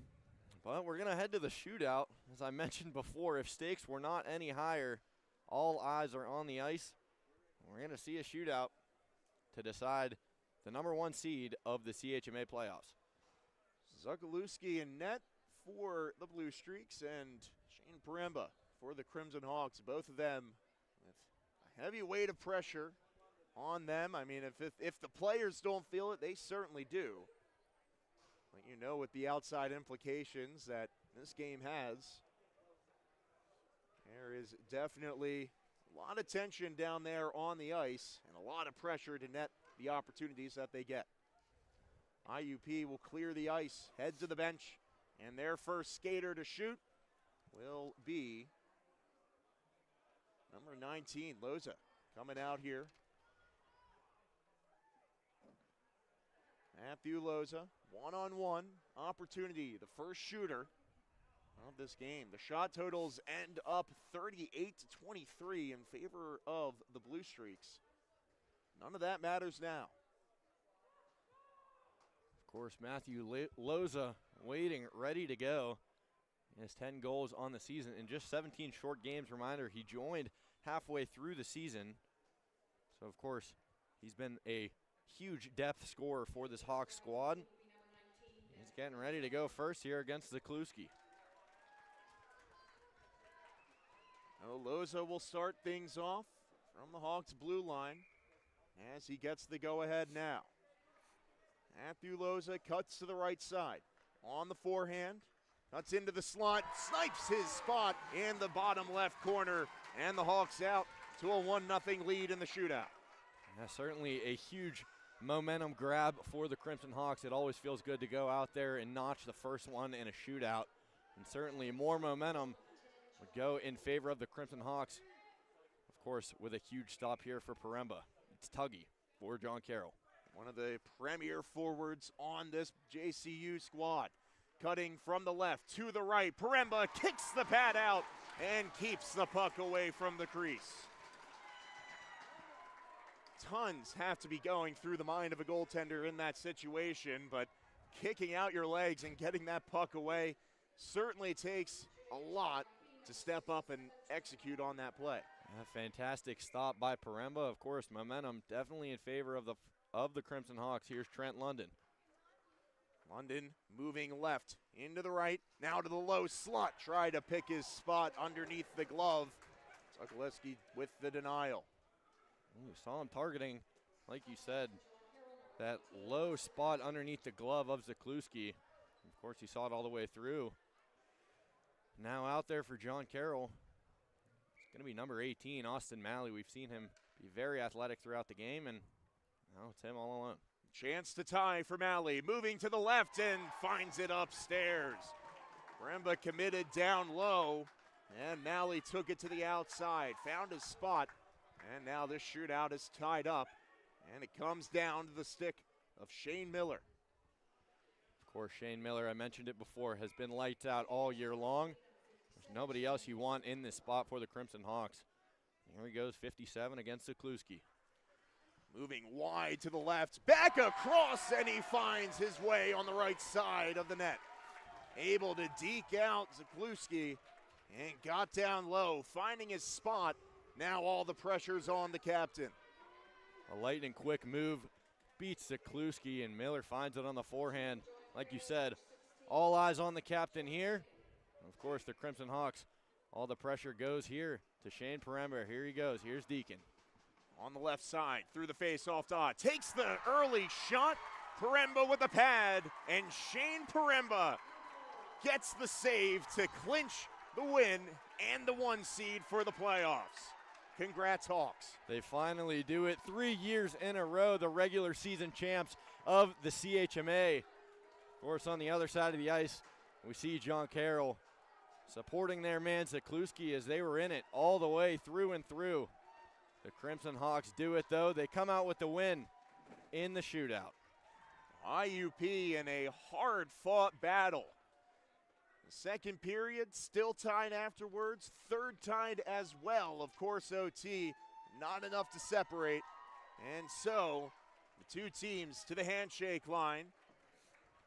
But we're going to head to the shootout. As I mentioned before, if stakes were not any higher, all eyes are on the ice. We're going to see a shootout to decide the number 1 seed of the CHMA playoffs. Zukalewski in net for the Blue Streaks and Shane Paremba for the Crimson Hawks. Both of them with a heavy weight of pressure on them. I mean, if the players don't feel it, they certainly do. But you know, with the outside implications that this game has, there is definitely a lot of tension down there on the ice and a lot of pressure to net the opportunities that they get. IUP will clear the ice, head to the bench, and their first skater to shoot will be number 19, Loza, coming out here. Matthew Loza, one-on-one opportunity, the first shooter of this game. The shot totals end up 38-23 in favor of the Blue Streaks. None of that matters now. Of course, Matthew Loza waiting, ready to go. He has 10 goals on the season in just 17 short games. Reminder, he joined halfway through the season. So, of course, he's been a huge depth scorer for this Hawks squad. He's getting ready to go first here against Zukalewski. Loza will start things off from the Hawks blue line as he gets the go-ahead now. Matthew Loza cuts to the right side. On the forehand, cuts into the slot, snipes his spot in the bottom left corner, and the Hawks out to a 1-0 lead in the shootout. Yeah, certainly a huge momentum grab for the Crimson Hawks. It always feels good to go out there and notch the first one in a shootout. And certainly more momentum would go in favor of the Crimson Hawks. Of course, with a huge stop here for Paremba. It's Tuggy for John Carroll. One of the premier forwards on this JCU squad. Cutting from the left to the right. Paremba kicks the pad out and keeps the puck away from the crease. Tons have to be going through the mind of a goaltender in that situation, but kicking out your legs and getting that puck away certainly takes a lot to step up and execute on that play. A fantastic stop by Paremba. Of course, momentum definitely in favor of the Crimson Hawks. Here's Trent London. London moving left into the right, now to the low slot. Try to pick his spot underneath the glove. Zukalewski with the denial. We saw him targeting, like you said, that low spot underneath the glove of Zukalewski. Of course, he saw it all the way through. Now out there for John Carroll. It's going to be number 18, Austin Malley. We've seen him be very athletic throughout the game, and now it's him all alone. Chance to tie for Malley, moving to the left and finds it upstairs. Paremba committed down low, and Malley took it to the outside, found his spot, and now this shootout is tied up, and it comes down to the stick of Shane Miller. Of course, Shane Miller, I mentioned it before, has been lights out all year long. There's nobody else you want in this spot for the Crimson Hawks. Here he goes, 57 against Zukalewski. Moving wide to the left, back across, and he finds his way on the right side of the net. Able to deke out Zukalewski and got down low, finding his spot. Now all the pressure's on the captain. A lightning quick move beats Zukalewski, and Miller finds it on the forehand. Like you said, all eyes on the captain here. Of course, the Crimson Hawks, all the pressure goes here to Shane Paremba. Here he goes. Here's Deacon. On the left side, through the face-off dot, takes the early shot. Paremba with the pad, and Shane Paremba gets the save to clinch the win and the 1 seed for the playoffs. Congrats, Hawks. They finally do it. 3 years in a row, the regular season champs of the CHMA. Of course, on the other side of the ice, we see John Carroll supporting their man Zukalewski as they were in it all the way through and through. The Crimson Hawks do it, though. They come out with the win in the shootout. IUP in a hard-fought battle. The second period still tied afterwards. Third tied as well. Of course, OT, not enough to separate. And so The two teams to the handshake line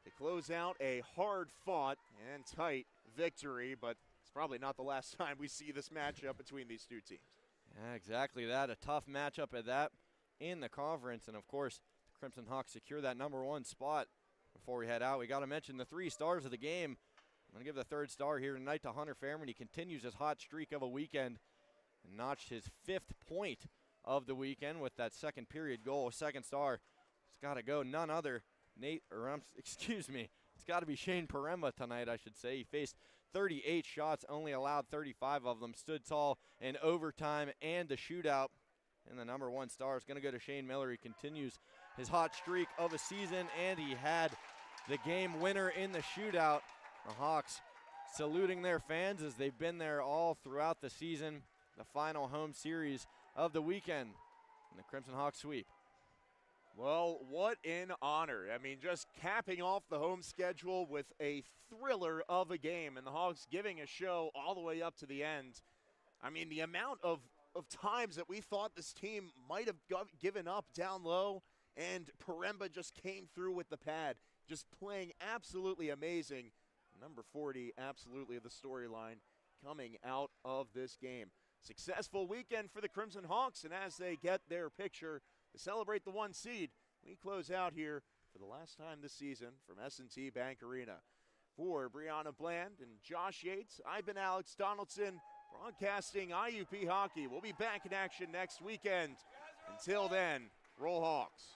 to close out a hard-fought and tight victory, but it's probably not the last time we see this matchup between these two teams. Yeah, exactly that. A tough matchup at that in the conference. And, of course, the Crimson Hawks secure that #1 spot. Before we head out, we got to mention the 3 stars of the game. I'm going to give the 3rd star here tonight to Hunter Fairman. He continues his hot streak of a weekend and notched his 5th point of the weekend with that second period goal. 2nd star, it's got to go none other it's got to be Shane Paremba tonight, I should say. He faced 38 shots, only allowed 35 of them, stood tall in overtime and the shootout. And the #1 star is going to go to Shane Miller. He continues his hot streak of a season, and he had the game winner in the shootout. The Hawks saluting their fans as they've been there all throughout the season. The final home series of the weekend, and the Crimson Hawks sweep. Well, what an honor. I mean, just capping off the home schedule with a thriller of a game, and the Hawks giving a show all the way up to the end. I mean, the amount of times that we thought this team might have given up down low, and Paremba just came through with the pad, just playing absolutely amazing. Number 40, absolutely the storyline coming out of this game. Successful weekend for the Crimson Hawks, and as they get their picture to celebrate the 1 seed, we close out here for the last time this season from S&T Bank Arena. For Brianna Bland and Josh Yates, I've been Alex Donaldson, broadcasting IUP Hockey. We'll be back in action next weekend. Until then, roll Hawks.